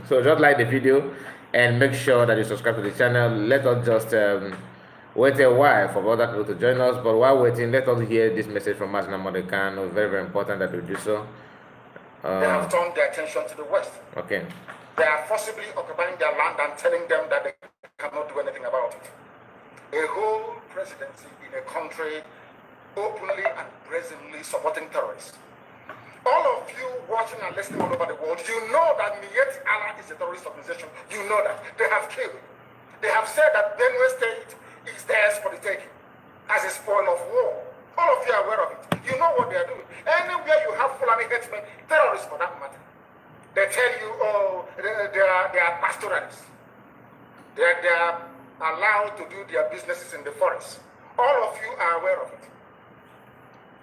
So just like the video and make sure that you subscribe to the channel. Let us just wait a while for other people to join us. But while waiting, let us hear this message from Masna Modekano. Very, very important that we do so. They have turned their attention to the West. Okay. They are forcibly occupying their land and telling them that they cannot do anything about it. A whole presidency in a country openly and brazenly supporting terrorists. All of you watching and listening all over the world, you know that Miyet Allah is a terrorist organization. You know that. They have killed. They have said that Benue State is theirs for the taking as a spoil of war. All of you are aware of it. You know what they are doing. Anywhere you have Fulani headsmen, terrorists for that matter, they tell you, oh, they are pastoralists. They are allowed to do their businesses in the forest. All of you are aware of it.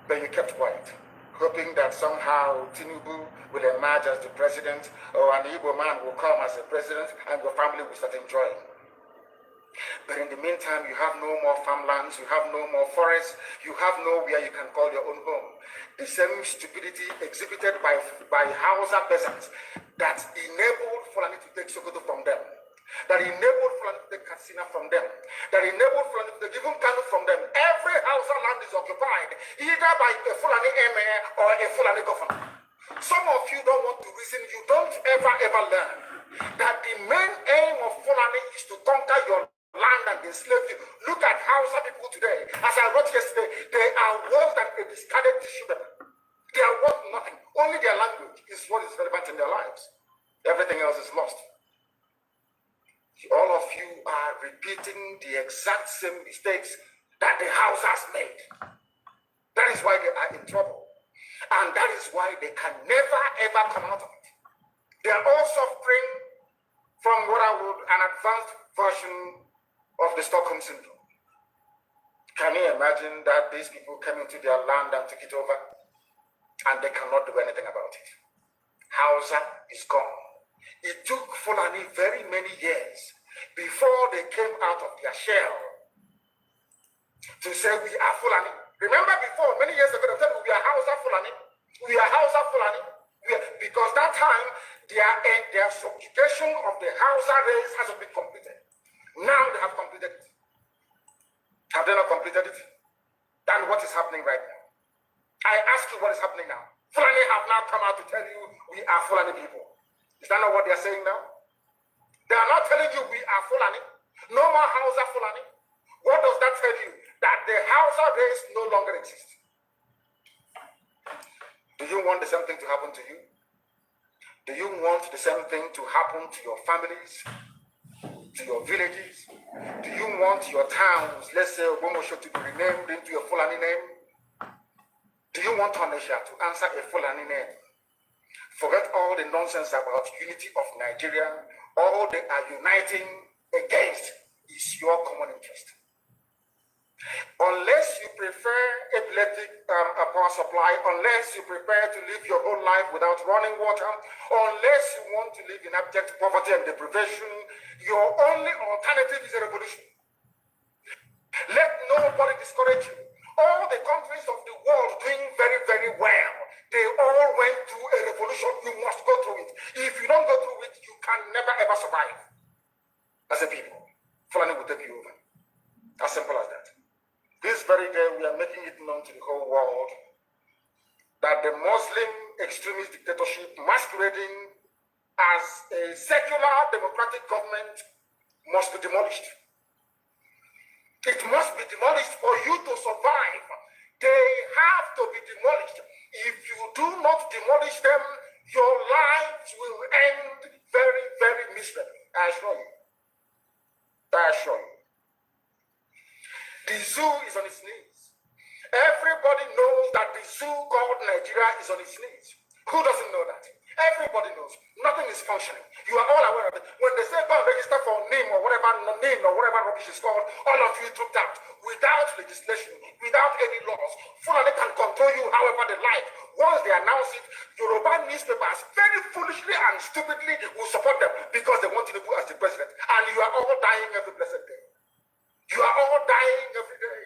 But you kept quiet, hoping that somehow Tinubu will emerge as the president, or an Igbo man will come as the president, and your family will start enjoying. But in the meantime, you have no more farmlands, you have no more forests, you have nowhere you can call your own home. The same stupidity exhibited by Hausa peasants that enabled Fulani to take Sokoto from them, that enabled Fulani to take Katsina from them, that enabled Fulani to take even Kano from them. Every Hausa land is occupied either by a Fulani emir or a Fulani governor. Some of you don't want to reason, you don't ever learn that the main aim of Fulani is to conquer your land and enslave you. Look at Hausa people today. As I wrote yesterday, they are worse than a discarded tissue paper. They are worth nothing. Only their language is what is relevant in their lives. Everything else is lost. All of you are repeating the exact same mistakes that the Hausas made. That is why they are in trouble. And that is why they can never ever come out of it. They are all suffering from what I would an advanced version of the Stockholm Syndrome. Can you imagine that these people came into their land and took it over and they cannot do anything about it? Hausa is gone. It took Fulani very many years before they came out of their shell to say we are Fulani. Remember before, many years ago, they said we are Hausa Fulani. We are Hausa Fulani. Because that time, their subjugation of the Hausa race hasn't been completed. Now they have completed it. Have they not completed it? Then what is happening right now? I ask you what is happening now. Fulani have now come out to tell you we are Fulani people. Is that not what they are saying now? They are not telling you we are Fulani. No more Hausa Fulani. What does that tell you? That the Hausa race no longer exists. Do you want the same thing to happen to you? Do you want the same thing to happen to your families, to your villages? Do you want your towns, let's say Ogomosho, to be renamed into a Fulani name? Do you want Onisha to answer a Fulani name? Forget all the nonsense about unity of Nigeria. All they are uniting against is your common interest. Unless you prefer epileptic power supply, unless you prepare to live your whole life without running water, unless you want to live in abject poverty and deprivation, your only alternative is a revolution. Let nobody discourage you. All the countries of the world doing very, very well, they all went through a revolution. You must go through it. If you don't go through it, you can never ever survive. As a people, Fulani will take you over. As simple as that. This very day, we are making it known to the whole world that the Muslim extremist dictatorship masquerading as a secular democratic government must be demolished. It must be demolished for you to survive. They have to be demolished. If you do not demolish them, your lives will end very, very miserably. I assure you. I assure you. The zoo is on its knees. Everybody knows that the zoo called Nigeria is on its knees. Who doesn't know that? Everybody knows. Nothing is functioning. You are all aware of it. When they say go and register for name or whatever rubbish is called, all of you trooped out without legislation, without any laws. Fulani can control you however they like. Once they announce it, Yoruba newspapers very foolishly and stupidly will support them because they want Tinubu as the president. And you are all dying every blessed day. You are all dying every day.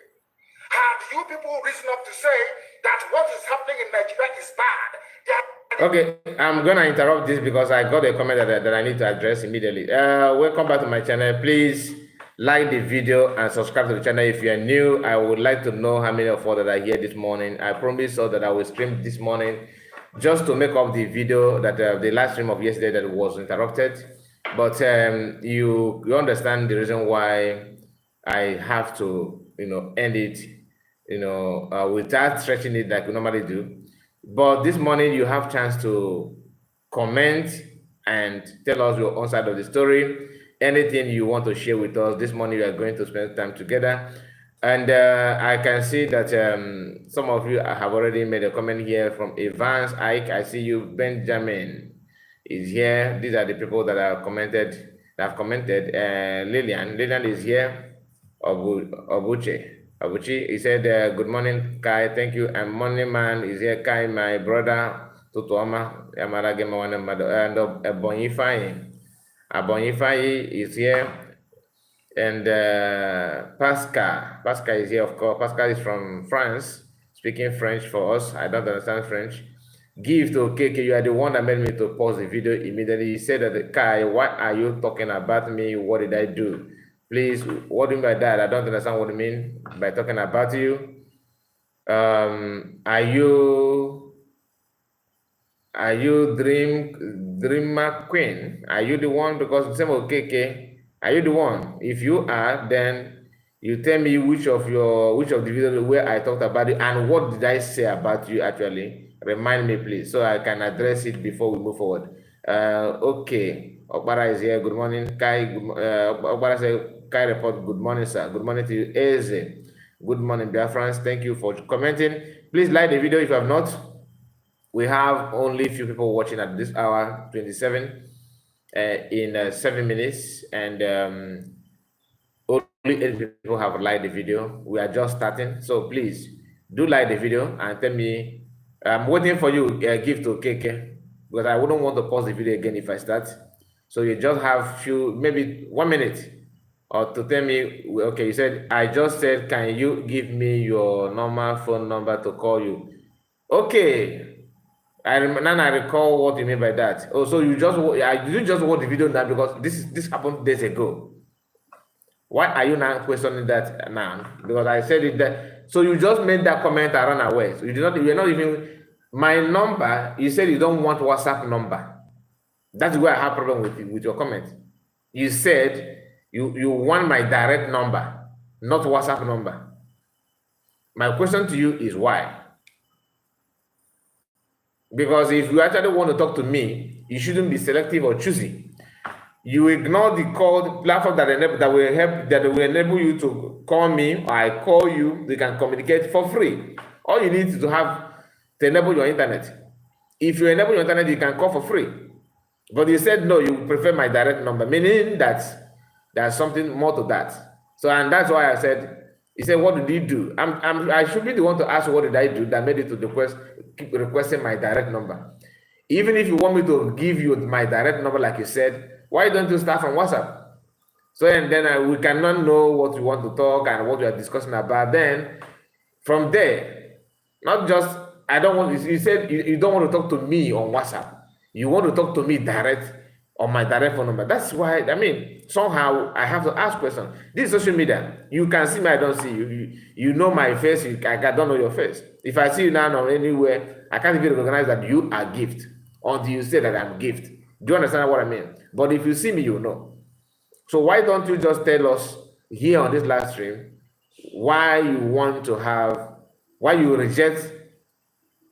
Had you people risen up to say that what is happening in Nigeria is bad, that Okay, I'm gonna interrupt this because I got a comment that I need to address immediately. Welcome back to my channel. Please like the video and subscribe to the channel if you are new. I would like to know how many of you that are here this morning. I promise you that I will stream this morning just to make up the video that the live stream of yesterday that was interrupted. But you understand the reason why I have to end it without stretching it like we normally do. But this morning you have chance to comment and tell us your own side of the story. Anything you want to share with us this morning, we are going to spend time together. And I can see that some of you have already made a comment here from Evans, Ike. I see you. Benjamin is here. These are the people that have commented. Lillian is here. Obuchi, he said, good morning, Kai, thank you. And Morning Man is here, Kai, my brother, Tutuoma, and Abonifai is here. And Pascal is here, of course. Pascal is from France, speaking French for us. I don't understand French. Give to KK, you are the one that made me to pause the video immediately. He said that, Kai, why are you talking about me? What did I do? Please, what do you mean by that? I don't understand what you mean by talking about you. Are you Dreamer Queen? Are you the one? Because the same KK. Are you the one? If you are, then you tell me which of the videos where I talked about it and what did I say about you actually. Remind me, please, so I can address it before we move forward. Okay. Okbara is here. Good morning, Kai. Okbara said, Kai report. Good morning, sir. Good morning to you, Eze. Good morning, Biafrans. Thank you for commenting. Please like the video if you have not. We have only a few people watching at this hour, 27, in 7 minutes, and only 8 people have liked the video. We are just starting, so please do like the video and tell me. I'm waiting for you. Give to KK because I wouldn't want to pause the video again if I start. So you just have maybe 1 minute, or to tell me. Okay, you said I just said, can you give me your normal phone number to call you? Okay. Now I recall what you mean by that. Oh, so you just watch the video now because this happened days ago. Why are you now questioning that now? Because I said it that. So you just made that comment and run away. So you're not even my number. You said you don't want WhatsApp number. That's where I have problem with your comment. You said you want my direct number, not WhatsApp number. My question to you is why? Because if you actually want to talk to me, you shouldn't be selective or choosy. You ignore the call platform that will enable you to call me, or I call you. They can communicate for free. All you need is to have to enable your internet. If you enable your internet, you can call for free. But you said no, you prefer my direct number, meaning that there's something more to that. So, and that's why I said, he said, what did you do? I should be the one to ask what did I do that made you to keep requesting my direct number. Even if you want me to give you my direct number, like you said, why don't you start from WhatsApp? So, and then we cannot know what you want to talk and what we are discussing about. Then, from there, not just, I don't want, you said you don't want to talk to me on WhatsApp. You want to talk to me direct on my direct phone number. That's why, I mean, somehow I have to ask questions. This is social media. You can see me, I don't see you. You know my face, I don't know your face. If I see you now or anywhere, I can't even recognize that you are gift until you say that I'm gift. Do you understand what I mean? But if you see me, you know. So why don't you just tell us here on this live stream why you reject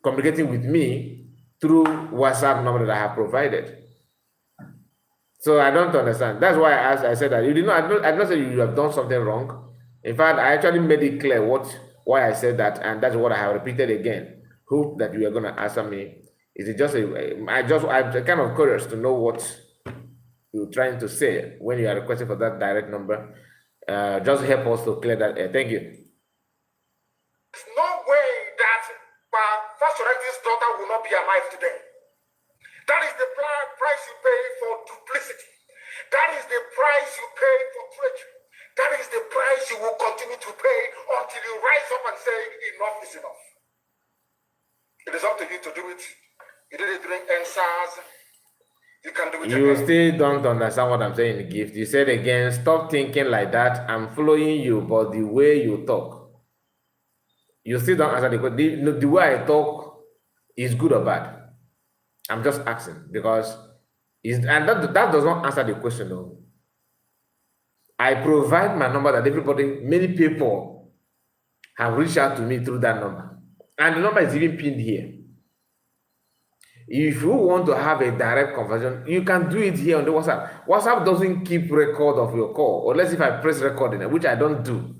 communicating with me through WhatsApp number that I have provided? So I don't understand. That's why I said that you did not. I did not say you have done something wrong. In fact, I actually made it clear why I said that, and that's what I have repeated again. Hope that you are going to answer me. Is it just I'm kind of curious to know what you're trying to say when you are requesting for that direct number. Just help us to clear that air. Thank you. There's no way that Pastor Rector's daughter will not be alive today. That is the price you pay for duplicity. That is the price you pay for treachery. That is the price you will continue to pay until you rise up and say, enough is enough. It is up to you to do it. You did it 3 during NSAS. You can do it You again. still don't understand what I'm saying, Gift. You said again, stop thinking like that. I'm following you, but the way you talk, you still don't answer the question. The way I talk is good or bad. I'm just asking because that does not answer the question though. I provide my number that many people have reached out to me through that number. And the number is even pinned here. If you want to have a direct conversation, you can do it here on the WhatsApp. WhatsApp doesn't keep record of your call, unless if I press recording, which I don't do.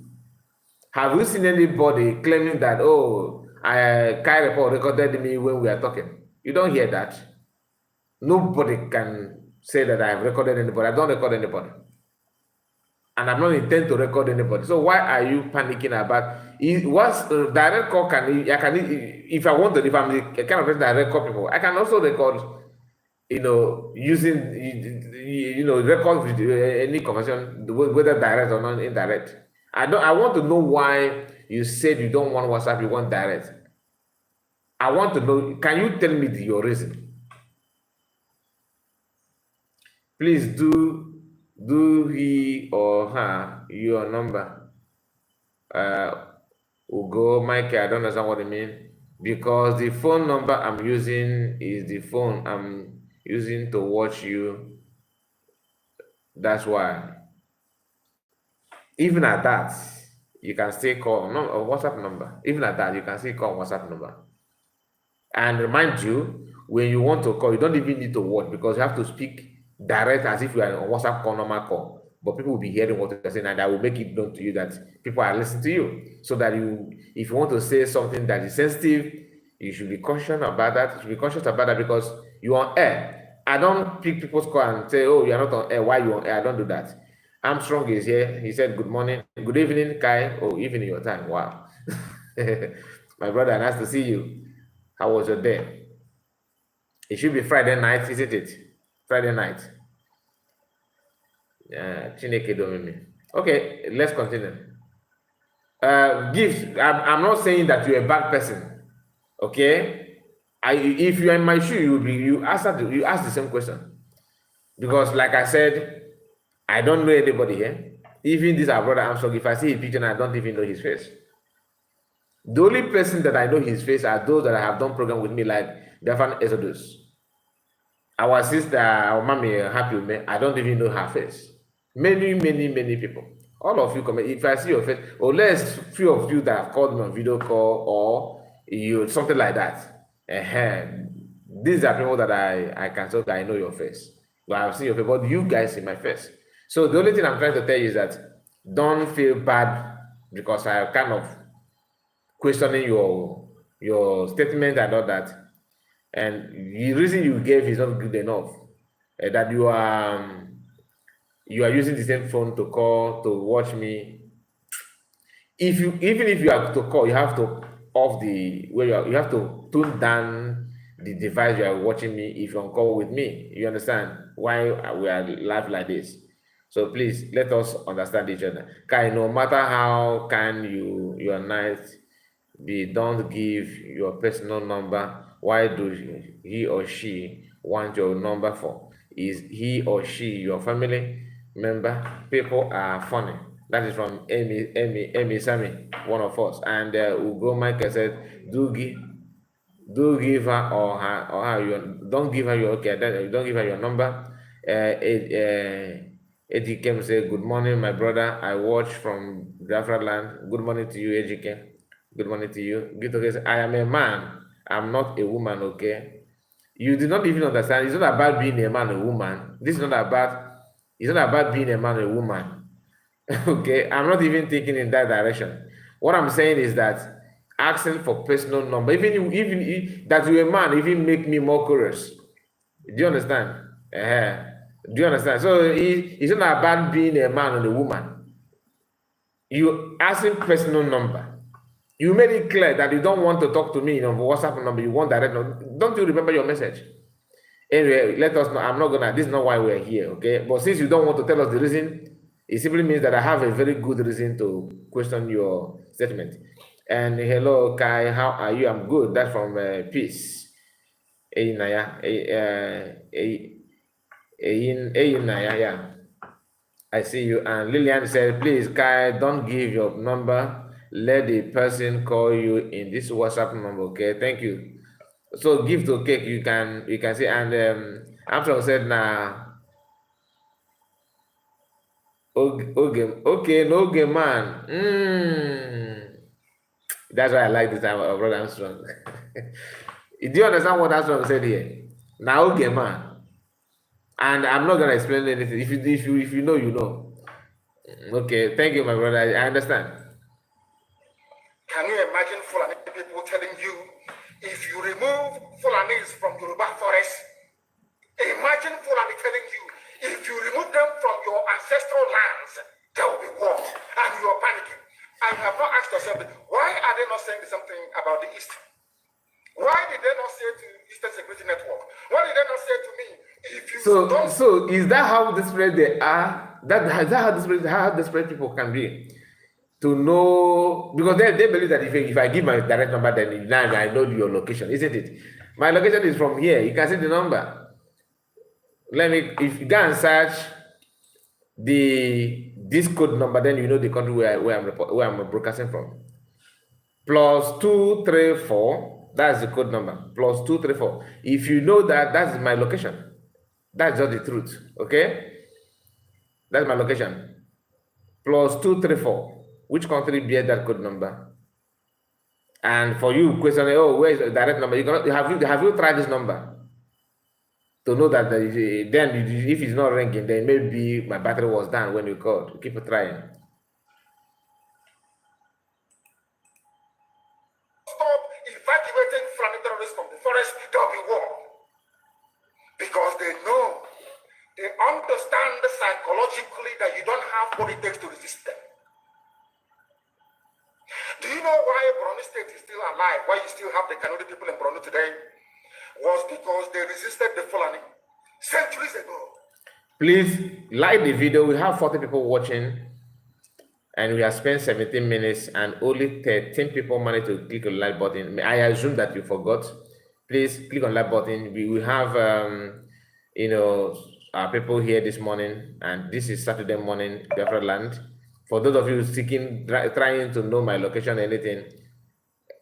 Have you seen anybody claiming that, oh, Kai report recorded me when we are talking? You don't hear that. Nobody can say that I have recorded anybody. I don't record anybody. And I'm not intend to record anybody. So why are you panicking about it? What's direct call if I want to, if I'm the kind of person that record people, I can also record, using, record any conversation, whether direct or not indirect. I want to know why you said you don't want WhatsApp, you want direct. I want to know, can you tell me your reason? Please do he or her your number. Ugo, Mike, I don't understand what you mean. Because the phone number I'm using is the phone I'm using to watch you. That's why. Even at that, you can still call a WhatsApp number. Even at that, you can still call WhatsApp number. And remind you, when you want to call, you don't even need to watch because you have to speak direct as if you are on WhatsApp call, normal call. But people will be hearing what you're saying, and that will make it known to you that people are listening to you. So that if you want to say something that is sensitive, you should be cautious about that. You should be cautious about that because you're on air. I don't pick people's call and say, oh, you're not on air. Why you on air? I don't do that. Armstrong is here. He said, good morning. Good evening, Kai. Oh, evening your time. Wow. My brother, nice to see you. How was your day? It should be Friday night, isn't it? Friday night. Chineke Domimi. Okay, let's continue. Gifts. I'm not saying that you're a bad person. Okay? If you're in my shoe, you ask the same question. Because like I said, I don't know anybody here. Even this our brother Armstrong, if I see his picture and I don't even know his face. The only person that I know his face are those that I have done program with me, like Defan Exodus. Our sister, our mommy, Happy Me, I don't even know her face. Many people. All of you comment. If I see your face, or less few of you that have called me on video call or something like that. These are people that I can say that I know your face. But I've seen your face, but you guys see my face. So the only thing I'm trying to tell you is that don't feel bad because I kind of questioning your statement and all that. And the reason you gave is not good enough. That you are using the same phone to call to watch me. Even if you have to call, you have to off the where you have to tune down the device you are watching me if you're on call with me. You understand why we are live like this? So please let us understand each other. Kai, no matter how kind you are nice, don't give your personal number. Why do he or she want your number for? Is he or she your family member? People are funny. That is from Amy Sammy, one of us. And Ugo Michael said, do give her or her your, don't give her your, okay, don't give her your number. Eddie came say, good morning, my brother. I watch from Biafra land. Good morning to you, Eddie. Good morning to you. I am a man. I'm not a woman, okay? You did not even understand. It's not about being a man or woman. This is not about, it's not about being a man or a woman. Okay? I'm not even thinking in that direction. What I'm saying is that asking for personal number, even that you're a man, even make me more curious. Do you understand? Do you understand? So it's not about being a man or a woman. You asking personal number. You made it clear that you don't want to talk to me on WhatsApp number. You want direct number. Don't you remember your message? Anyway, let us know. I'm not gonna. This is not why we're here, okay? But since you don't want to tell us the reason, it simply means that I have a very good reason to question your statement. And hello, Kai. How are you? I'm good. That's from Peace. Eyinaya, Eyinaya, yeah. I see you. And Lillian said, please, Kai, don't give your number. Let the person call you in this WhatsApp number. Okay, thank you. So give to cake, you can see. And Armstrong said, nah, okay, no okay, man. That's why I like this time of Brother Armstrong. Do you understand what Armstrong said here? Now, okay, man. And I'm not gonna explain anything. If you know, you know. Okay, thank you, my brother. I understand. Can you imagine Fulani people telling you, if you remove Fulanis from Yoruba forest, imagine Fulani telling you, if you remove them from your ancestral lands, there will be war, and you are panicking. And you have not asked yourself, why are they not saying something about the East? Why did they not say to Eastern Security Network? Why did they not say to me, if you so is that how desperate they are? Is that how desperate people can be? To know, because they believe that if I give my direct number, then now I know your location, isn't it? My location is from here. You can see the number. If you go and search this code number, then you know the country where I'm broadcasting from. +234. That's the code number. +234. If you know that, that's my location. That's just the truth. Okay, that's my location. +234. Which country bears that code number? And for you questioning, oh, where is the direct number? Have you tried this number to know that then if it's not ringing, then maybe my battery was down when you called. Keep trying. Stop evacuating Fulani terrorists from the forest, there will be war. Because they know, they understand psychologically that you don't have what it takes to resist them. Do you know why Borno State is still alive? Why you still have the Kanuri people in Borno today? Was because they resisted the Fulani centuries ago. Please like the video. We have 40 people watching, and we have spent 17 minutes, and only 13 people managed to click on the like button. I assume that you forgot. Please click on like button. We have our people here this morning, and this is Saturday morning, Biafra land. For those of you trying to know my location, anything,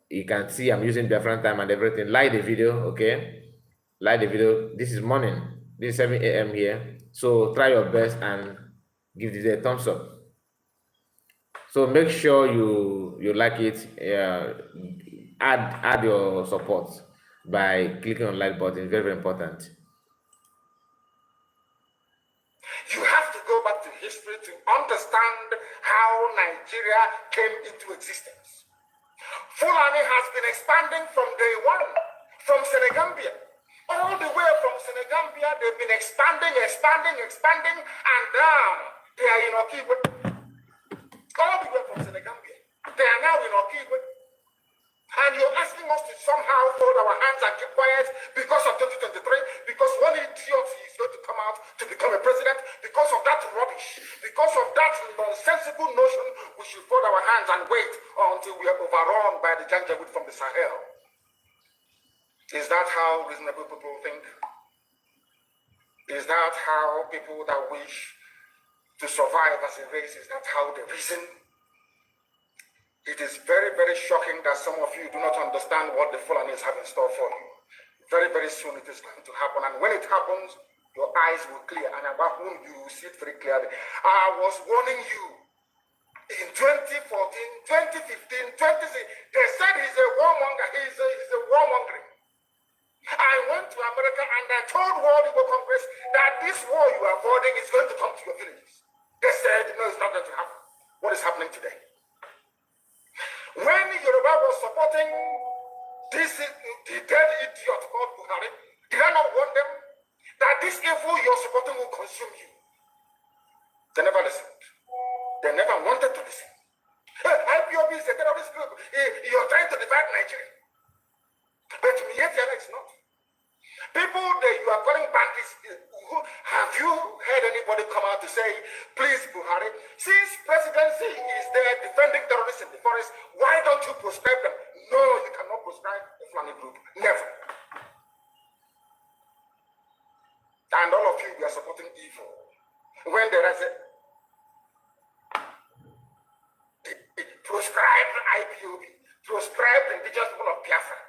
you can see I'm using Biafran time and everything. Like the video, okay? Like the video. This is morning. This is 7 a.m. here. So try your best and give this a thumbs up. So make sure you like it. Add your support by clicking on like button. Very, very important. You have to go back to history to understand how Nigeria came into existence. Fulani has been expanding from day one, from Senegambia. All the way from Senegambia, they've been expanding, and now they are in Okigwe. All the way from Senegambia. They are now in Okigwe. And you're asking us to somehow fold our hands and keep quiet because of 2023, because one idiot is going to come out to become a president, because of that rubbish, because of that nonsensical notion, we should fold our hands and wait until we are overrun by the Janjaweed from the Sahel. Is that how reasonable people think? Is that how people that wish to survive as a race, is that how they reason? It is very, very shocking that some of you do not understand what the Fulanis have in store for you. Very, very soon it is going to happen. And when it happens, your eyes will clear. And about whom you will see it very clearly. I was warning you in 2014, 2015, 2016. They said he's a warmonger. He's a warmongering. I went to America and I told World Igbo Congress that this war you are avoiding is going to come to your villages. They said, no, it's not going to happen. What is happening today? When Yoruba was supporting the dead idiot called Buhari, did I not warn them that this evil you're supporting will consume you? They never listened. They never wanted to listen. IPOB is a terrorist group. You're trying to divide Nigeria. But Mietiana is not. People that you are calling bandits, have you heard anybody come out to say, please, Buhari, since presidency is there defending terrorists in the forest, why don't you proscribe them? No, you cannot proscribe the Fulani group. Never. are supporting evil. When there is a proscribed IPOB, proscribed indigenous people of Biafra.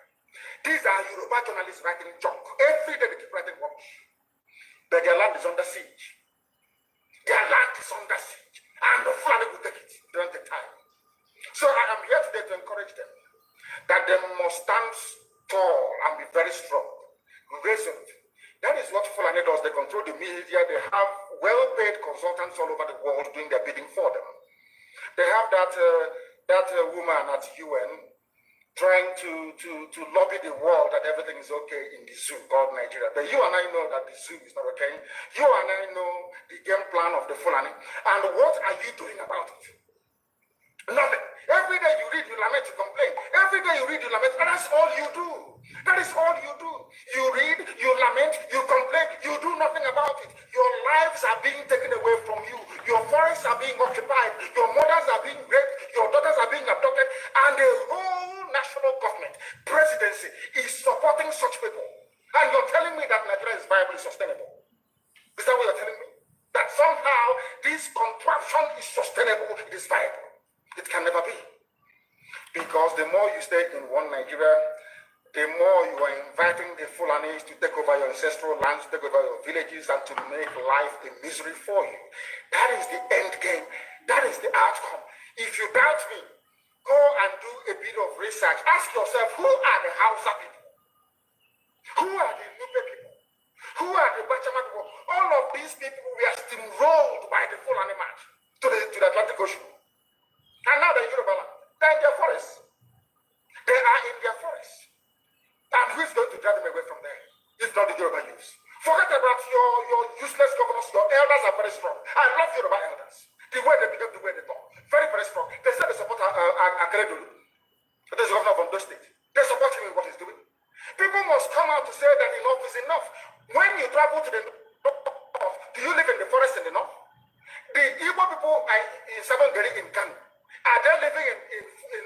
These are Yoruba journalists writing junk. Every day they keep writing rubbish. But their land is under siege. Their land is under siege. And the Fulani will take it. They don't take time. So I am here today to encourage them that they must stand tall and be very strong, resolute. That is what Fulani does. They control the media. They have well-paid consultants all over the world doing their bidding for them. They have that woman at UN trying to lobby the world that everything is okay in the zoo called Nigeria. But you and I know that the zoo is not okay. You and I know the game plan of the Fulani. And what are you doing about it? Nothing. Every day you read, you lament, you complain. Every day you read, you lament, and that's all you do. That is all you do. You read, you lament, you complain, you do nothing about it. Your lives are being taken away from you. Your forests are being occupied. Your mothers are being raped. Your daughters are being abducted. And the whole national government, presidency, is supporting such people. And you're telling me that Nigeria is viably sustainable. Is that what you're telling me? That somehow this contraption is sustainable, it is viable. It can never be. Because the more you stay in one Nigeria, the more you are inviting the Fulanis to take over your ancestral lands, to take over your villages, and to make life a misery for you. That is the end game. That is the outcome. If you doubt me, go and do a bit of research. Ask yourself, who are the Hausa people? Who are the Nupe people? Who are the Bachama people? All of these people were steamrolled by the Fulani march to the Atlantic Ocean. And now they're in Yoruba land. They're in their forests. They are in their forests. And who's going to drive them away from there? If not the Yoruba youths. Forget about your useless governors. Your elders are very strong. I love Yoruba elders. The way they behave, the way they talk. Very, very strong. They say they support Akeredolu. There's the governor of Ondo State. They support him in what he's doing. People must come out to say that enough is enough. When you travel to the north, do you live in the forest in the north? The Igbo people are in Sabongeri in Kano. Are they living in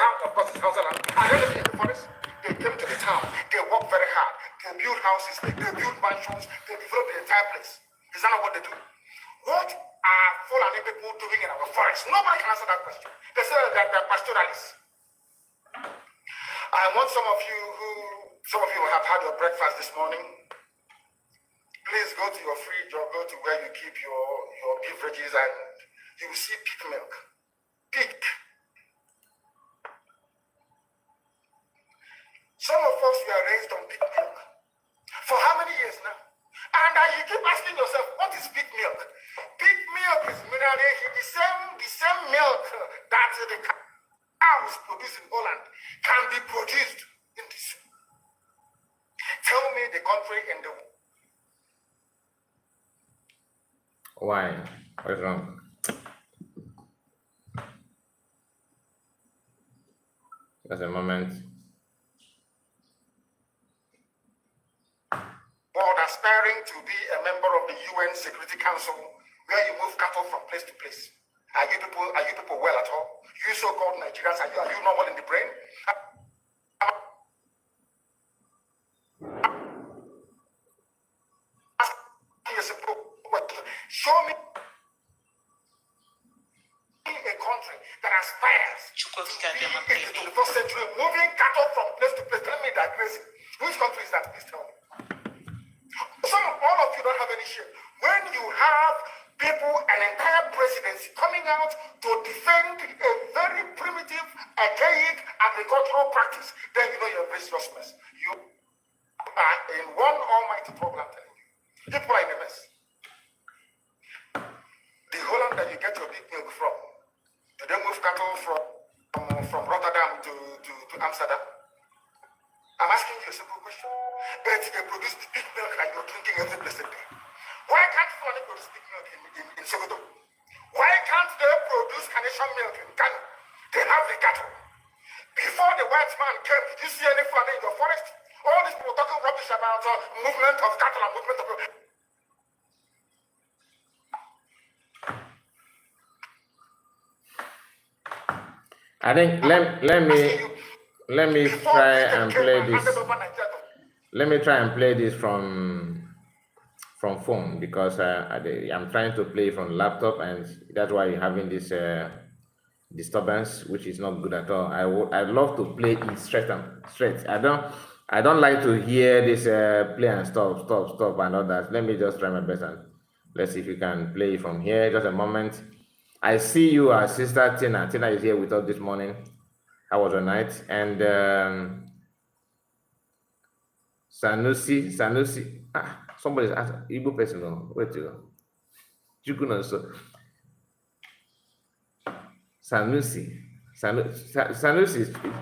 house, of course, it's Hausa land? Are they living in the forest? They came to the town. They work very hard. They build houses. They build mansions. They develop the entire place. Is that not what they do? What are Fulani people doing in our forest? Nobody can answer that question. They say that they're pastoralists. I want some of you who have had your breakfast this morning. Please go to your fridge or go to where you keep your beverages and you will see pig milk. Pig. Some of us were raised on pig milk. For how many years now? And you keep asking yourself, what is pig milk? Pig milk is the same milk that the cows produce in Holland can be produced in this. Tell me the country in the world. Why? What's wrong? Just a moment. World aspiring to be a member of the UN Security Council, where you move cattle from place to place. Are you people well at all? You so-called Nigerians, are you normal in the brain? Show me a country that aspires to be in the 21st century, moving cattle from place to place. Tell me that crazy. Which country is that? Please tell me. All of you don't have any shame. When you have people, an entire presidency coming out to defend a very primitive, archaic agricultural practice, then you know you're very useless. You are in one almighty problem, I'm telling you. People are in a mess. The Holland that you get your big milk from, do they move cattle from Rotterdam to Amsterdam? I'm asking you a simple question. But they produce the big milk that you're drinking every blessed day. Why can't Fulani produce big milk in Sokoto? Why can't they produce carnation milk in Kano? They have the cattle. Before the white man came, did you see any Fulani in your forest? All these people talking rubbish about movement of cattle and movement of... I think let me try and play this. Let me try and play this from from phone because I'm trying to play from laptop, and that's why you're having this disturbance, which is not good at all. I love to play it straight and straight. I don't like to hear this play and stop and all that. Let me just try my best and let's see if we can play from here. Just a moment. I see you, our sister Tina. Tina is here with us this morning. How was your night? And Sanusi. Somebody's asking. Igbo person. No, wait to go. Chukun also. Sanusi,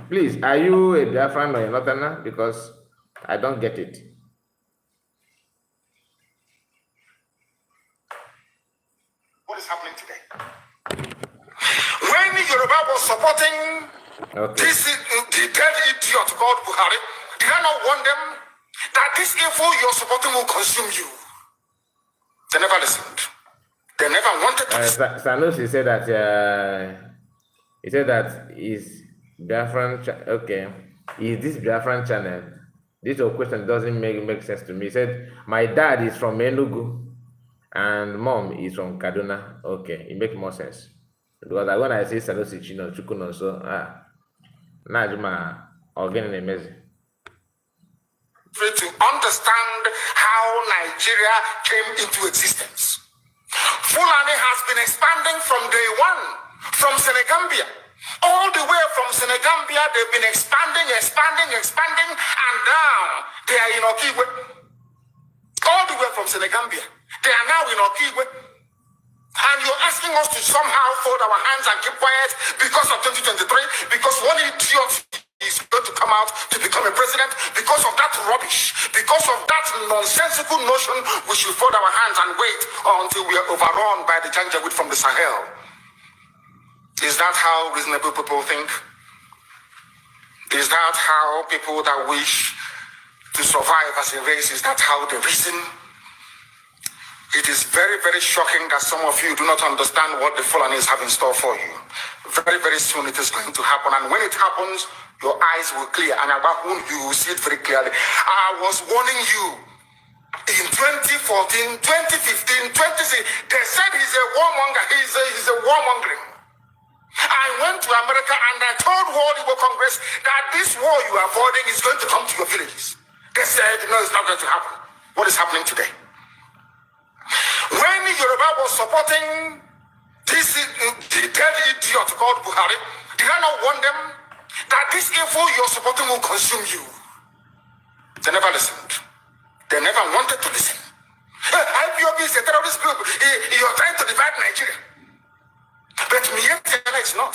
please, are you a Biafran or a Northerner? Because I don't get it. What is happening today? When Yoruba was supporting this the dead idiot called Buhari, did I not warn them that this evil you're supporting will consume you? They never listened. They never wanted to listen. Sanusi said that is Biafran. Okay, is this Biafran channel? This question doesn't make sense to me. He said my dad is from Enugu and mom is from Kaduna. Okay, it makes more sense because when I say Sanusi Chino Chukuno, so Najma again in a to understand how Nigeria came into existence. Fulani has been expanding from day one, from Senegambia. All the way from Senegambia, they've been expanding, and now they are in Okigwe. All the way from Senegambia, they are now in Okigwe. And you're asking us to somehow fold our hands and keep quiet because of 2023, because one idiot is going to come out to become a president. Because of that rubbish, because of that nonsensical notion, we should fold our hands and wait until we are overrun by the Janjaweed from the Sahel. Is that how reasonable people think? Is that how people that wish to survive as a race, is that how they reason? It is very, very shocking that some of you do not understand what the Fulanis have in store for you. Very, very soon it is going to happen. And when it happens, your eyes will clear. And about whom you will see it very clearly. I was warning you in 2014, 2015, 2016. They said he's a warmonger. He's a warmongering. I went to America and I told World Igbo Congress that this war you are avoiding is going to come to your villages. They said, no, it's not going to happen. What is happening today? When Yoruba was supporting this the dead idiot called Buhari, did I not warn them that this evil you're supporting will consume you? They never listened. They never wanted to listen. IPOB is a terrorist group. You're trying to divide Nigeria. But Miyetina is not.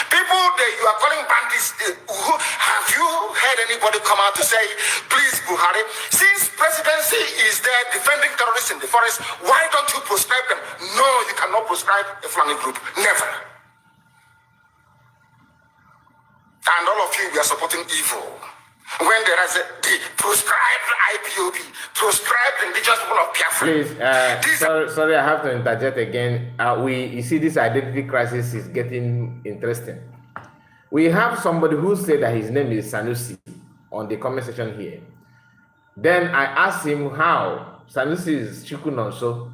People that you are calling bandits, have you heard anybody come out to say, please, Buhari, since presidency is there defending terrorists in the forest, why don't you proscribe them? No, you cannot proscribe a Fulani group. Never. And all of you, we are supporting evil. When there is the proscribed IPOB, proscribed indigenous people of Biafra. Please, sorry, I have to interject again. You see, this identity crisis is getting interesting. We have somebody who said that his name is Sanusi on the comment section here. Then I asked him how Sanusi is Chukunonso,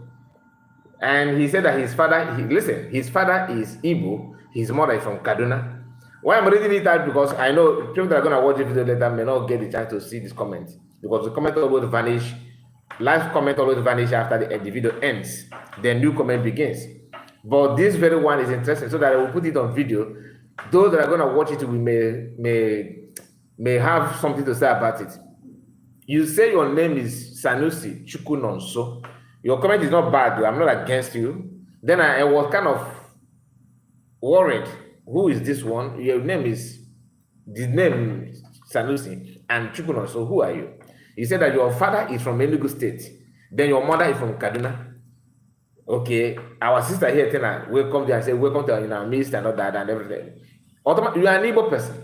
and he said that his father, his father is Igbo, his mother is from Kaduna. Why I'm reading it out because I know people that are going to watch the video later may not get the chance to see this comment because the comment always vanish, live comment always vanish after the video ends, then new comment begins. But this very one is interesting, so that I will put it on video. Those that are going to watch it, we may have something to say about it. You say your name is Sanusi Chukunonso. Your comment is not bad, though. I'm not against you. Then I was kind of worried. Who is this one? Your name is Sanusi and Chukuno. So who are you? You said that your father is from Enugu State. Then your mother is from Kaduna. Okay. Our sister here, Tena, welcome there and say, welcome to our midst and all that and everything. You are an Igbo person.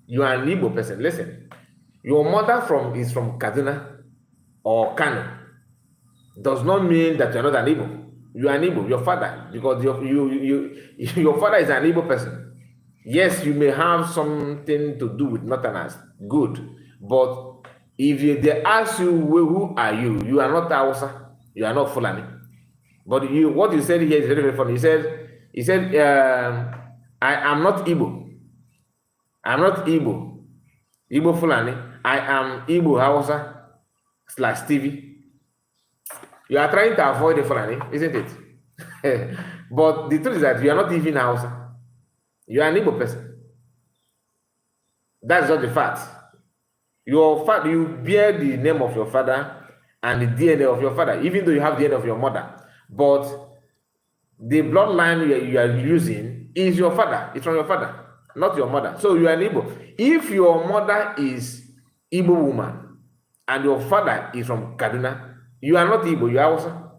You are an Igbo person. Listen. Your mother is from Kaduna or Kano. Does not mean that you're not an Igbo. You are an Igbo, your father, because your father is an Igbo person. Yes, you may have something to do with Northerners, good, but If they ask you, who are you? You are not Hausa. You are not Fulani. But what you said here is very, very funny. He said, I am not Igbo. I'm not Igbo. Igbo Fulani. I am Igbo Hausa / Stevie. You are trying to avoid the Fulani, isn't it? But the truth is that you are not even Hausa. You are an Igbo person. That's not the fact. You bear the name of your father and the DNA of your father, even though you have the DNA of your mother. But the bloodline you are using is your father. It's from your father, not your mother. So you are an Igbo. If your mother is Igbo woman and your father is from Kaduna, you are not Igbo, you are Hausa.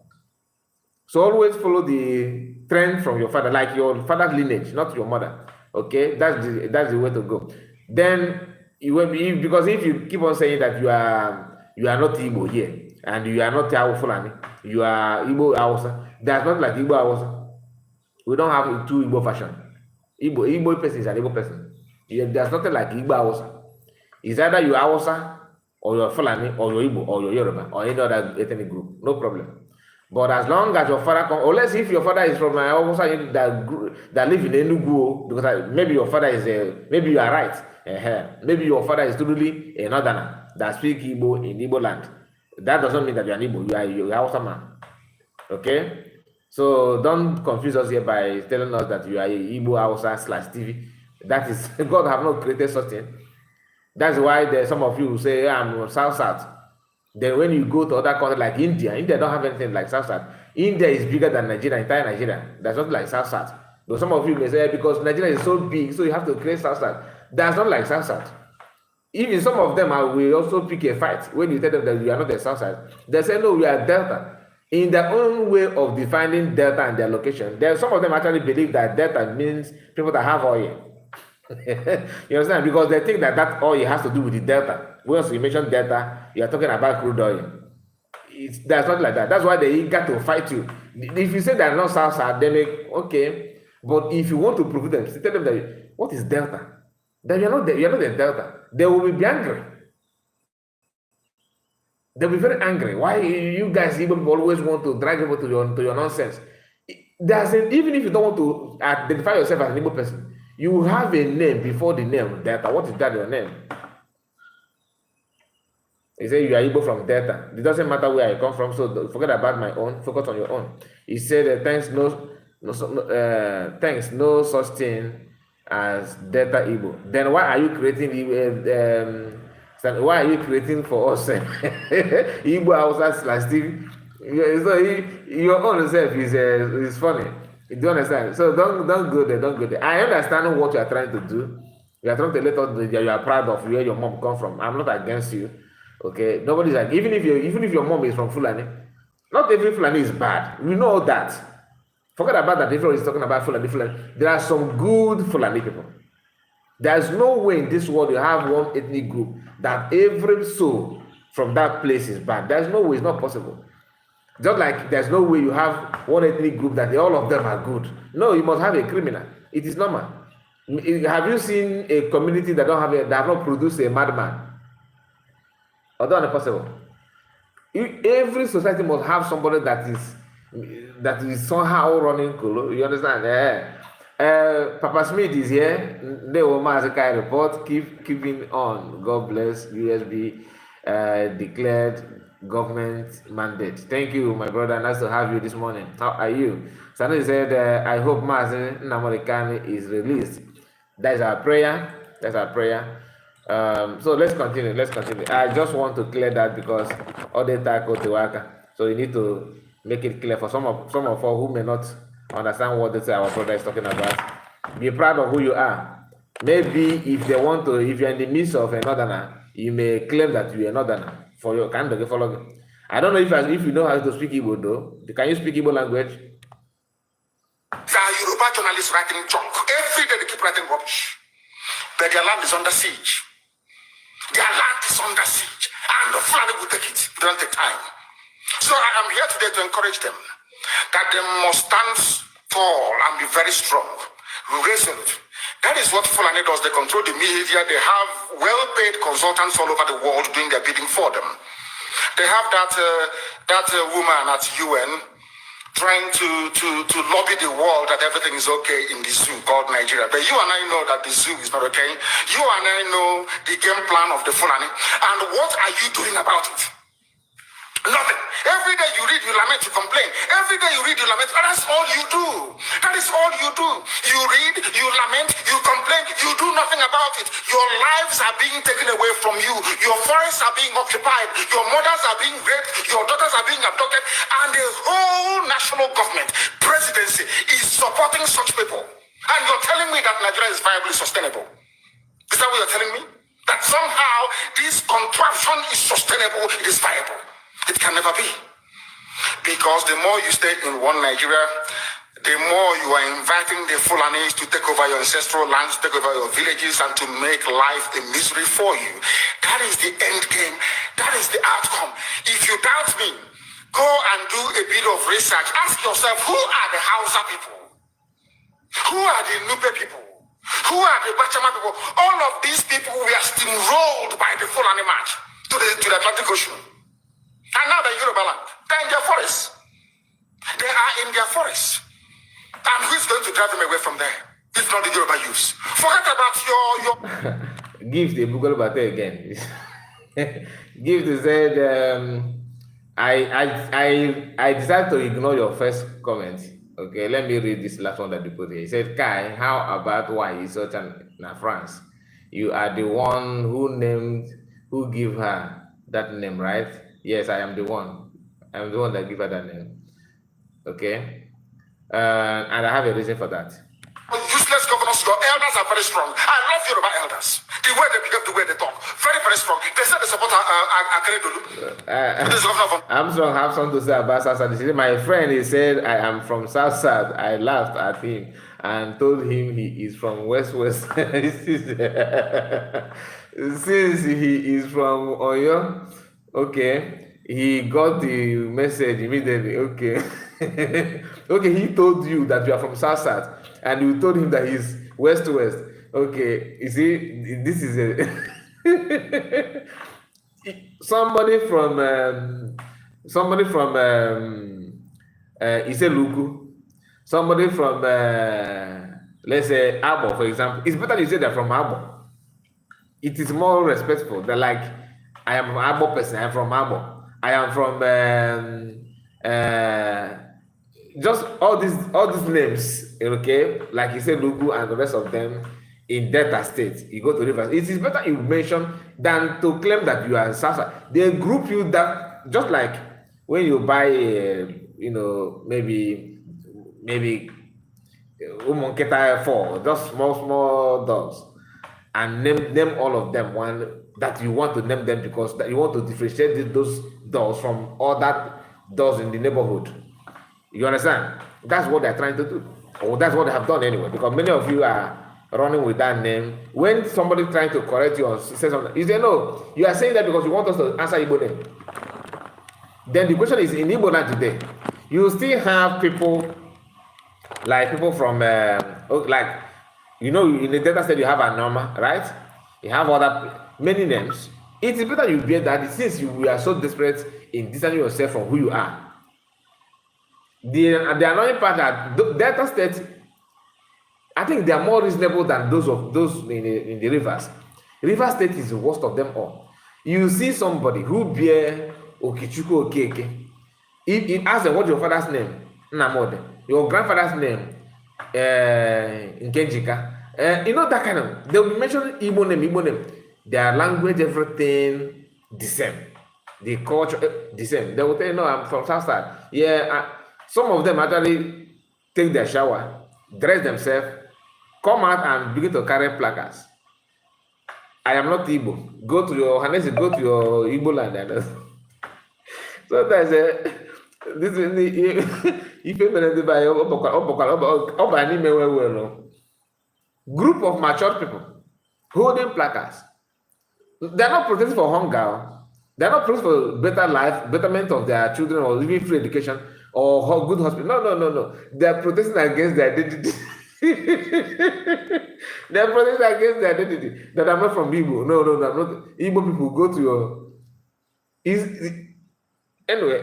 So always follow the trend from your father, like your father's lineage, not your mother. Okay, that's the way to go. Then you will be, because if you keep on saying that you are not Igbo here and you are not Fulani, you are Igbo Hausa. That's not like Igbo Hausa. We don't have two Igbo fashion. Igbo person is an Igbo person. There's nothing like Igbo Hausa. It's either you are Hausa or you're Fulani or you're Igbo or you're Yoruba or any other ethnic group. No problem. But as long as your father comes, unless if your father is from Hausa that live in Enugu, because maybe your father is maybe you are right. Maybe your father is truly a northerner that speak Igbo in Igbo land. That doesn't mean that you are an Igbo. You are Hausa man. Okay? So don't confuse us here by telling us that you are Igbo Hausa / TV. That is, God have not created such thing. That's why there's some of you who say, I'm South. Then when you go to other countries like India don't have anything like South. India is bigger than Nigeria, entire Nigeria. That's not like South. But some of you may say, because Nigeria is so big, so you have to create South. That's not like South. Even some of them will also pick a fight when you tell them that you are not the South. They say, no, we are Delta. In their own way of defining Delta and their location, some of them actually believe that Delta means people that have oil. You understand? Because they think that oil has to do with the Delta. Once you mention Delta, you are talking about crude oil. That's not like that. That's why they got to fight you. If you say they're not South, they make okay. But if you want to prove them, tell them that what is Delta? That you're not the Delta. They will be angry. They'll be very angry. Why you guys even always want to drag people to your nonsense? Even if you don't want to identify yourself as an Igbo person, you have a name before the name Delta. What is that your name? He said you are Igbo from Delta. It doesn't matter where I come from, so forget about my own. Focus on your own. He said thanks, no such thing as Delta Igbo. Then why are you creating why are you creating for us Igbo Hausa / Steve? So your own self is funny. You do understand? So don't go there. I understand what you are trying to do. You are trying to let us know that you are proud of where your mom come from. I'm not against you. Okay, nobody's like, even if your mom is from Fulani, not every Fulani is bad. We know that. Forget about that. Everyone is talking about Fulani. There are some good Fulani people. There's no way in this world you have one ethnic group that every soul from that place is bad. There's no way. It's not possible. Just like there's no way you have one ethnic group that all of them are good. No, you must have a criminal. It is normal. Have you seen a community that have not produced a madman? Although impossible. Every society must have somebody that is somehow running cool. You understand? Papa Smith is here. The Mazaka report. Keeping on. God bless. USB declared government mandate. Thank you, my brother. Nice to have you this morning. How are you? Sanu said, I hope Mazen Namorikani is released. That's our prayer. So let's continue. I just want to clear that because all the taco to work. So you need to make it clear for some of us who may not understand what our brother is talking about. Be proud of who you are. Maybe if you're in the midst of a northerner, you may claim that you are a northerner for your kind of follow. I don't know if you know how to speak Igbo though. Can you speak Igbo language? There are Yoruba journalists writing junk. Every day they keep writing rubbish. But their land is under siege. Their land is under siege. And the Fulani will take it. It don't take time. So I am here today to encourage them that they must stand tall and be very strong, resolute. That is what Fulani does. They control the media. They have well-paid consultants all over the world doing their bidding for them. They have that woman at UN trying to lobby the world that everything is okay in the zoo called Nigeria. But you and I know that the zoo is not okay. You and I know the game plan of the Fulani. And what are you doing about it? Nothing. Every day you read, you lament, you complain. Every day you read, you lament. That's all you do. That is all you do. You read, you lament, you complain. You do nothing about it. Your lives are being taken away from you. Your forests are being occupied. Your mothers are being raped. Your daughters are being abducted. And the whole national government, presidency, is supporting such people. And you're telling me that Nigeria is viably sustainable. Is that what you're telling me? That somehow this contraption is sustainable, it is viable. It can never be. Because the more you stay in one Nigeria, the more you are inviting the Fulanis to take over your ancestral lands, take over your villages, and to make life a misery for you. That is the end game. That is the outcome. If you doubt me, go and do a bit of research. Ask yourself, who are the Hausa people? Who are the Nupe people? Who are the Bachama people? All of these people were steamrolled by the Fulani march to the Atlantic Ocean. And now they're in Yoruba land. They're in their forests. They are in their forests. And who's going to drive them away from there? If not the Yoruba youths. Forget about your Give the Google Bate again. Give the said I decided to ignore your first comment. Okay, let me read this last one that you put here. He said, Kai, how about why he's such an France? You are the one who give her that name, right? Yes, I am the one. I am the one that give her that name. Okay. And I have a reason for that. Useless governors, your elders are very strong. I love Yoruba elders. The way they behave, the way they talk. Very, very strong. They said they support Akeredolu. Armstrong have something to say about South. My friend, he said, I am from South. I laughed at him and told him he is from West. Since he is from Oyo, okay, he got the message immediately. Okay. Okay, he told you that you are from South, and you told him that he's West. Okay, you see, this is a somebody from Iseluku, somebody from let's say Abo, for example. It's better you say they're from Abo. It is more respectful than like I am an Abo person. I am from Abo. I am from just all these names, okay, like you said, Lugu and the rest of them in Delta State. You go to Rivers. It is better you mention than to claim that you are Sasa. They group you that just like when you buy, maybe Umonketa 4, just small dogs, and name all of them one that you want to name them because that you want to differentiate those dogs from other dogs in the neighborhood. You understand? That's what they're trying to do. Or that's what they have done anyway. Because many of you are running with that name. When somebody trying to correct you or say something, you say, no, you are saying that because you want us to answer Igbo name. Then the question is, in Igbo land today, you still have people from, in the data set you have a Norma, right? You have many names. It is better you bear that since you are so desperate in distancing yourself from who you are. The annoying part that Delta State, I think they are more reasonable than those in the rivers. River State is the worst of them all. You see somebody who bear Okichuku Okeke. If ask them what's your father's name, Namode, your grandfather's name, Nkejika, that kind of, they will be mentioning Igbo name. Their language, everything, the same. The culture, the same. They will tell you, no, I'm from South Side. Yeah, some of them actually take their shower, dress themselves, come out and begin to carry placards. I am not Igbo. Go to your Igbo land. So there's group of mature people holding placards. They're not protesting for hunger. They're not protesting for better life, betterment of their children, or even free education, or good hospital. No. They're protesting against their identity. They're protesting against their identity. That I'm not from Igbo. No, I'm not. Igbo people go to your. Anyway,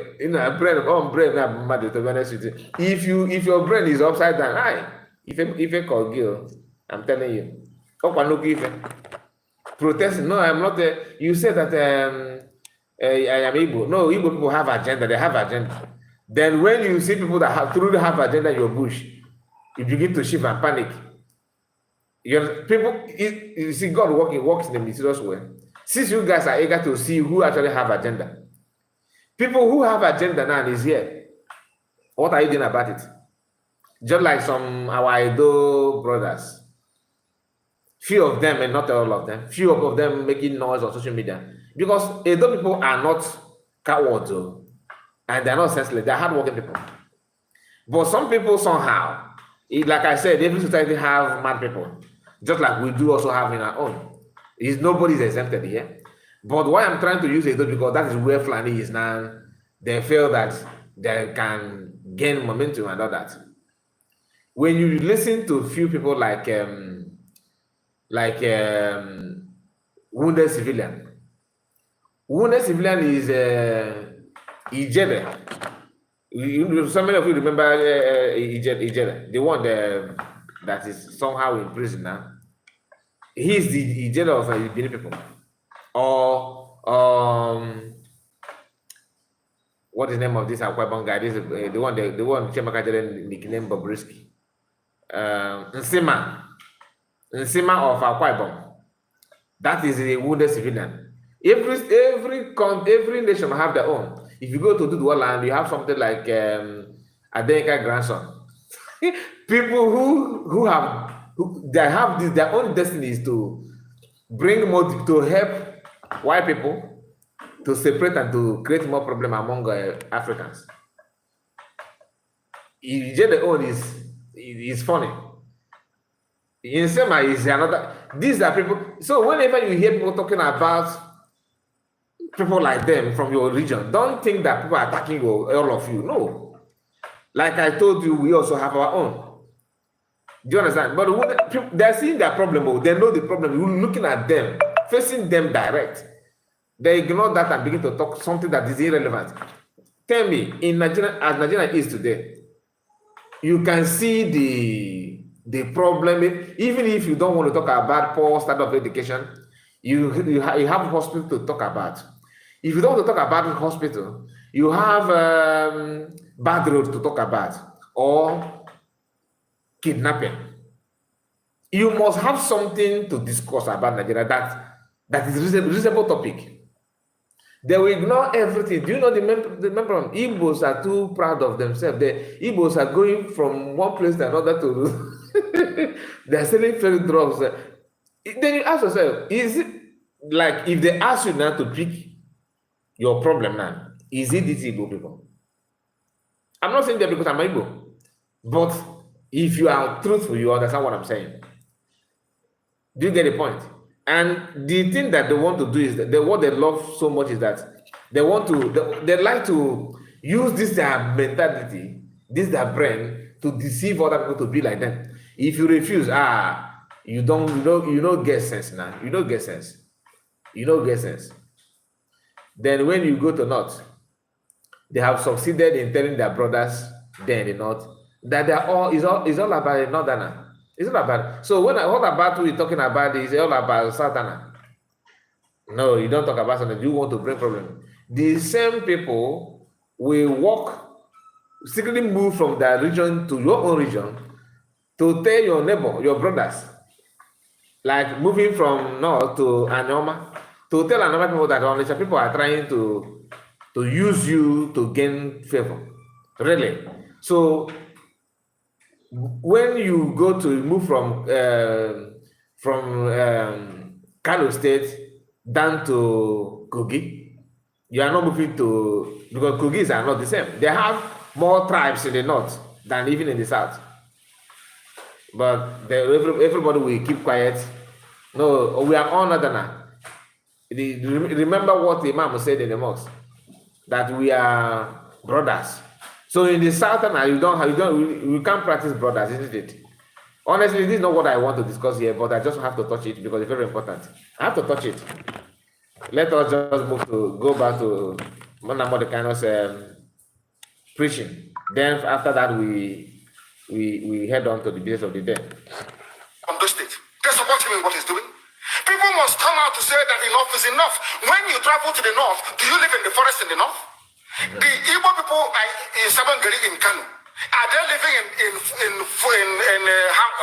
brain, I'm mad to be honest with you. If your brain is upside down, if a call girl, I'm telling you. Protesting. No, I'm not. You said that I am Igbo. No, Igbo people have agenda. They have agenda. Then when you see people that truly have agenda in your bush, you begin to shiver and panic. You see, God works in a mysterious way. Since you guys are eager to see who actually have agenda, people who have agenda now is here. What are you doing about it? Just like some our Ido brothers. Few of them, and not all of them, few of them making noise on social media. Because Edo people are not cowards, and they're not senseless, they're hardworking people. But some people somehow, like I said, every society have mad people, just like we do also have in our own. Nobody's exempted here. But why I'm trying to use Edo, because that is where Fulani is now. They feel that they can gain momentum and all that. When you listen to a few people like wounded civilian. Wounded civilian is Ijebe. So many of you remember Ijebe, the one that is somehow in prison now. He's the Ijebe of Benin people. Or what is the name of this Akwaibon guy? This is the one Chemaka nicknamed Bobrisky. Nsima of Akwaibon. That is a wounded civilian. Every nation have their own. If you go to Duduwa land, you have something like Adenka grandson. People who have their own destiny is to bring more, to help white people to separate and to create more problem among Africans. The own is funny. In Sema is another. These are people. So whenever you hear people talking about people like them from your region, don't think that people are attacking all of you. No. Like I told you, we also have our own. Do you understand? But they're seeing their problem. They know the problem. You're looking at them, facing them direct. They ignore that and begin to talk something that is irrelevant. Tell me, in Nigeria, as Nigeria is today, you can see the problem. Even if you don't want to talk about poor standard of education, you have a hospital to talk about. If you don't want to talk about the hospital, you have bad roads to talk about, or kidnapping. You must have something to discuss about Nigeria that is a reasonable topic. They will ignore everything. Do you know the member? Igbos are too proud of themselves. The Igbos are going from one place to another to they're selling fake drugs. Then you ask yourself, is it like if they ask you now to pick your problem now, is it these Igbo people? I'm not saying that because I'm Igbo, but if you are truthful, you understand what I'm saying. Do you get the point? And the thing that they want to do is that what they love so much is that they like to use this their mentality, this their brain to deceive other people to be like them. If you refuse, you don't get sense now. You don't get sense. You don't get sense. Then when you go to North, they have succeeded in telling their brothers there in the North that it's all about a Northerner. It's not about. So what about we're talking about is all about Satana. No, you don't talk about something. You want to bring problem. The same people will secretly move from their region to your own region to tell your neighbor, your brothers, like moving from North to Anyoma, to tell another people that only people are trying to use you to gain favor. Really. So when you go to move from Kano State down to Kogi, you are not moving because Kogis are not the same. They have more tribes in the north than even in the south. But everybody will keep quiet. No, we are all Northerner. Remember what the Imam said in the mosque, that we are brothers. So in the southern, we can't practice brothers, isn't it? Honestly, this is not what I want to discuss here, but I just have to touch it because it's very important. I have to touch it. Let us just go back to Manamodekano's preaching. Then after that, we head on to the business of the day. On the state, they support him in what he's doing. People must come out to say that enough is enough. When you travel to the north, do you live in the forest in the north? Mm-hmm. The Igbo people in Sabangari in Kanu, are they living of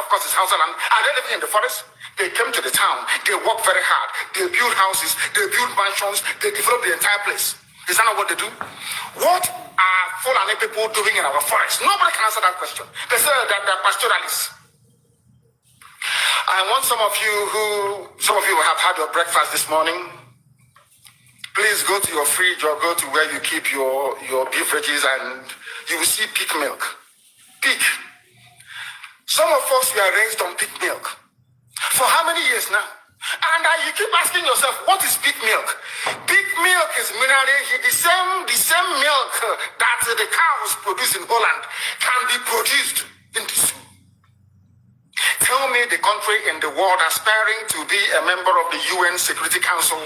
course it's Hausa land, are they living in the forest? They came to the town, they work very hard, they build houses, they build mansions, they develop the entire place. Is that not what they do? What are Fulani people doing in our forest? Nobody can answer that question. They say that they're pastoralists. I want some of you who have had your breakfast this morning, please go to your fridge or go to where you keep your beverages and you will see pig milk. Pig. Some of us were raised on pig milk. For how many years now? And you keep asking yourself, what is pig milk? Pig milk is mineral. The same milk that the cows produce in Holland can be produced in the zoo. Tell me the country in the world aspiring to be a member of the UN Security Council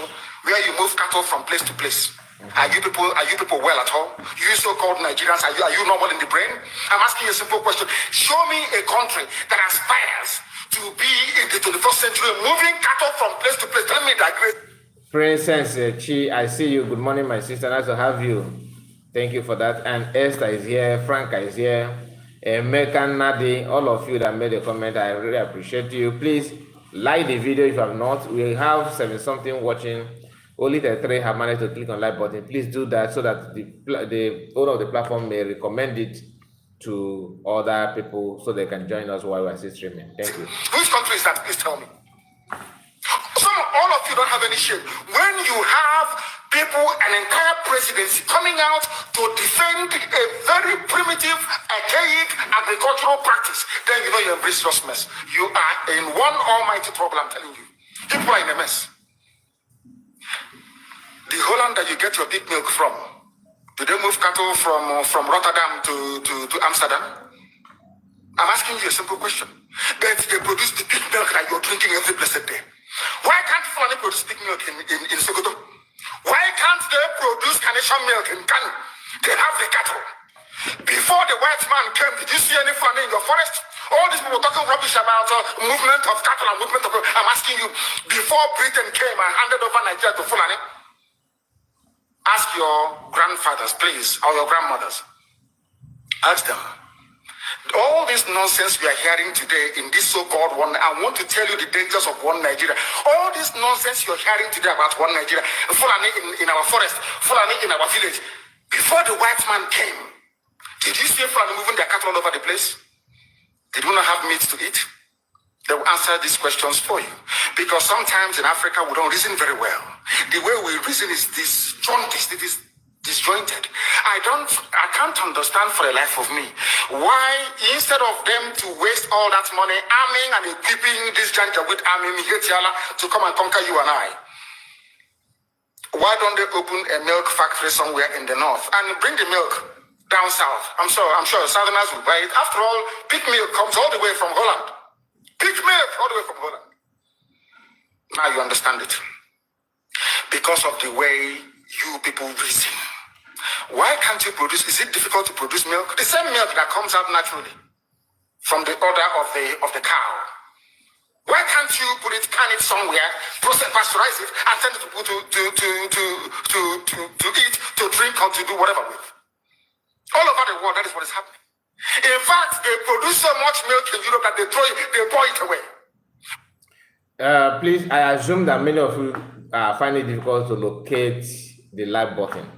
where you move cattle from place to place. Are you people well at all? You so-called Nigerians, are you normal in the brain? I'm asking you a simple question. Show me a country that aspires to be in the 21st century moving cattle from place to place. Tell me that great. Princess Chi, I see you. Good morning, my sister. Nice to have you. Thank you for that. And Esther is here. Franca is here. Mekan Nadi, all of you that made a comment, I really appreciate you. Please like the video if you have not. We have 7-something watching. Only 33 have managed to click on like button. Please do that so that the owner of the platform may recommend it to other people so they can join us while we're still streaming. Thank you. Which country is that? Please tell me. All of you don't have any shame. When you have people, an entire presidency coming out to defend a very primitive, archaic agricultural practice, then you know you embrace just mess. You are in one almighty trouble, I'm telling you. People are in a mess. The Holland that you get your pig milk from, do they move cattle from Rotterdam to Amsterdam? I'm asking you a simple question. But they produce the pig milk that you're drinking every blessed day. Why can't Fulani produce pig milk in Sokoto? Why can't they produce Carnation milk in Kanu? They have the cattle. Before the white man came, did you see any Fulani in your forest? All these people talking rubbish about movement of cattle and movement of... I'm asking you, before Britain came and handed over Nigeria to Fulani, ask your grandfathers, please, or your grandmothers. Ask them. All this nonsense we are hearing today in this so-called one, I want to tell you the dangers of one Nigeria. All this nonsense you're hearing today about one Nigeria, Fulani in our forest, Fulani in our village. Before the white man came, did you see Fulani moving their cattle all over the place? Did we not have meat to eat? They will answer these questions for you. Because sometimes in Africa, we don't reason very well. The way we reason is disjointed. It is disjointed. I can't understand for the life of me why instead of them to waste all that money arming and equipping this Janjaweed army to come and conquer you and I, why don't they open a milk factory somewhere in the north and bring the milk down south? I'm sure Southerners will buy it. After all, pig milk comes all the way from Holland. Pig milk all the way from Holland. Now you understand it. Because of the way you people reason. Why can't you produce? Is it difficult to produce milk? The same milk that comes out naturally from the udder of the cow. Why can't you can it somewhere, pasteurize it, and send it to people to eat, to drink, or to do whatever with? All over the world, that is what is happening. In fact, they produce so much milk in Europe that they pour it away. Please, I assume that many of you find it difficult to locate the like button.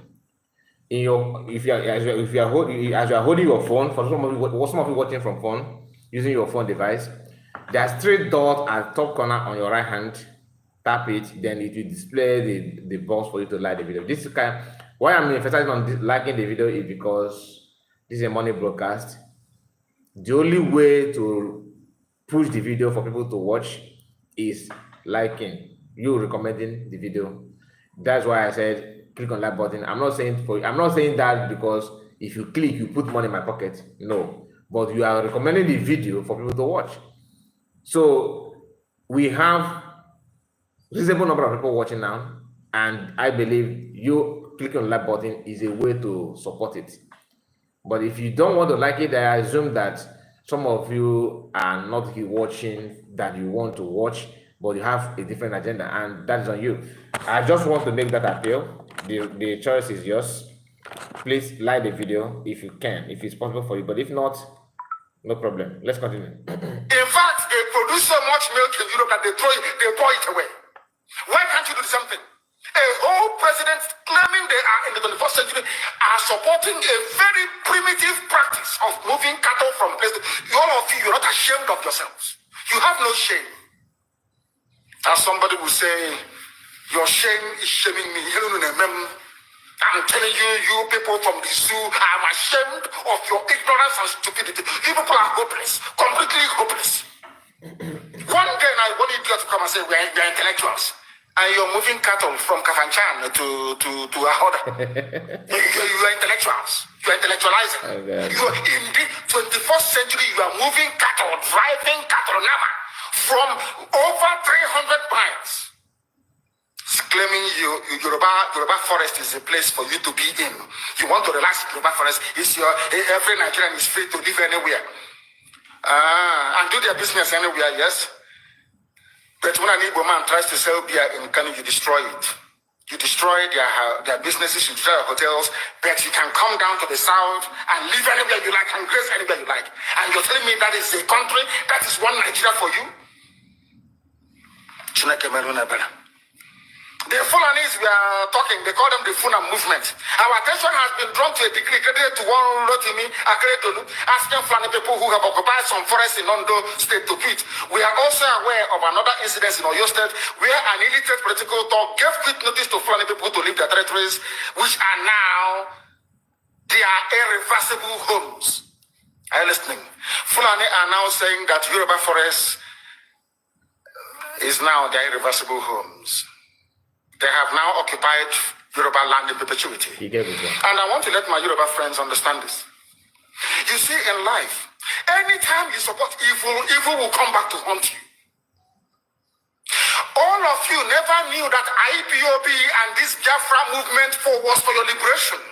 If you are holding your phone, for some of you watching from phone, using your phone device, there's 3 dots at top corner on your right hand. Tap it, then it will display the box for you to like the video. This is why I'm emphasizing on liking the video is because this is a money broadcast. The only way to push the video for people to watch is liking, you recommending the video. That's why I said click on like button. I'm not saying that because if you click, you put money in my pocket. No, but you are recommending the video for people to watch. So we have reasonable number of people watching now, and I believe you clicking on the like button is a way to support it. But if you don't want to like it, I assume that some of you are not watching that you want to watch, but you have a different agenda, and that's on you. I just want to make that appeal. The choice is yours. Please like the video if you can, if it's possible for you. But if not, no problem. Let's continue. In fact, they produce so much milk in Europe that they pour it away. Why can't you do something? A whole president claiming they are in the 21st century are supporting a very primitive practice of moving cattle from place to all of you, you're not ashamed of yourselves. You have no shame. As somebody will say, your shame is shaming me. I'm telling you, you people from the zoo, I'm ashamed of your ignorance and stupidity. You people are hopeless, completely hopeless. One day I want you to come and say, we're intellectuals. And you're moving cattle from Kafanchan to Ahoda. You're intellectuals. You're intellectualizing. Okay. You're in the 21st century, you are moving cattle, driving cattle nama from over 300 miles. Claiming Yoruba forest is a place for you to be in. You want to relax Yoruba forest, every Nigerian is free to live anywhere. And do their business anywhere, yes? But when an Igbo man tries to sell beer in Kano, you destroy it. You destroy their businesses, you destroy their hotels, but you can come down to the south and live anywhere you like and grace anywhere you like. And you're telling me that is a country, that is one Nigeria for you? The Fulanis we are talking, they call them the Funa movement. Our attention has been drawn to a degree credited to one Rotimi Akredolu, asking Fulani people who have occupied some forests in Ondo State to quit. We are also aware of another incident in Oyo State where an illiterate political talk gave quick notice to Fulani people to leave their territories, which are now their irreversible homes. Are you listening? Fulani are now saying that Yoruba forest is now their irreversible homes. They have now occupied Yoruba land in perpetuity. And I want to let my Yoruba friends understand this. You see, in life, anytime you support evil, evil will come back to haunt you. All of you never knew that IPOB and this Biafra movement was for your liberation.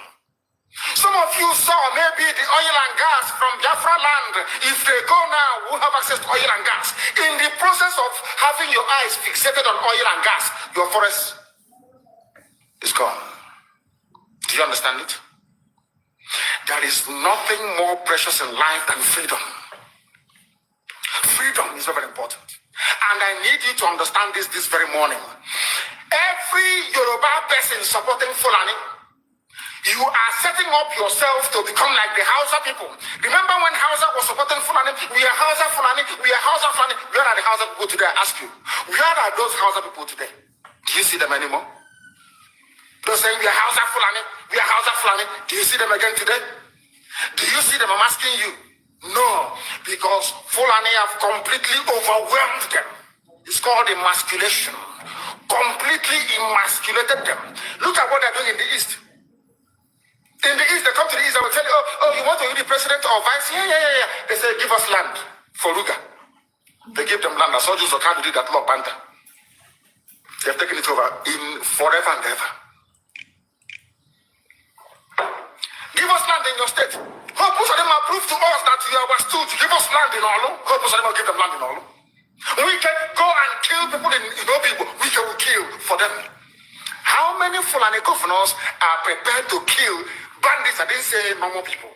Some of you saw maybe the oil and gas from Biafra land. If they go now, we'll have access to oil and gas. In the process of having your eyes fixated on oil and gas, your forest is gone. Do you understand it? There is nothing more precious in life than freedom. Freedom is very important. And I need you to understand this very morning. Every Yoruba person supporting Fulani, you are setting up yourself to become like the Hausa people. Remember when Hausa was supporting Fulani? We are Hausa Fulani, we are Hausa Fulani. Where are the Hausa people today? I ask you. Where are those Hausa people today? Do you see them anymore? They're saying we are Hausa Fulani, we are Hausa Fulani. Do you see them again today? Do you see them? I'm asking you. No, because Fulani have completely overwhelmed them. It's called emasculation. Completely emasculated them. Look at what they're doing in the East. In the East, they come to the East and will tell you, oh, you want to be the president or vice? Yeah. They say, give us land for Ruga. They give them land. I saw Jews of do that law Panther. They have taken it over in forever and ever. Give us land in your state. Hope most of them are proof to us that you are stood. Give us land in Olu. Hope most of them will give them land in Olu. We can go and kill people in Obi. We can kill for them. How many Fulani governors are prepared to kill bandits? I didn't say normal people.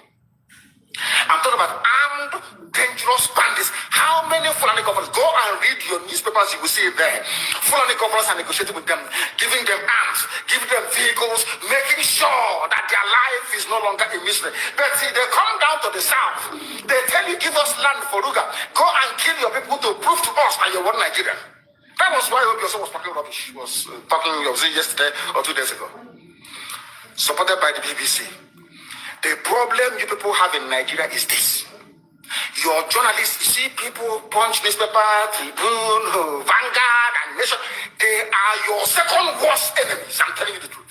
I'm talking about armed, dangerous bandits. How many Fulani governors? Go and read your newspapers, you will see it there. Fulani governors are negotiating with them, giving them arms, giving them vehicles, making sure that their life is no longer a mystery. But see, they come down to the south. They tell you, give us land for Ruga. Go and kill your people to prove to us that you're one Nigeria. That was why Obioso was talking rubbish. He was talking yesterday or 2 days ago. Supported by the BBC. The problem you people have in Nigeria is this. Your journalists, you see people, Punch newspaper, Tribune, Vanguard, and Nation, they are your second worst enemies. I'm telling you the truth.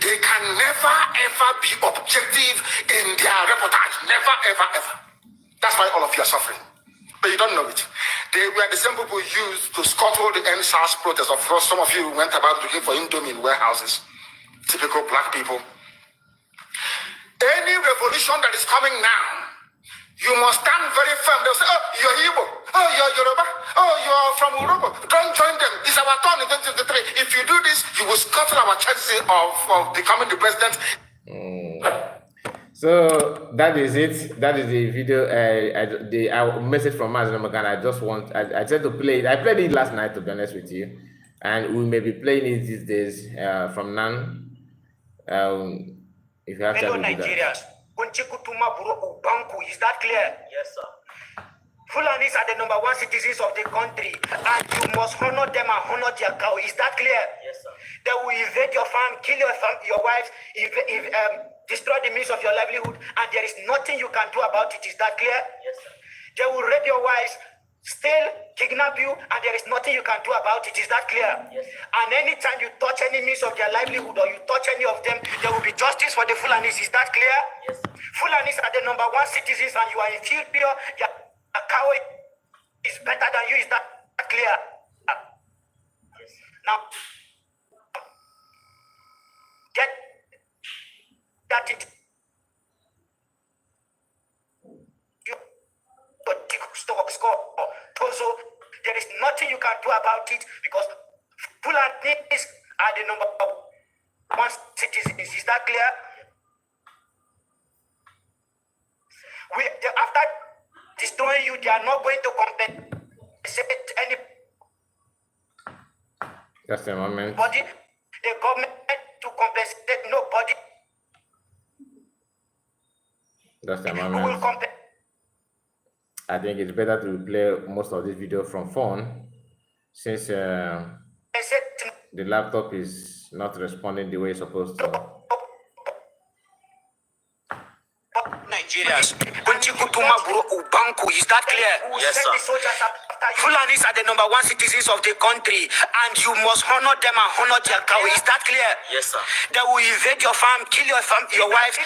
They can never ever be objective in their reportage. Never, ever, ever. That's why all of you are suffering. But you don't know it. They were the same people used to scuttle the NSAS protest. Of course, some of you went about looking for Indomie in warehouses. Typical black people. Any revolution that is coming now, you must stand very firm. They'll say, oh, you're Igbo. Oh, you're Yoruba. Oh, you're from Urobo. Don't join them. It's our turn in 2023. If you do this, you will scuttle our chances of becoming the president. So that is it. That is the video. The message from Mazen Magan. I tried to play it. I played it last night, to be honest with you, and we may be playing it these days from now. If you have Fellow to do Nigerians, is that clear? Yes, sir. Fulanis are the #1 citizens of the country, and you must honor them and honor their cow. Is that clear? Yes, sir. They will invade your farm, kill your wives, destroy the means of your livelihood, and there is nothing you can do about it. Is that clear? Yes, sir. They will rape your wives, steal, kidnap you, and there is nothing you can do about it. Is that clear? Yes, sir. And anytime you touch any means of their livelihood or you touch any of them, there will be justice for the Fulanis. Is that clear? Yes, sir. Fulanis are the #1 citizens, and you are inferior. A cow is better than you. Is that clear? Yes, sir. Now, get that it. Also, there is nothing you can do about it because Fulanis are the #1 citizens. Is that clear? After destroying you, they are not going to compensate any. Just a moment. Body, the government to compensate nobody. Just a Who will moment. compensate? I think it's better to play most of this video from phone, since the laptop is not responding the way it's supposed to. Nigerians, is that clear? Yes, sir. Fulanis are the #1 citizens of the country, and you must honor them and honor their cow. Is that clear? Yes, sir. They will invade your farm, kill your wife,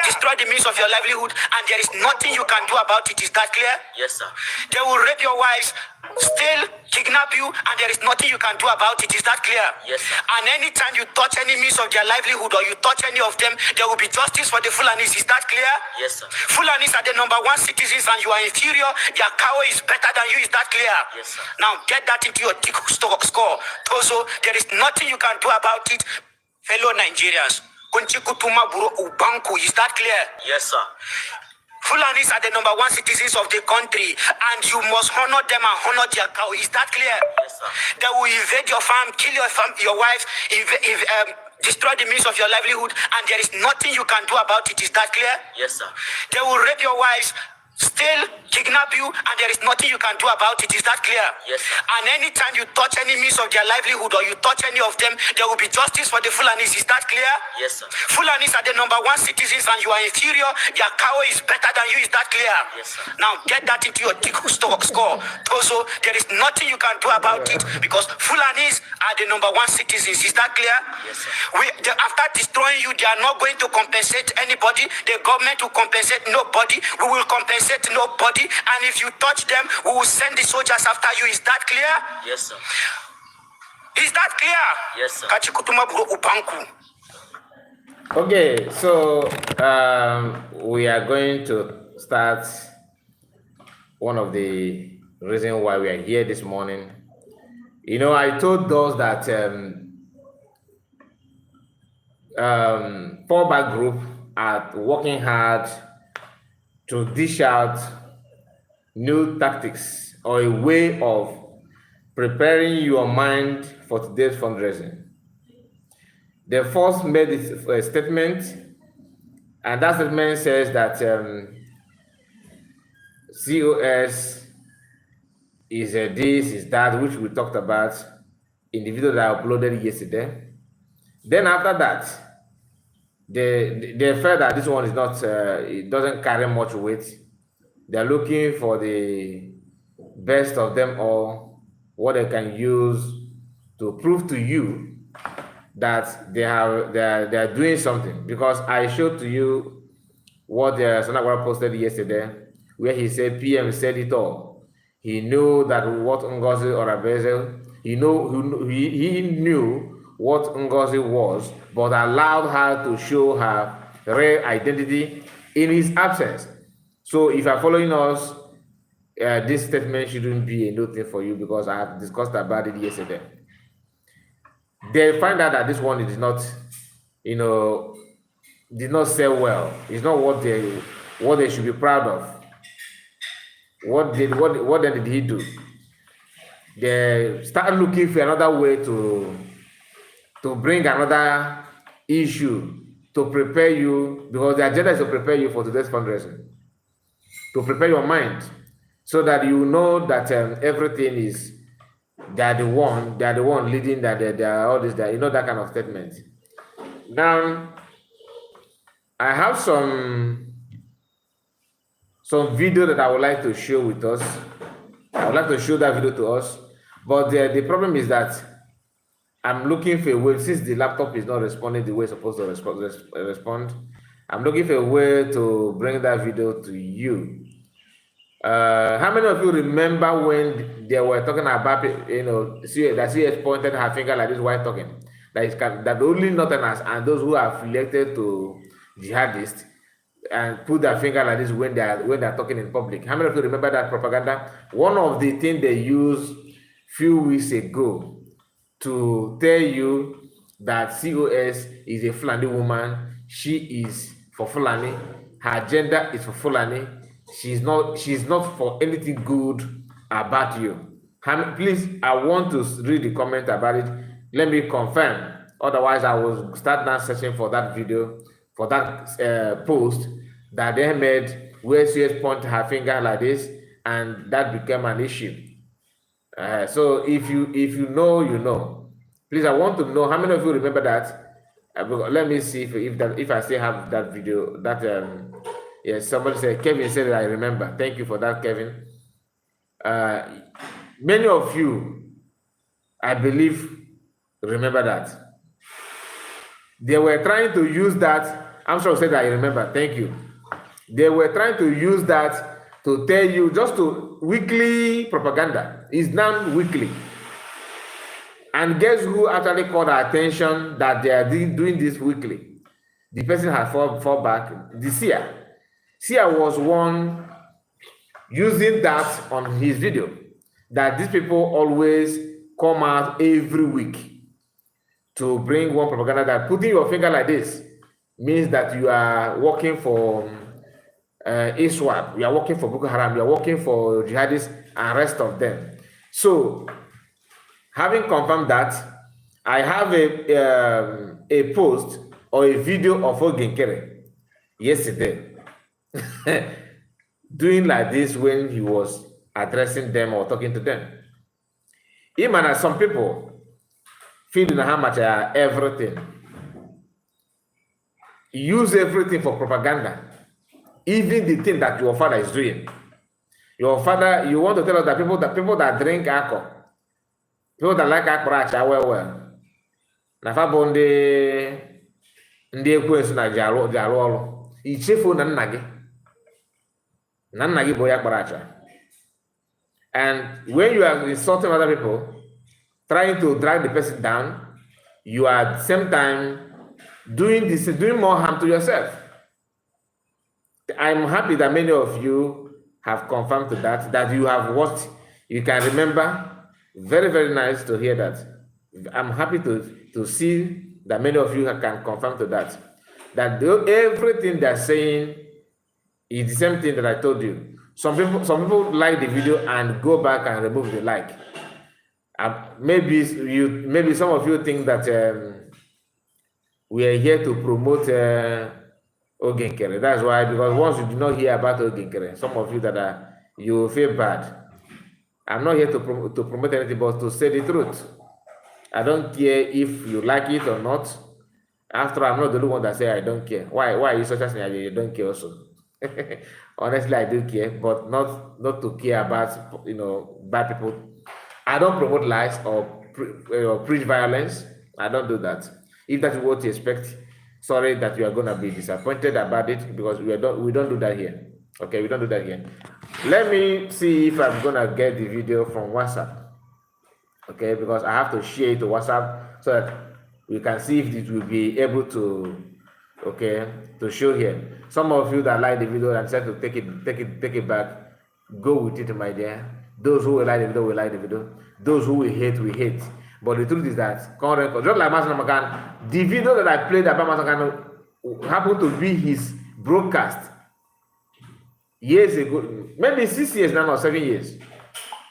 destroy the means of your livelihood, and there is nothing you can do about it. Is that clear? Yes, sir. They will rape your wives, steal, kidnap you, and there is nothing you can do about it. Is that clear? Yes, sir. And anytime you touch any means of their livelihood or you touch any of them, there will be justice for the Fulanis. Is that clear? Yes, sir. Fulanis are the #1 citizens, and you are inferior. Their cow is better than you. Is that clear? Yes, sir. Now get that into your score. Also, there is nothing you can do about it. Fellow Nigerians, is that clear? Yes, sir. Fulanis are the #1 citizens of the country, and you must honor them and honor their cow. Is that clear? Yes, sir. They will invade your farm, kill your wife, destroy the means of your livelihood, and there is nothing you can do about it. Is that clear? Yes, sir. They will rape your wives, steal, kidnap you, and there is nothing you can do about it. Is that clear? Yes, sir. And anytime you touch any means of their livelihood or you touch any of them, there will be justice for the Fulanis. Is that clear? Yes, sir. Fulanis are the #1 citizens, and you are inferior. Their cow is better than you. Is that clear? Yes, sir. Now get that into your score. Also, there is nothing you can do about it because Fulanis are the #1 citizens. Is that clear? Yes, sir. After destroying you, they are not going to compensate anybody. The government will compensate nobody. We will compensate nobody. And if you touch them, we will send the soldiers after you. Is that clear? Yes, sir. Is that clear? Yes, sir. Okay, so we are going to start one of the reasons why we are here this morning. You know, I told those that fallback group are working hard to dish out new tactics or a way of preparing your mind for today's fundraising. They first made a statement, and that statement says that COS is this, is that, which we talked about in the video that I uploaded yesterday. Then after that, they felt that this one is not, it doesn't carry much weight. They're looking for the best of them all, what they can use to prove to you that they are doing something. Because I showed to you what Sanagwara posted yesterday, where he said PM said it all. He knew that what Ngozi Orabezel, he knew what Ngozi was, but allowed her to show her real identity in his absence. So if you're following us, this statement shouldn't be a new thing for you because I have discussed about it yesterday. They find out that this one is not, did not sell well. It's not what they should be proud of. What then did he do? They start looking for another way to bring another issue to prepare you, because the agenda is to prepare you for today's fundraising, to prepare your mind so that you know that everything is, they're the one leading, that they're all this, that, that kind of statement. Now, I have some video that I would like to share with us. I would like to show that video to us, but the problem is that I'm looking for a way, since the laptop is not responding the way it's supposed to respond, I'm looking for a way to bring that video to you. How many of you remember when they were talking about, that CS pointed her finger like this while talking? That only Northerners and those who are affiliated to jihadists and put their finger like this when they're talking in public. How many of you remember that propaganda? One of the things they used few weeks ago to tell you that COS is a Fulani woman, she is for Fulani, her gender is for Fulani, she's not for anything good about you. Please, I want to read the comment about it. Let me confirm. Otherwise, I will start now searching for that video, for that post that they made where CS pointed her finger like this, and that became an issue. So if you know, you know. Please, I want to know how many of you remember that. Let me see if I still have that video. That yes, somebody said, Kevin said that I remember. Thank you for that, Kevin. Many of you, I believe, remember that. They were trying to use that. I'm sure I said that I remember. Thank you. They were trying to use that to tell you, just to weekly propaganda. It's now weekly. And guess who actually called our attention that they are doing this weekly? The person had fall back. The Sia. Sia was one using that on his video, that these people always come out every week to bring one propaganda that putting your finger like this means that you are working for ISWAP, you are working for Boko Haram, you are working for jihadists and rest of them. So, having confirmed that, I have a post or a video of Ogenkere yesterday doing like this when he was addressing them or talking to them. Even as some people feeling how much everything, use everything for propaganda, even the thing that your father is doing. Your father, you want to tell us that people that drink alcohol, people that like alcohol, well. Nafa bonde ndị ekwensu na ji arụ ọrụ. Ichefu na nna gị. Na nna gị bụ ya kpara acha. And when you are insulting other people, trying to drag the person down, you are at the same time doing more harm to yourself. I'm happy that many of you have confirmed to that you have watched. You can remember. Very, very nice to hear that. I'm happy to see that many of you can confirm to that. That everything they're saying is the same thing that I told you. Some people like the video and go back and remove the like. Maybe some of you think that we are here to promote Ogenkere. That's why, because once you do not hear about Ogenkere, some of you you feel bad. I'm not here to promote anything, but to say the truth. I don't care if you like it or not. After all, I'm not the only one that say I don't care. Why are you such as me? You don't care also. Honestly, I do care, but not to care about bad people. I don't promote lies or preach violence. I don't do that. If that's what you expect, sorry that you are gonna be disappointed about it, because we don't do that here. Okay, we don't do that here. Let me see if I'm gonna get the video from WhatsApp. Okay, because I have to share it to WhatsApp so that we can see if it will be able to, okay, to show here. Some of you that like the video and said to take it back, go with it, my dear. Those who will like the video will like the video. Those who will hate. But the truth is that, just like Master Namakan, the video that I played about Master Namakan happened to be his broadcast years ago, maybe 6 years now or 7 years.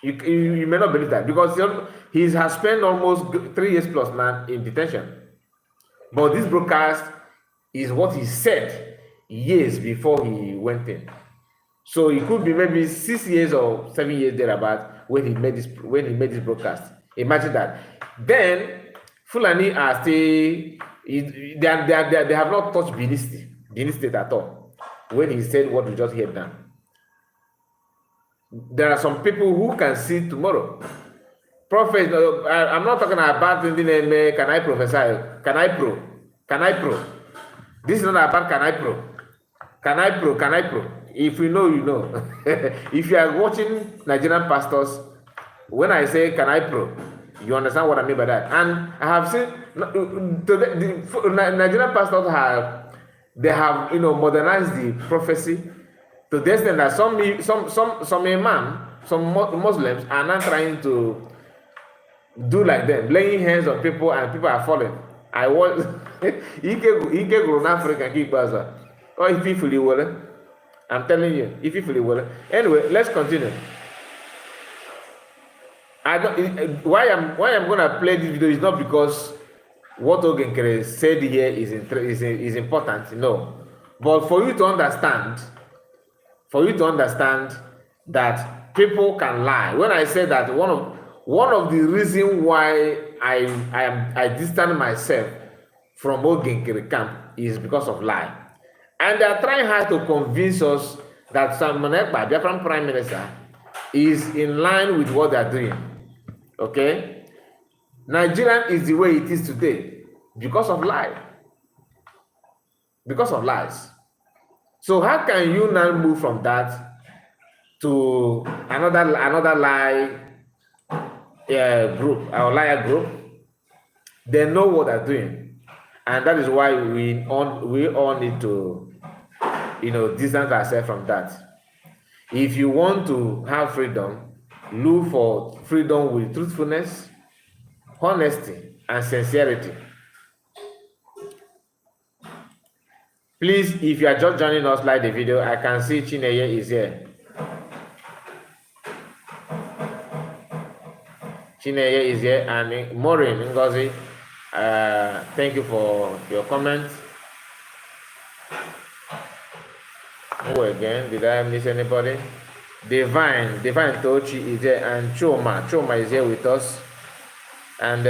You may not believe that because he has spent almost 3 years plus now in detention. But this broadcast is what he said years before he went in. So it could be maybe 6 years or 7 years thereabout when he made this broadcast. Imagine that. Then Fulani are still they have not touched Benin State at all when he said what we just heard now. There are some people who can see tomorrow. Prophet, I'm not talking about the name, can I prophesy? Can I pro? This is not about can I pro? If you know, you know. If you are watching Nigerian pastors, when I say can I pro, you understand what I mean by that. And I have seen the Nigerian pastors have modernized the prophecy to the extent that some imam, some Muslims are now trying to do like them, laying hands on people and people are falling. I was Ike grown African keep us. Or if you fully well, I'm telling you, if you fully well. Anyway, let's continue. Why I'm gonna play this video is not because what Ogenkere said here is important, no, but for you to understand that people can lie. When I say that one of the reasons why I distance myself from Ogenkere camp is because of lie, and they are trying hard to convince us that Simon Ekpa, Biafran Prime Minister, is in line with what they are doing. Okay, Nigeria is the way it is today because of lie, because of lies. So how can you now move from that to another lie group, our liar group? They know what they're doing, and that is why we all need to, distance ourselves from that. If you want to have freedom, look for freedom with truthfulness, honesty, and sincerity. Please, if you are just joining us, like the video. I can see Chineye is here. Chineye is here, and Maureen Ngozi, thank you for your comments. Who again? Did I miss anybody? Divine Tochi is here, and Choma is here with us, and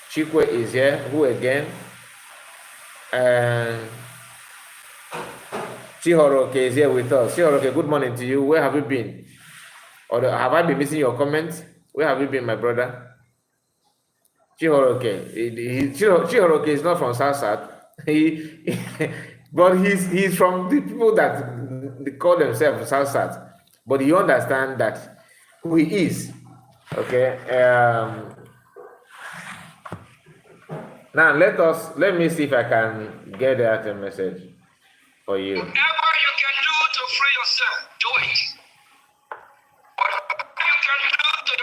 Chikwe is here. Who again? And Chihoroke is here with us. Chihoroke, good morning to you. Where have you been? Or have I been missing your comments? Where have you been, my brother? Chihoroke is not from South. But he's from the people that they call themselves South. But you understand that who he is. Okay. Now let me see if I can get that message for you. Whatever you can do to free yourself, do it. Whatever you can do to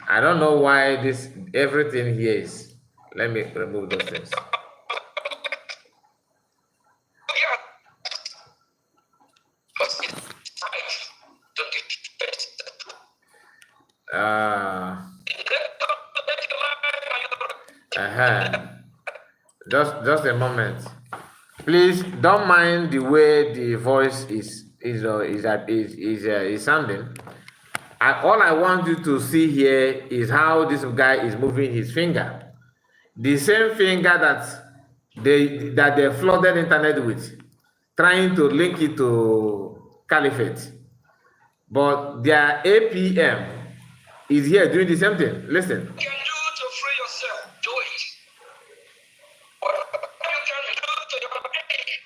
I don't know why everything here is. Let me remove those things. Just a moment. Please don't mind the way the voice is sounding. All I want you to see here is how this guy is moving his finger. The same finger that they flooded internet with, trying to link it to caliphate. But their APM is here doing the same thing. Listen. You can do to free yourself, do it. Whatever you can do to your enemy,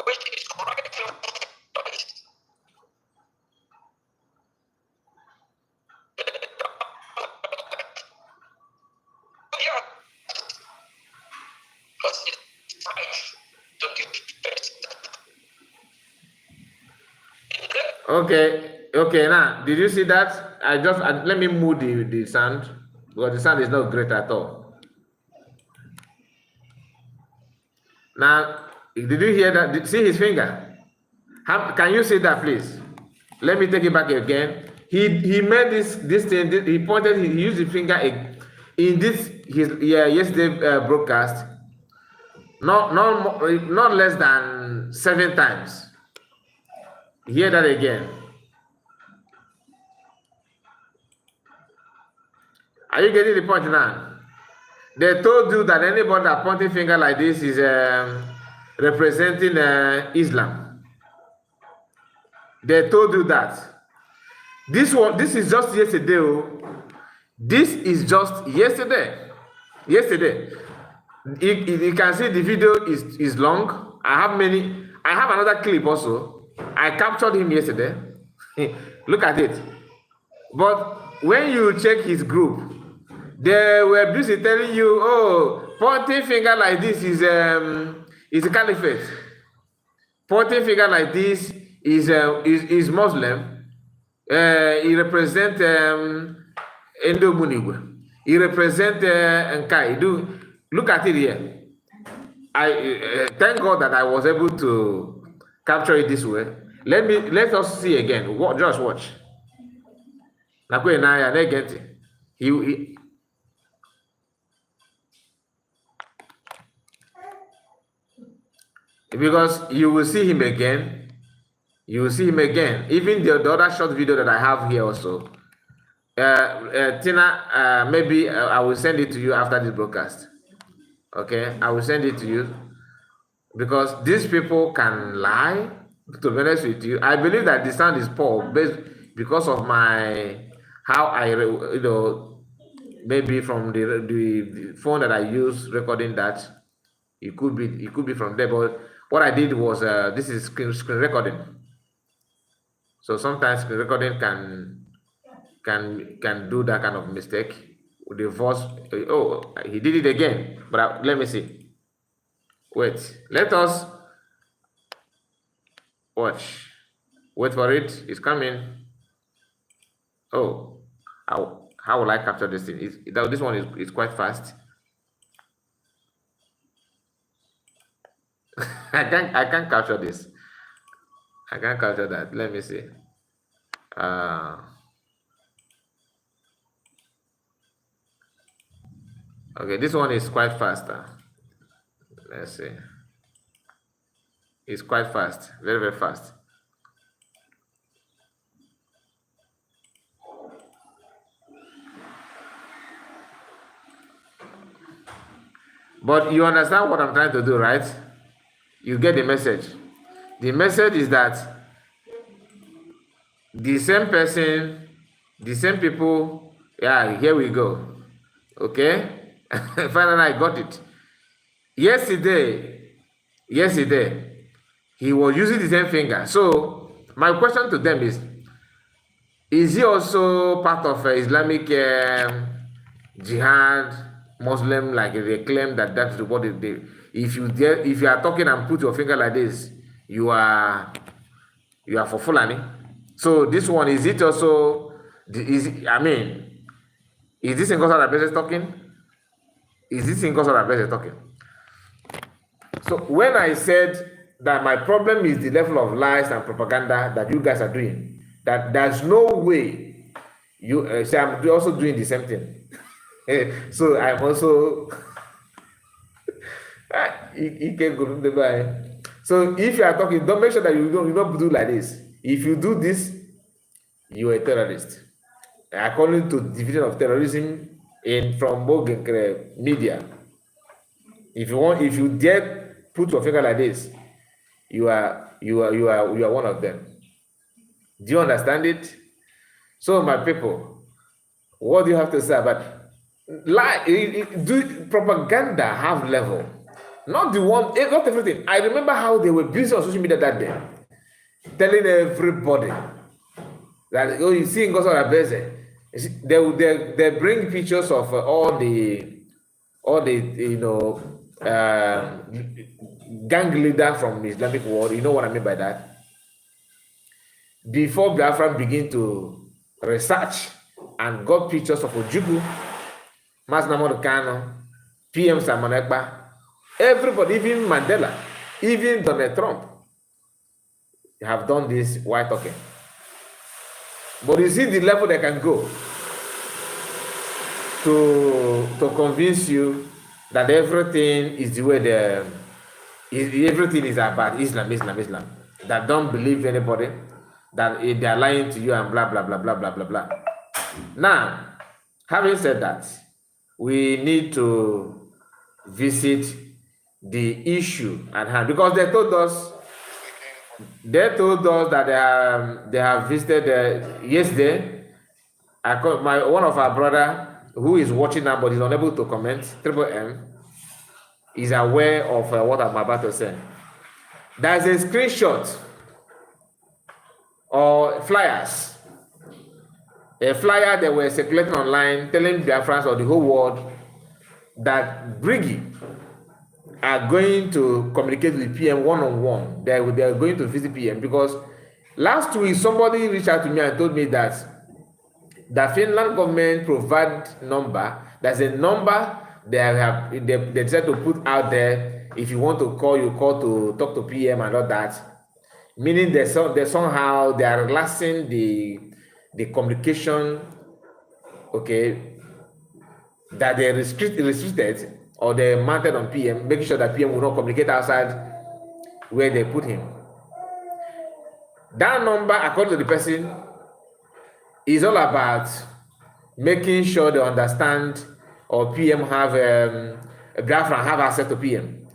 which is correct to choice. Yeah. Because it's right to give space. Okay, now, did you see that? Let me move the sound, because the sound is not great at all. Now, did you hear that? See his finger? Can you see that, please? Let me take it back again. He made this thing, he pointed, he used the finger in this, yesterday broadcast, not less than 7 times. Hear that again. Are you getting the point now? They told you that anybody that pointing finger like this is representing Islam. They told you that. This is just yesterday. This is just yesterday. Yesterday. You can see the video is long. I have another clip also. I captured him yesterday. Look at it. But when you check his group, they were busy telling you, oh, pointing finger like this is a caliphate. Pointing finger like this is Muslim. He represents Endo Munigwe. He represents Nkai. Look at it here. I thank God that I was able to capture it this way. Let us see again. Just watch. Nakwe Naya, they get it. Because you will see him again. You will see him again. Even the other short video that I have here also. Tina, maybe I will send it to you after this broadcast. Okay, I will send it to you. Because these people can lie. To be honest with you, I believe that the sound is poor because of how I, maybe from the phone that I use recording that. It could be from there, but what I did was this is screen recording. So sometimes screen recording can do that kind of mistake with the voice. Oh, he did it again. But let me see. Wait, let us watch. Wait for it. It's coming. Oh, how will I capture this thing? This one is quite fast. I can't capture this. I can't capture that. Let me see. Okay, this one is quite faster. Let's see. It's quite fast, very, very fast. But you understand what I'm trying to do, right? You get the message. The message is that the same person, the same people, yeah, here we go. Okay? Finally, I got it. Yesterday, he was using the same finger. So, my question to them is he also part of Islamic jihad, Muslim, like they claim that that's what they do? If you are talking and put your finger like this, you are for Fulani. So this one, is it also? Is this Nkosa Rabese is talking? Is this Nkosa Rabese is talking? So when I said that my problem is the level of lies and propaganda that you guys are doing, that there's no way you say I'm also doing the same thing. So I'm also. So if you are talking, don't make sure that you don't do like this. If you do this, you are a terrorist. According to division of terrorism from Bogen media. If you dare put your finger like this, you are one of them. Do you understand it? So, my people, what do you have to say about do propaganda have level? Not the one, not everything. I remember how they were busy on social media that day, telling everybody that, oh, you see, Ngozi Abeze, they bring pictures of all the gang leader from the Islamic world. You know what I mean by that? Before Biafra begin to research and got pictures of Ojukwu, Mas Nnamdi Kanu, PM Simon Ekpa, everybody, even Mandela, even Donald Trump, have done this while talking. But you see the level they can go to convince you that everything is the way everything is about Islam. That don't believe anybody, that they are lying to you and blah, blah, blah, blah, blah, blah, blah. Now, having said that, we need to visit the issue at hand, because they told us that they have visited yesterday. One of our brother who is watching now but is unable to comment, Triple M, is aware of what I'm about to say. There's a screenshot or flyers, a flyer that were circulating online telling Biafrans of the whole world that Briggy are going to communicate with PM one-on-one. They are going to visit PM, because last week somebody reached out to me and told me that the Finland government provide number. There's a number they decided to put out there. If you want to call, you call to talk to PM and all that. Meaning they somehow they are relaxing the communication, okay, that they restricted or they mounted on PM, making sure that PM will not communicate outside where they put him. That number, according to the person, is all about making sure they understand, or PM have Biafran have access to PM.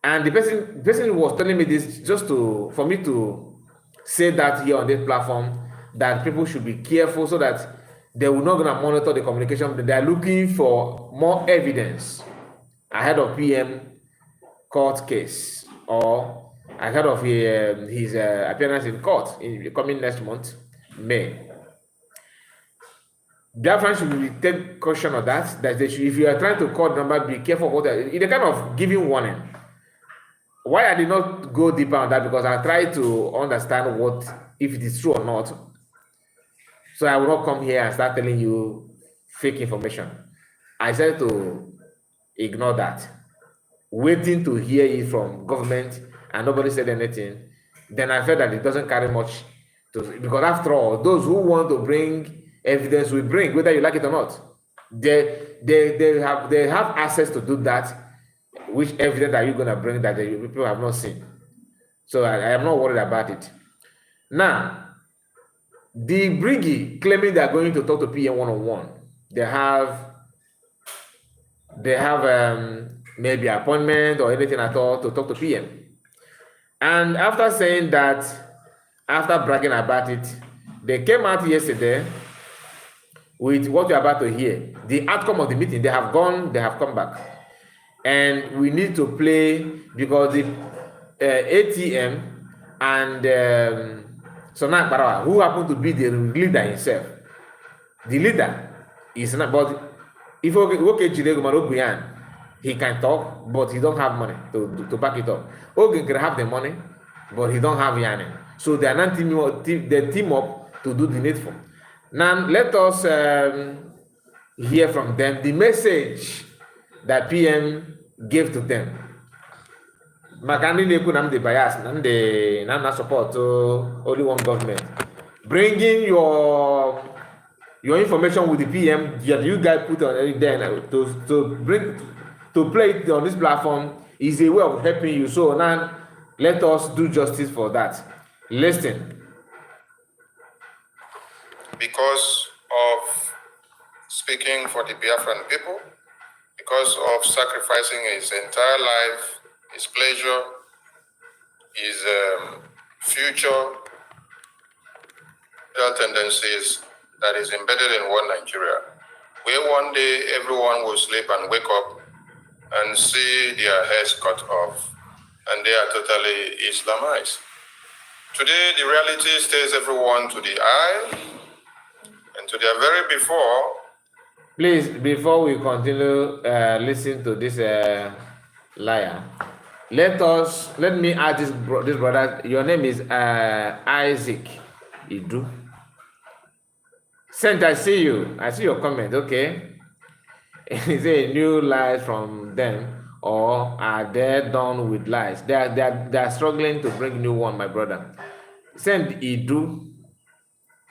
And the person was telling me this just for me to say that here on this platform, that people should be careful so that they will not gonna monitor the communication. They are looking for more evidence ahead of PM court case, or ahead of his appearance in court coming next month, May. Biafran should take caution of that. That they should, if you are trying to call the number, be careful what they're kind of giving warning. Why I did not go deeper on that, because I try to understand if it is true or not. So I will not come here and start telling you fake information. I said to ignore that, waiting to hear it from government, and nobody said anything. Then I felt that it doesn't carry much because after all, those who want to bring evidence will bring, whether you like it or not. They have access to do that. Which evidence are you going to bring that the people have not seen? So I am not worried about it. Now, the Briggy claiming they are going to talk to PM one-on-one. They have maybe appointment or anything at all to talk to PM. And after saying that, after bragging about it, they came out yesterday with what you're about to hear. The outcome of the meeting, they have come back. And we need to play, because the ATM and Sonak Barawa, who happened to be the leader himself, the leader is not, but if he can talk, but he don't have money to back it up. Oge can have the money, but he don't have Yanni. So they are not team up to do the needful. Now let us hear from them the message that PM gave to them. Makani neku nam the bias, nam the support to only one government. Bringing your information with the PM that you guys put on it then to play it on this platform is a way of helping you. So now let us do justice for that. Listen. Because of speaking for the Biafran people, because of sacrificing his entire life, his pleasure, his future tendencies that is embedded in one Nigeria, where one day everyone will sleep and wake up and see their heads cut off, and they are totally Islamized. Today, the reality stares everyone to the eye, and to their very before. Please, before we continue listening to this liar, let me add this brother. Your name is Isaac Idu. Sent, I see you. I see your comment. Okay. Is it a new lies from them, or are they done with lies? They are struggling to bring new one, my brother. Send Idu.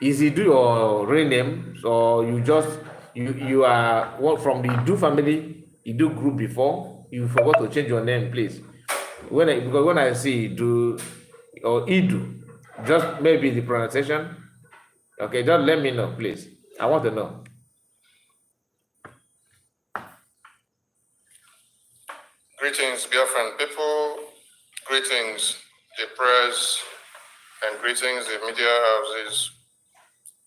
Is Idu your real name, or you are what from the Idu family, Idu group before? You forgot to change your name, please. Because when I see Idu or Idu, just maybe the pronunciation. Okay, just let me know, please. I want to know. Greetings, Biafran people. Greetings, the press, and greetings, the media houses.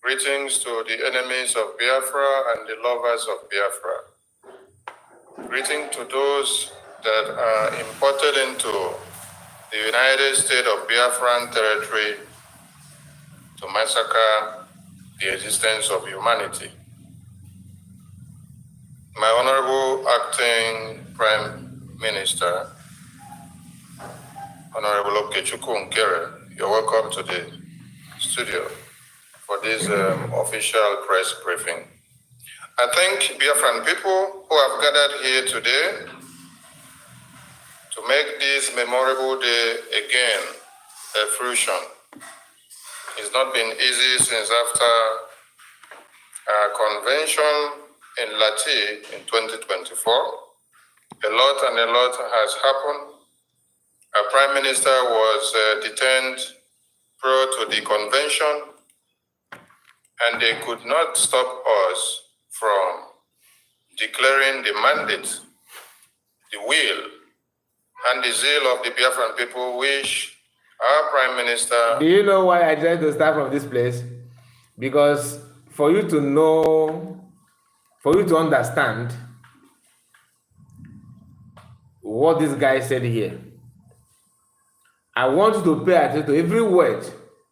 Greetings to the enemies of Biafra and the lovers of Biafra. Greetings to those that are imported into the United States of Biafran territory to massacre the existence of humanity. My Honorable Acting Prime Minister, Honorable Okechukwu Nkere, you're welcome to the studio for this official press briefing. I thank Biafran people who have gathered here today to make this memorable day again a fruition. It's not been easy since after our convention in Lati in 2024. A lot has happened. Our Prime Minister was detained prior to the convention, and they could not stop us from declaring the mandate, the will, and the zeal of the Biafran people, which our Prime Minister... Do you know why I tried to start from this place? Because for you to know, for you to understand what this guy said here, I want you to pay attention to every word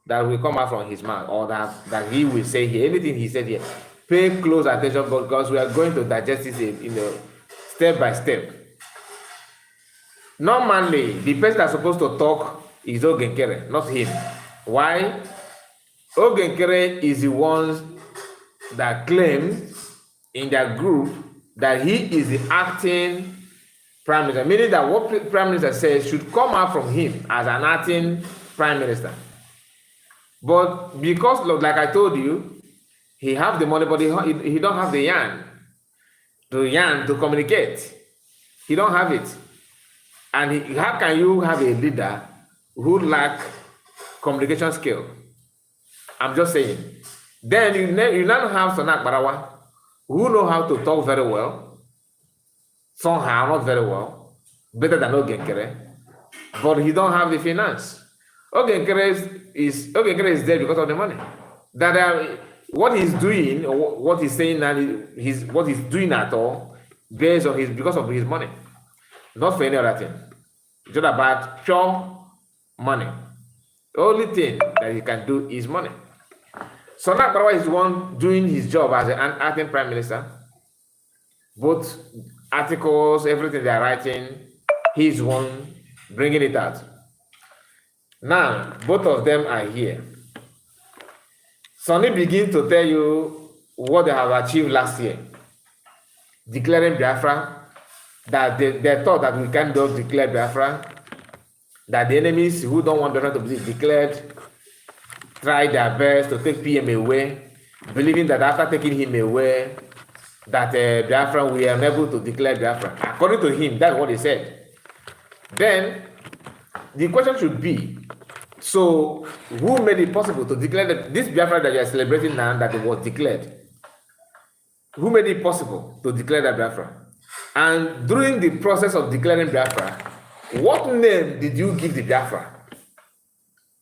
that will come out from his mouth, or that he will say here. Anything he said here, pay close attention, because we are going to digest this step by step. Normally, the person that's supposed to talk is Ogenkere, not him. Why? Ogenkere is the one that claims in their group that he is the acting prime minister, meaning that what prime minister says should come out from him as an acting prime minister. But because, like I told you, he have the money, but he don't have the yarn to communicate. He don't have it. And how can you have a leader who lack communication skill? I'm just saying. Then you now have Sonak Barawa, who know how to talk very well, somehow not very well, better than Ogenkere, but he don't have the finance. Ogenkere is there because of the money. What he's doing, or what he's saying, and what he's doing at all, based on because of his money, not for any other thing. It's just about pure money. The only thing that he can do is money. So Sonak Barawa is the one doing his job as an acting prime minister. Both articles, everything they are writing, he's the one bringing it out. Now, both of them are here. Sonny begins to tell you what they have achieved last year. Declaring Biafra, that they thought that we can't declare Biafra, that the enemies who don't want Biafra to be declared try their best to take PM away, believing that after taking him away, that Biafra, we are unable to declare Biafra. According to him, that's what he said. Then, the question should be, so who made it possible to declare that this Biafra that you are celebrating now, that it was declared? Who made it possible to declare that Biafra? And during the process of declaring Biafra, what name did you give the Biafra?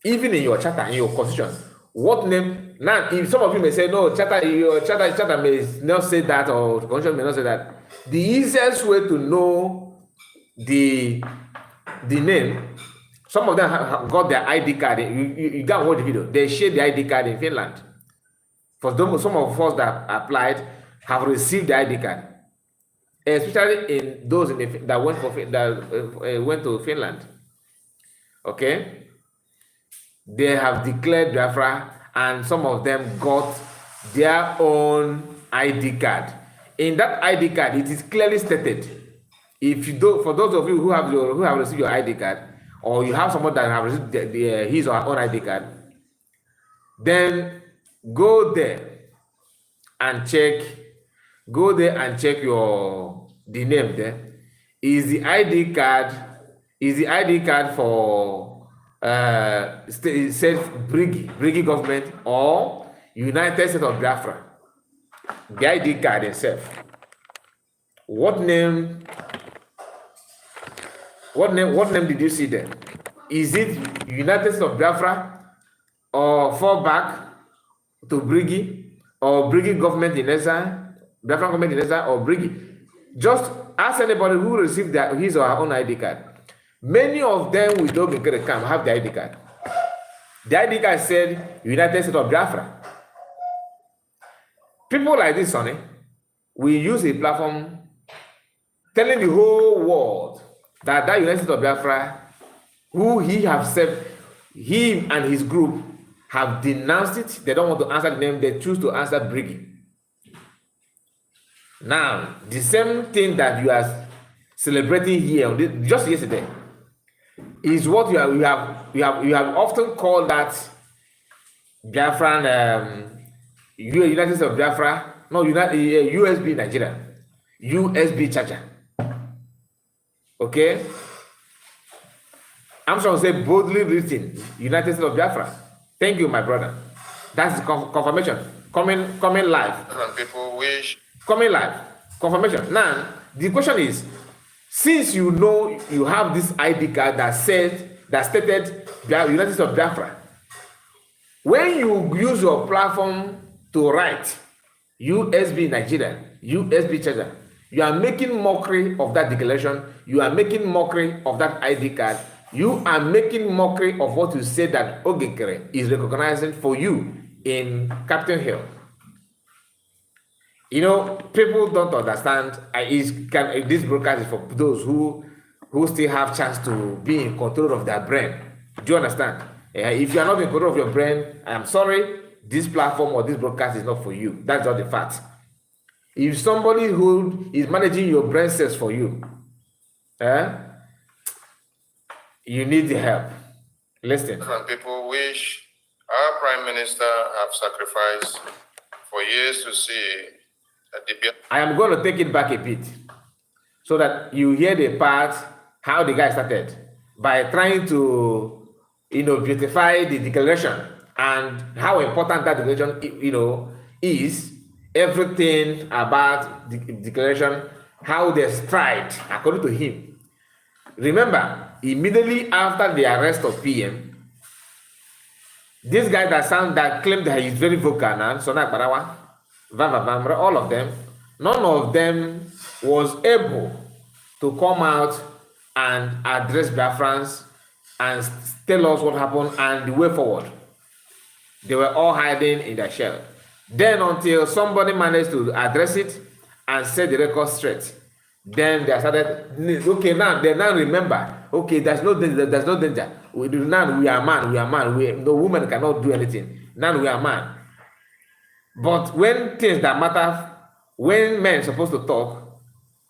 Even in your charter, in your constitution, What name? Now, if some of you may say, no, charter may not say that, or constitution may not say that. The easiest way to know the name, some of them have got their ID card. You can't watch the video. They share the ID card in Finland. For those, some of us that applied have received the ID card, especially in those that went to Finland. Okay, they have declared Biafra, and some of them got their own ID card. In that ID card, it is clearly stated. If you do, for those of you who have received your ID card, or you have someone that have received his or her own ID card, then go there and check. Go there and check the name there. Is the ID card for said Brigi government or United States of Biafra? The ID card itself. What name did you see there? Is it United States of Biafra, or fall back to Brigi, or Brigi government in exile, Biafran government in exile, or Brigi? Just ask anybody who received his or her own ID card. Many of them with Debunking camp have the ID card. The ID card said United States of Biafra. People like this, Sonny, we use a platform telling the whole world that United States of Biafra, who him and his group have denounced it. They don't want to answer the name. They choose to answer Brigi. Now, the same thing that you are celebrating here just yesterday is what you have often called that Biafran United States of Biafra, no, USB Nigeria, USB charger. Okay, I'm trying to say boldly written United States of Biafra. Thank you, my brother. That's the confirmation. Coming live. And people wish. Coming live. Confirmation. Now, the question is, since you know you have this ID card that stated United States of Biafra, when you use your platform to write USB Nigeria, USB charger, you are making mockery of that declaration. You are making mockery of that ID card. You are making mockery of what you say that Ogekere is recognizing for you in Captain Hill. You know, people don't understand. This broadcast is for those who still have chance to be in control of their brain. Do you understand? If you are not in control of your brain, I am sorry. This platform or this broadcast is not for you. That's not the fact. If somebody who is managing your brain cells for you, you need the help. Listen. Different people wish our Prime Minister have sacrificed for years to see that I am going to take it back a bit so that you hear the part how the guy started by trying to, beautify the declaration and how important that declaration, is. Everything about the declaration, how they stride according to him. Remember, immediately after the arrest of PM, this guy that claimed that he's very vocal now, Sonak Barawa, Vava Vamra, all of them, none of them was able to come out and address Biafrans and tell us what happened and the way forward. They were all hiding in their shell. Then until somebody managed to address it and set the record straight, then they started, okay, now they now remember, okay, there's no danger. Now we are man. No woman cannot do anything. Now we are man. But when things that matter, when men are supposed to talk,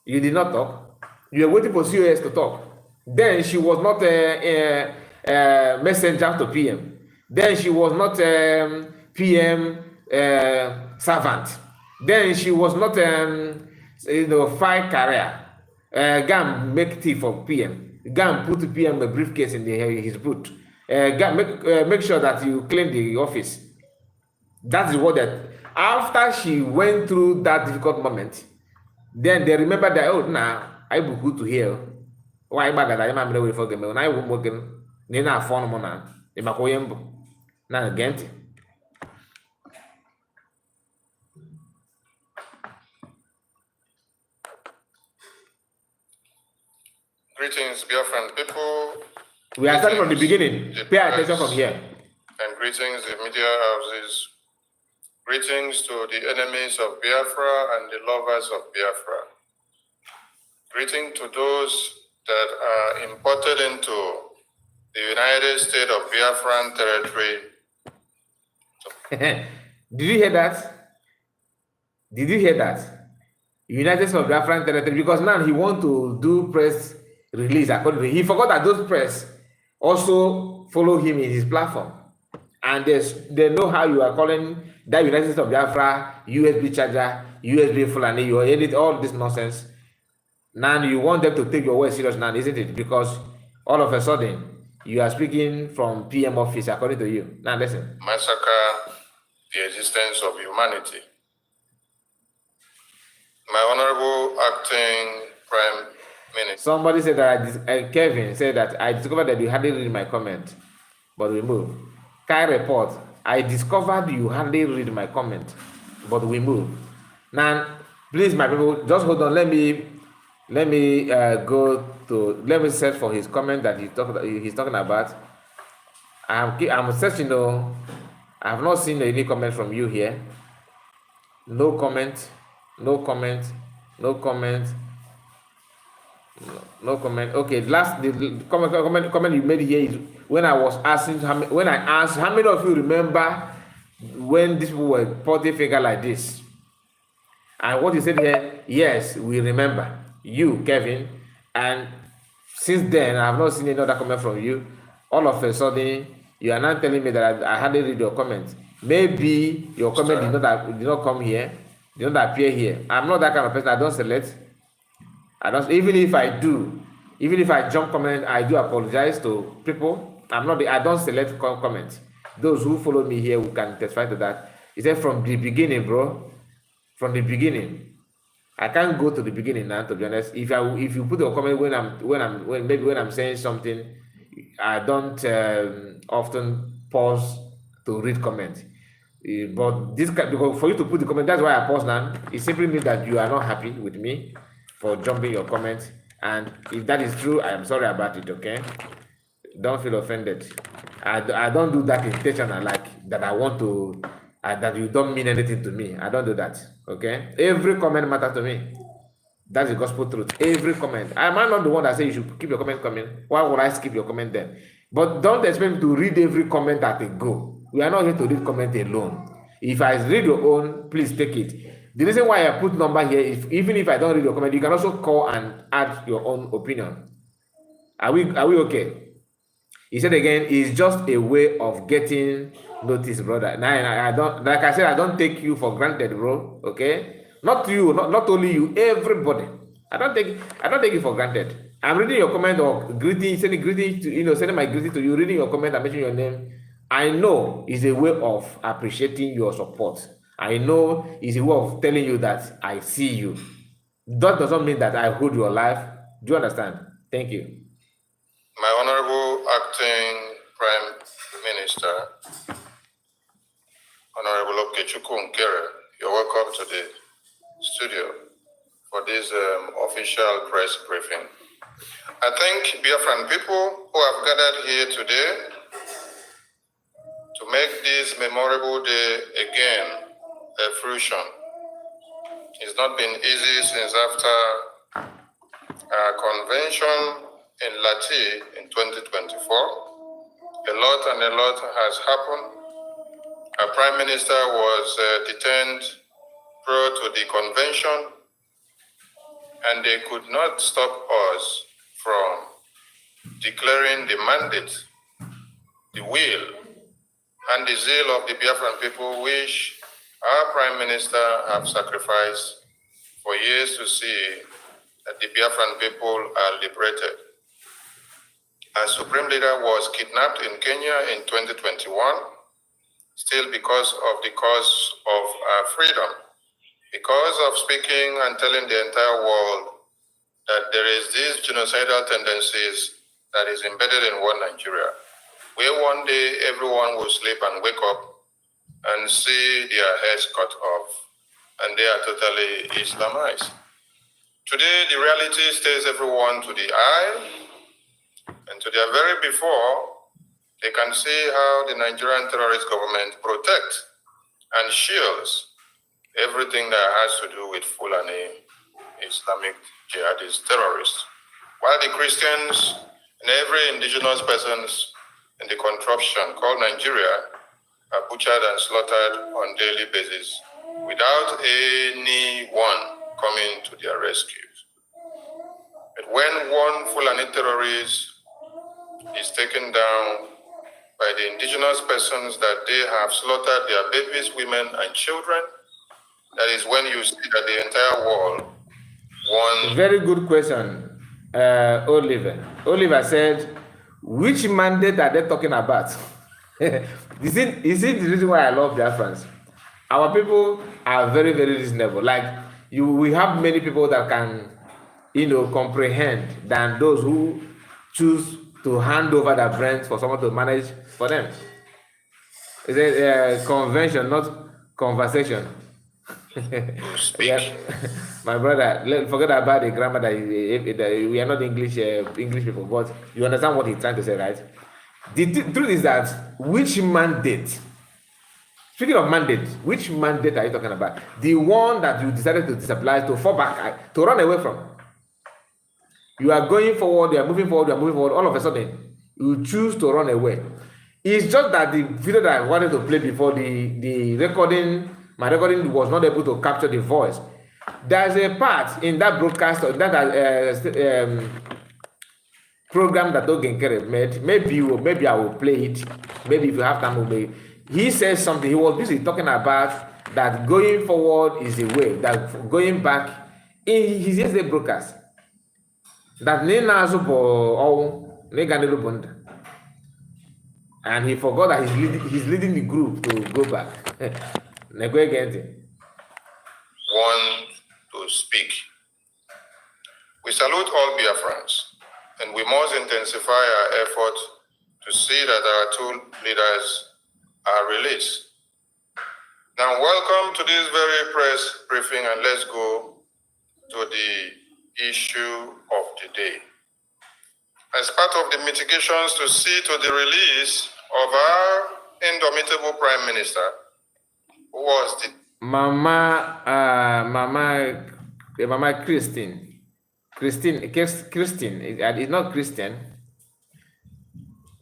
you did not talk. You were waiting for COS to talk. Then she was not a messenger to PM. Then she was not PM servant. Then she was not file career. Gam make tea for PM. Gam put PM a briefcase in his boot. Make sure that you clean the office. That's what that. After she went through that difficult moment, then they remember that, oh, now I will go to here. Why bag that I'm ready for game? When I was working, Nina phone mona, the Makoyembo. Now again. Greetings, Biafran people. We are starting from the beginning. The Pay attention from here. And greetings, the media houses. Greetings to the enemies of Biafra and the lovers of Biafra. Greetings to those that are imported into the United States of Biafran territory. Did you hear that? Did you hear that? United States of Biafran territory, because now he wants to do press release according to him. He forgot that those press also follow him in his platform. And they know how you are calling that United States of Biafra, USB charger, USB Fulani, you edit all this nonsense. Now you want them to take your word serious now, isn't it? Because all of a sudden you are speaking from PM office according to you. Now listen. Massacre the existence of humanity. My Honorable Acting Prime Minister. Somebody said that Kevin said that I discovered that you hardly read my comment, but we move. Kai report, I discovered you hardly read my comment, but we move. Now, please, my people, just hold on. Let me search for his comment that he's talking about. I'm searching though. I have not seen any comment from you here. No comment. No comment. No comment. No comment. Okay, the comment you made here is when I was asking when I asked how many of you remember when these people were pointing finger like this, and what you said here, yes, we remember you, Kevin, and since then I have not seen any other comment from you. All of a sudden you are now telling me that I hardly read your comment. Maybe your comment did not come here, did not appear here. I'm not that kind of person. I don't select. I don't. Even if I do, even if I jump comment, I do apologize to people. I don't select comments. Those who follow me here who can testify to that. He said from the beginning, bro. From the beginning. I can't go to the beginning now, to be honest. If you put a comment when I'm saying something, I don't often pause to read comment. But because for you to put the comment, that's why I pause now. It simply means that you are not happy with me for jumping your comment, and if that is true, I am sorry about it. Okay, don't feel offended. I don't do that intentional, like that I want to that you don't mean anything to me. I don't do that. Okay, every comment matters to me. That's the gospel truth. Every comment. I might not the one that say you should keep your comment coming. Why would I skip your comment then? But don't expect me to read every comment at a go. We are not here to read comment alone. If I read your own, please take it. The reason why I put number here is even if I don't read your comment, you can also call and add your own opinion. Are we okay? He said again, it's just a way of getting notice, brother. Now I don't, like I said, I don't take you for granted, bro. Okay? Not you, not only you, everybody. I don't take it for granted. I'm reading your comment or greeting, sending greeting to sending my greeting to you, reading your comment and mentioning your name. I know it's a way of appreciating your support. I know it's a way of telling you that I see you. That doesn't mean that I hold your life. Do you understand? Thank you. My Honorable Acting Prime Minister, Honorable Okechukwu Nkere, you're welcome to the studio for this official press briefing. I thank Biafran people who have gathered here today to make this memorable day again a fruition. It's not been easy since after our convention in Lati in 2024. A lot has happened. Our Prime Minister was detained prior to the convention, and they could not stop us from declaring the mandate, the will, and the zeal of the Biafran people, which our Prime Minister have sacrificed for years to see that the Biafran people are liberated. Our Supreme Leader was kidnapped in Kenya in 2021, still because of the cause of our freedom, because of speaking and telling the entire world that there is these genocidal tendencies that is embedded in one Nigeria, where one day everyone will sleep and wake up and see their heads cut off, and they are totally Islamized. Today, the reality stares everyone to the eye, and to their very before, they can see how the Nigerian terrorist government protects and shields everything that has to do with Fulani Islamic jihadist terrorists, while the Christians and every indigenous persons in the contraption called Nigeria are butchered and slaughtered on daily basis without anyone coming to their rescue. But when one Fulani terrorist is taken down by the indigenous persons that they have slaughtered their babies, women, and children, that is when you see that the entire world won. Very good question, Oliver. Oliver said, which mandate are they talking about? Is it the reason why I love Biafrans? Our people are very, very reasonable. Like we have many people that can, comprehend than those who choose to hand over their brains for someone to manage for them. It's a convention, not conversation. Yeah. My brother, forget about the grammar that we are not English people, but you understand what he's trying to say, right? The truth is that which mandate? Speaking of mandate, which mandate are you talking about? The one that you decided to disapply, to fall back, to run away from. You are going forward, you are moving forward, all of a sudden, you choose to run away. It's just that the video that I wanted to play before, the recording, my recording was not able to capture the voice. There's a part in that broadcast, that program that Debunking made. Maybe I will play it. Maybe if you have time, we'll play it. He says something. He was busy talking about that going forward is the way, that going back in his yesterday broadcast. That and he forgot that he's leading the group to go back. Want to speak. We salute all Biafrans, and we must intensify our effort to see that our two leaders are released. Now, welcome to this very press briefing, and let's go to the issue of the day. As part of the mitigations to see to the release of our indomitable Prime Minister, who was the Mama Christine. It's not Christian.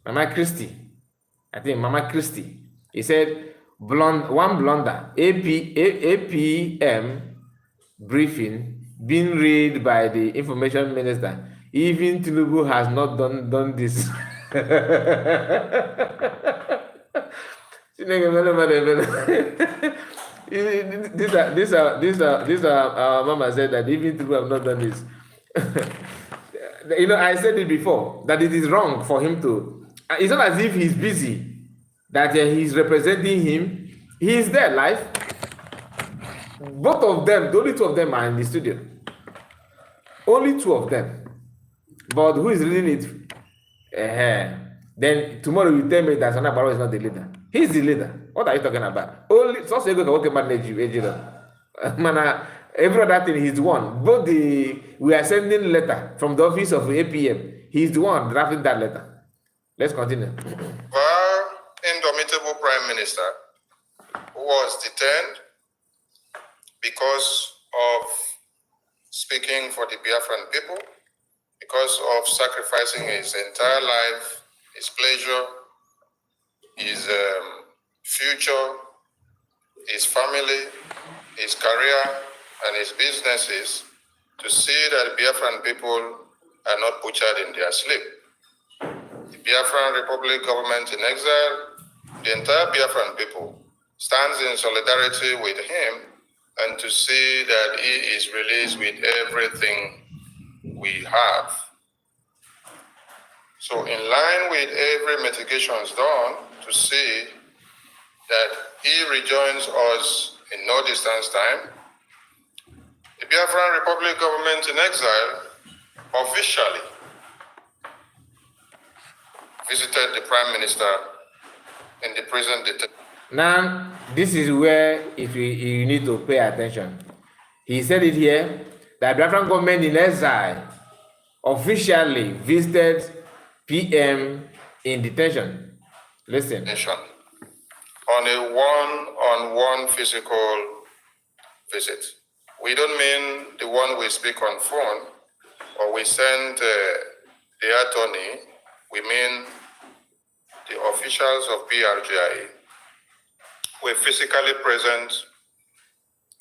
Mama Christie. I think Mama Christie. He said, one blunder. APM briefing being read by the information minister. Even Tinubu has not done this. These are Mama said that even Tinubu have not done this. I said it before that it is wrong for him to. It's not as if he's busy, that he's representing him. He is there live. Both of them, the only two of them are in the studio. Only two of them. But who is reading it? Then tomorrow you tell me that Sana Barrow is not the leader. He's the leader. What are you talking about? Only socio-political can manage you, every other thing he's the one. We are sending letter from the office of APM. He's the one drafting that letter. Let's continue. Our indomitable Prime Minister, who was detained because of speaking for the Biafran people, because of sacrificing his entire life, his pleasure, his future, his family, his career, and his businesses, to see that Biafran people are not butchered in their sleep. The Biafran Republic government in exile, the entire Biafran people stands in solidarity with him, and to see that he is released with everything we have. So in line with every mitigations done, to see that he rejoins us in no distance time, the Biafran Republic government in exile officially visited the Prime Minister in the prison detention. Now, this is where you need to pay attention. He said it here that Biafran government in exile officially visited PM in detention. Listen. On a one-on-one physical visit. We don't mean the one we speak on phone or we send the attorney. We mean the officials of BRGI were physically present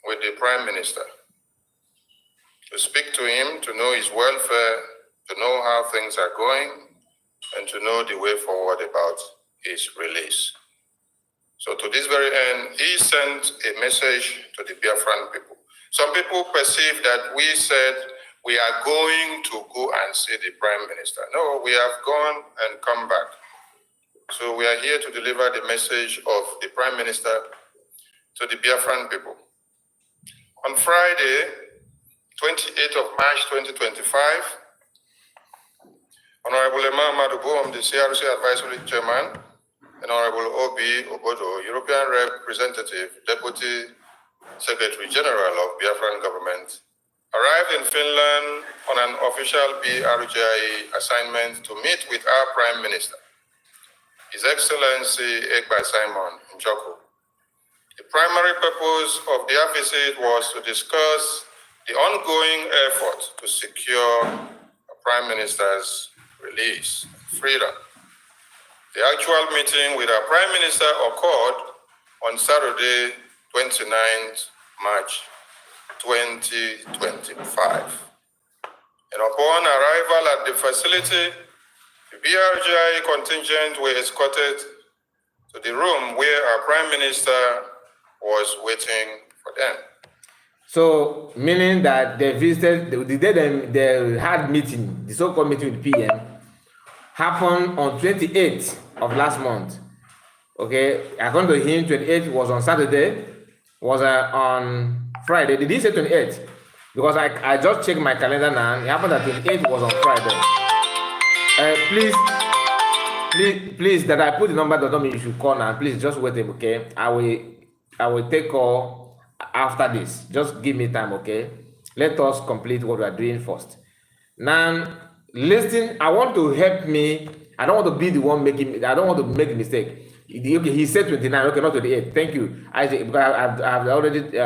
with the Prime Minister to speak to him, to know his welfare, to know how things are going, and to know the way forward about his release. So to this very end, he sent a message to the Biafran people. Some people perceive that we said we are going to go and see the Prime Minister. No, we have gone and come back. So we are here to deliver the message of the Prime Minister to the Biafran people. On Friday, 28th of March 2025, Honorable Emma Madubo, the CRC Advisory Chairman, and Honorable Obi Obodo, European Representative, Deputy Secretary General of Biafran Government, arrived in Finland on an official BRGI assignment to meet with our Prime Minister, His Excellency Egba Simon Njoko. The primary purpose of their visit was to discuss the ongoing effort to secure a Prime Minister's release and freedom. The actual meeting with our Prime Minister occurred on Saturday, 29th March 2025. And upon arrival at the facility, the BRGI contingent were escorted to the room where our Prime Minister was waiting for them. So, meaning that they visited, the day they had meeting, the so-called meeting with PM, happened on 28th of last month. Okay, according to him, 28th was on Saturday, was on Friday. Did he say 28th? Because I just checked my calendar now. It happened that 28th was on Friday. Please, that I put the number doesn't mean you should call now. Please just wait, okay? I will take call after this. Just give me time, okay? Let us complete what we are doing first. Now, listen, I want to help me. I don't want to be the one making. I don't want to make a mistake. Okay, he said 29. Okay, not 28. Thank you. I've already.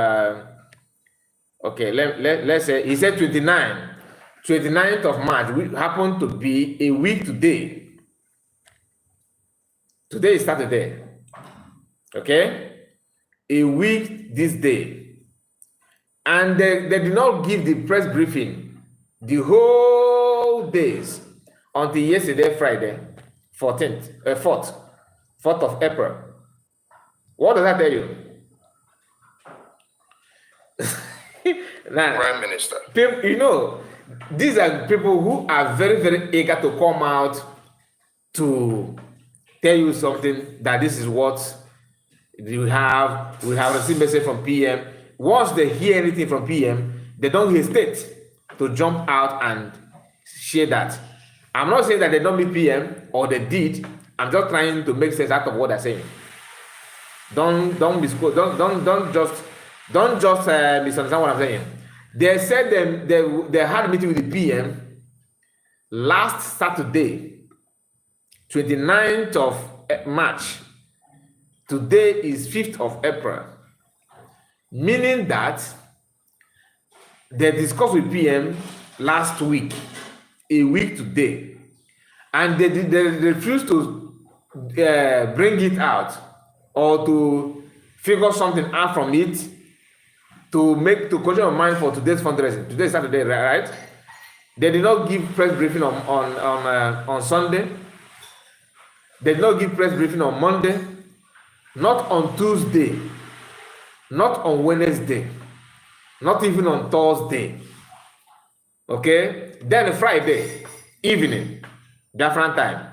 Okay, let's say he said 29. 29th of March, which happened to be a week today. Today is Saturday. Okay, a week this day, and they did not give the press briefing the whole days until yesterday, Friday, 4th of April. What does that tell you? Now, Prime Minister. People, you know, these are people who are very, very eager to come out to tell you something, that this is what we have received message from PM. Once they hear anything from PM, they don't hesitate to jump out and share that. I'm not saying that they don't meet PM or they did. I'm just trying to make sense out of what they're saying. Don't just misunderstand what I'm saying. They said they had a meeting with the PM last Saturday, 29th of March. Today is 5th of April, meaning that they discussed with PM last week, a week today, and they refused to bring it out or to figure something out from it to control your mind for today's fundraising. Today is Saturday, right? They did not give press briefing on Sunday. They did not give press briefing on Monday, not on Tuesday, not on Wednesday, not even on Thursday. Okay? Then Friday evening, different time,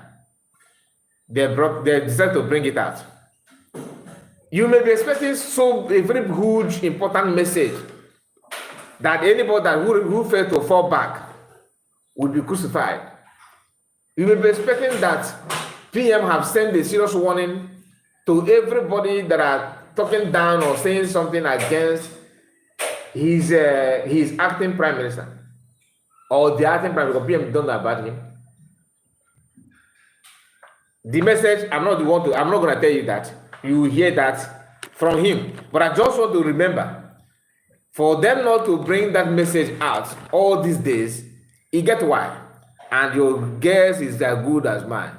they decided to bring it out. You may be expecting a very huge, important message that anybody who failed to fall back will be crucified. You may be expecting that PM have sent a serious warning to everybody that are talking down or saying something against He's acting prime minister, or the acting prime minister. PM don't know about him. The message, I'm not going to tell you that. You will hear that from him. But I just want to remember, for them not to bring that message out all these days, you get why. And your guess is as good as mine.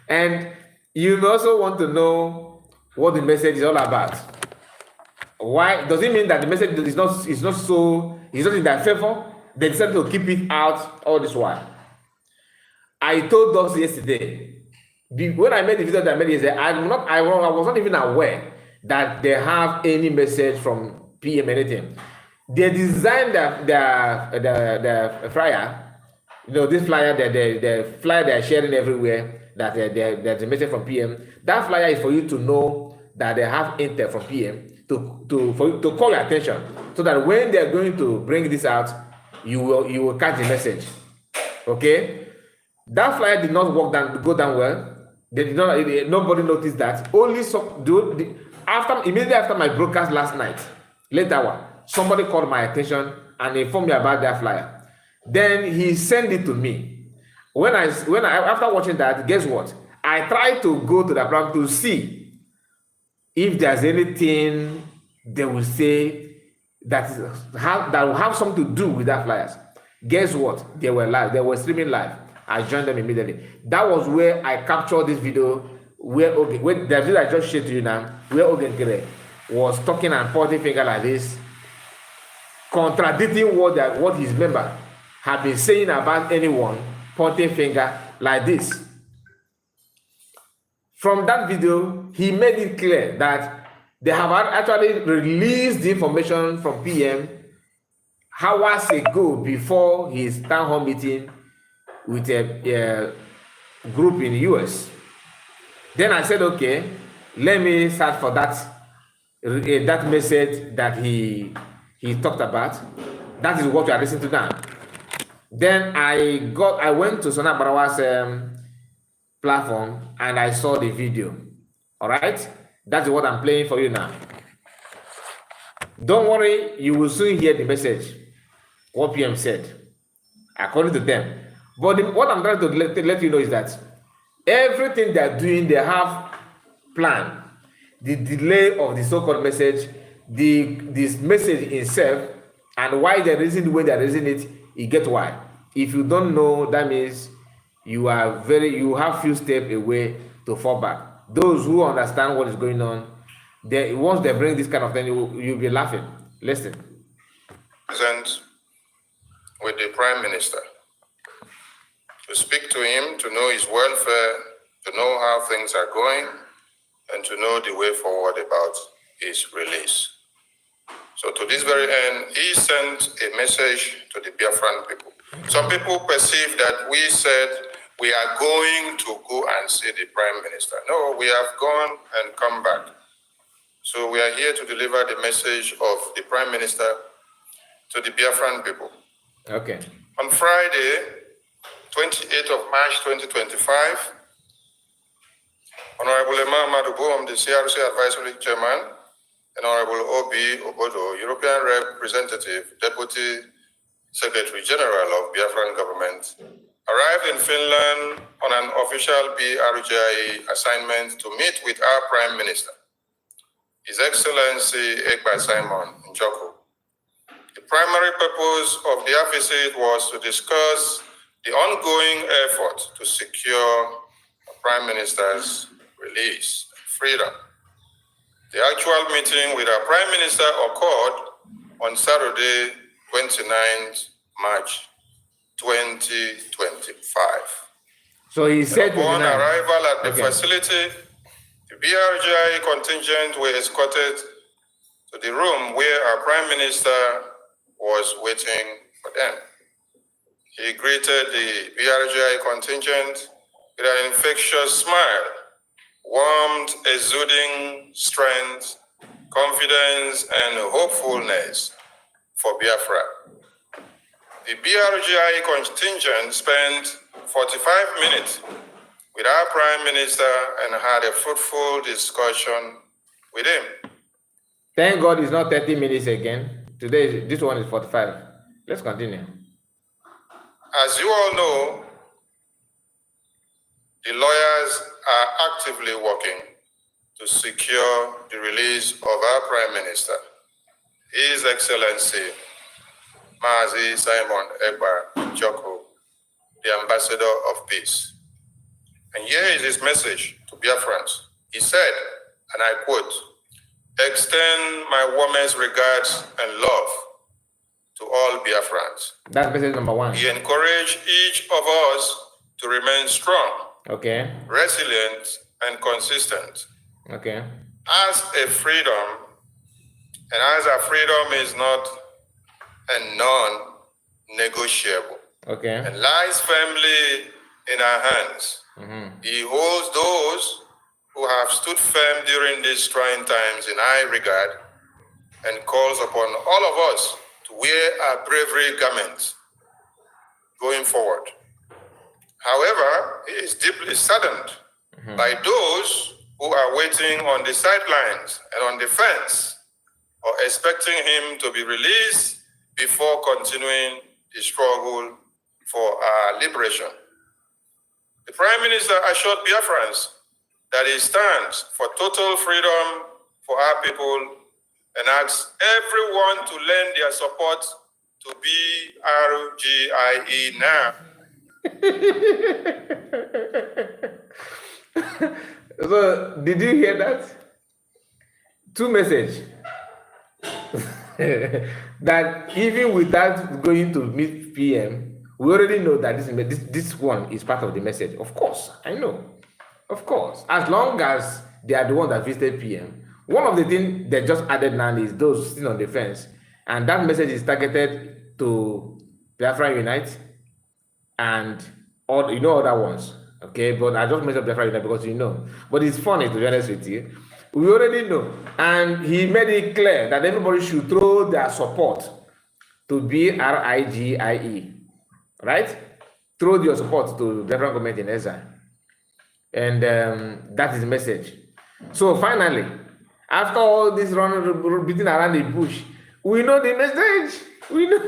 And you also want to know what the message is all about. Why? Does it mean that the message is not in their favor? They decided to keep it out all this while. I told us yesterday, when I made the video that I made yesterday, I was not even aware that they have any message from PM anything. They designed the flyer, this flyer, the flyer they are sharing everywhere, that there's a message from PM. That flyer is for you to know that they have intel from PM to call your attention, so that when they are going to bring this out, you will catch the message. Okay? That flyer did not go down well. They did not. Nobody noticed that. Only immediately after my broadcast last night, late hour, somebody called my attention and informed me about that flyer. Then he sent it to me. When I after watching that, guess what? I tried to go to the program to see if there's anything they will say that will have something to do with that flyers. Guess what? They were live. They were streaming live. I joined them immediately. That was where I captured this video where the video I just shared to you now, where Ogenkere was talking and pointing finger like this, contradicting what his member had been saying about anyone, pointing finger like this. From that video, he made it clear that they have actually released the information from PM hours ago before his town hall meeting with a group in the US. Then I said, okay, let me search for that message that he talked about. That is what we are listening to now. Then I went to Sona Barawa's platform and I saw the video. All right, that's what I'm playing for you now. Don't worry, you will soon hear the message, what PM said, according to them. But what I'm trying to let you know is that everything they're doing, they have planned. The delay of the so-called message, this message itself, and why they're raising the way they're raising it, you get why. If you don't know, that means you have few steps away to fall back. Those who understand what is going on, once they bring this kind of thing, you'll be laughing. Listen. Present with the Prime Minister to speak to him, to know his welfare, to know how things are going, and to know the way forward about his release. So to this very end, he sent a message to the Biafran people. Some people perceive that we said we are going to go and see the Prime Minister. No, we have gone and come back. So we are here to deliver the message of the Prime Minister to the Biafran people. Okay. On Friday, 28th of March 2025, Honorable Emma Madubo, the CRC Advisory Chairman, and Honorable Obi Obodo, European Representative, Deputy Secretary General of Biafran Government, arrived in Finland on an official BRGI assignment to meet with our Prime Minister, His Excellency Egba Simon Njoko. The primary purpose of their visit was to discuss the ongoing effort to secure the Prime Minister's release and freedom. The actual meeting with our Prime Minister occurred on Saturday, 29th March 2025. So he said upon arrival at the okay. facility, the BRGI contingent were escorted to the room where our Prime Minister was waiting for them. He greeted the BRGI contingent with an infectious smile, warmth exuding strength, confidence, and hopefulness for Biafra. The BRGI contingent spent 45 minutes with our Prime Minister and had a fruitful discussion with him. Thank God it's not 30 minutes again. Today, this one is 45. Let's continue. As you all know, the lawyers are actively working to secure the release of our Prime Minister, His Excellency Mazi Simon Egba Joko, the Ambassador of Peace. And here is his message to Biafrans. He said, and I quote, "Extend my warmest regards and love to all Biafrans." That's message number 1. He encouraged each of us to remain strong, Okay. resilient, and consistent. Okay. As a freedom, and as our freedom is not a non-negotiable, Okay. and lies firmly in our hands. He holds those who have stood firm during these trying times in high regard and calls upon all of us to wear our bravery garments going forward. However, he is deeply saddened by those who are waiting on the sidelines and on the fence or expecting him to be released before continuing the struggle for our liberation. The Prime Minister assured Biafrans that he stands for total freedom for our people and asks everyone to lend their support to BRGIE now. So, did you hear that? 2 messages. That even without going to meet PM, we already know that this one is part of the message. Of course, I know. Of course. As long as they are the one that visited PM, one of the things they just added now is those sitting on the fence. And that message is targeted to Biafra Unite and all, other ones. Okay, but I just mentioned Biafra Unite because But it's funny, to be honest with you. We already know. And he made it clear that everybody should throw their support to BRIGIE. Right? Throw your support to the federal government in exile. And that is the message. So finally, after all this beating around the bush, we know the message. We know.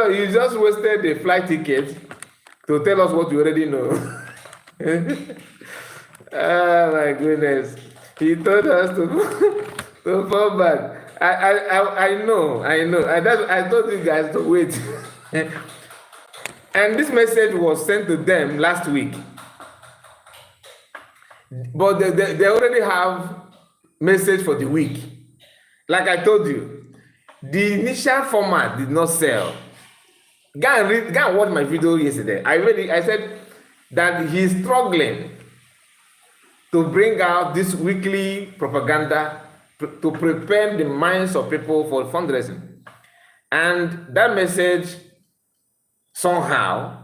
You just wasted the flight ticket to tell us what you already know. Oh my goodness. He told us to fall back. I know. I told you guys to wait. And this message was sent to them last week. But they already have message for the week. Like I told you, the initial format did not sell. Go and watch my video yesterday. I said that he's struggling to bring out this weekly propaganda to prepare the minds of people for fundraising. And that message somehow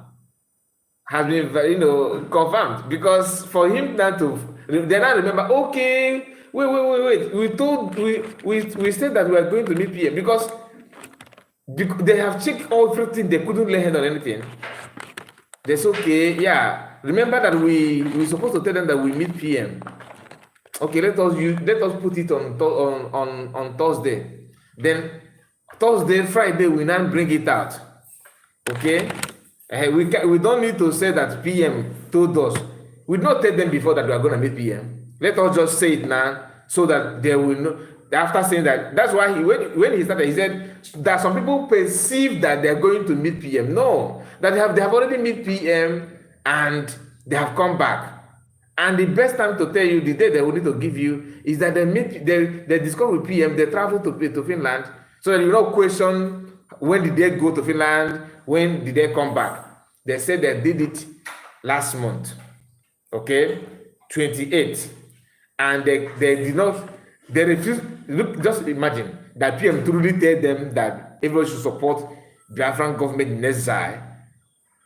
has been confirmed, because for him not to remember, okay, wait, we said that we are going to meet PM because they have checked everything, they couldn't lay hand on anything. They said, okay, yeah, remember that we supposed to tell them that we meet PM. Okay, let us put it on Thursday. Then Thursday, Friday, we now bring it out. Okay, we don't need to say that PM told us. We did not tell them before that we are going to meet PM. Let us just say it now so that they will know. After saying that, that's why when he started, he said that some people perceive that they are going to meet PM. No, that they have already met PM and they have come back. And the best time to tell you the day they will need to give you is that they discuss with PM, they travel to Finland, so that you don't question when did they go to Finland, when did they come back. They said they did it last month, okay, 28, and they did not, they refused. Look, just imagine that PM truly tell them that everyone should support Biafran government in exile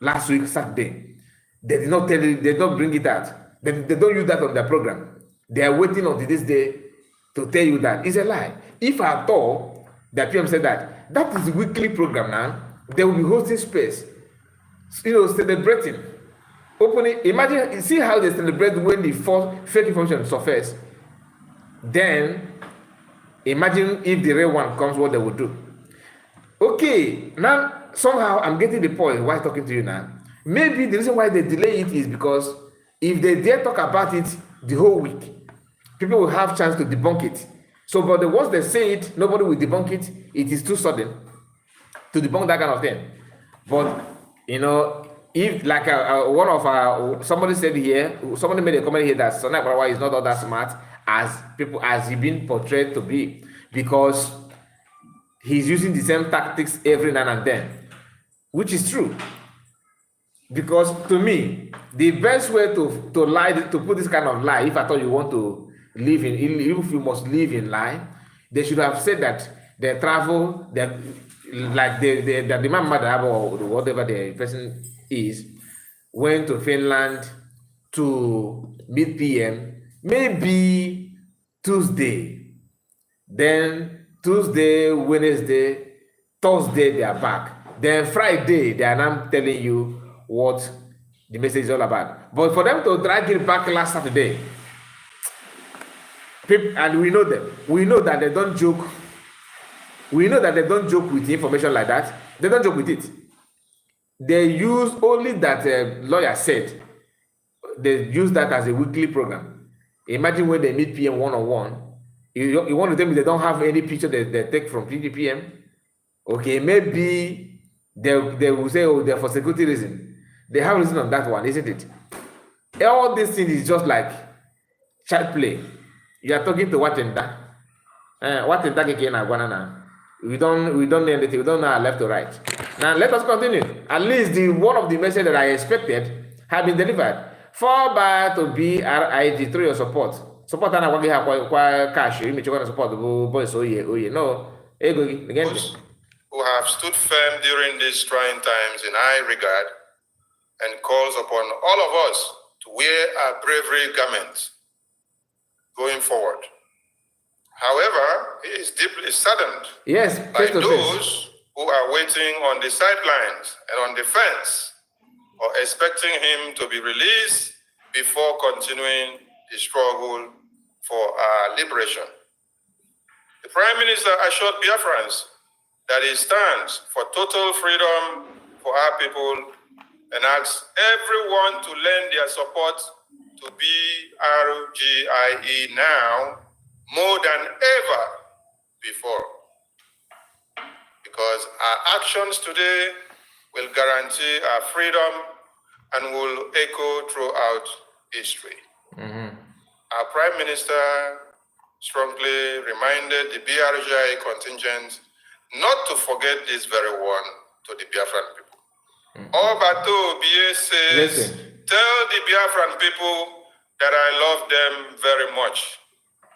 last week, Saturday. They did not tell you, they don't bring it out. They don't use that on their program. They are waiting until this day to tell you that. It's a lie. If at all, the PM said that is a weekly program now. They will be hosting space, celebrating Opening, imagine, see how they celebrate when the fake information surface. Then, imagine if the real one comes, what they would do. Okay, now somehow I'm getting the point why talking to you now. Maybe the reason why they delay it is because if they dare talk about it the whole week, people will have chance to debunk it. So, but once they say it, nobody will debunk it. It is too sudden to debunk that kind of thing. But you know, if like one of our somebody said here, somebody made a comment here that Sonai Barawa is not all that smart as he been portrayed to be, because he's using the same tactics every now and then, which is true. Because to me, the best way to lie, to put this kind of lie, if at all you want to live in, if you must live in lie, they should have said that they travel, that like the man mother or whatever the person is, went to Finland to meet PM, maybe Tuesday, then Tuesday, Wednesday, Thursday they are back, then Friday they are now telling you what the message is all about. But for them to drag it back last Saturday, people, and we know them, we know that they don't joke. We know that they don't joke with information like that. They don't joke with it. They use only that lawyer said. They use that as a weekly program. Imagine when they meet PM one-on-one. You want to tell me they don't have any picture they take from PM? Okay, maybe they will say, oh, they're for security reason. They have reason on that one, isn't it? All these things is just like child play. You are talking to Watenda. Watenda keke na guana. We don't know anything. We don't know our left or right. Now let us continue. At least the one of the message that I expected have been delivered. Fall back to BRIG through your support. Support and I have cash. You may support the boys. Oh yeah. No. Again. Who have stood firm during these trying times in high regard, and calls upon all of us to wear our bravery garments going forward. However, he is deeply saddened by those who are waiting on the sidelines and on the fence, or expecting him to be released before continuing the struggle for our liberation. The Prime Minister assured Biafrans that he stands for total freedom for our people and asks everyone to lend their support to BRGIE now more than ever before. Because our actions today will guarantee our freedom and will echo throughout history. Our Prime Minister strongly reminded the BRGIE contingent not to forget this very one to the Biafran people. Obato BA says, tell the Biafran people that I love them very much.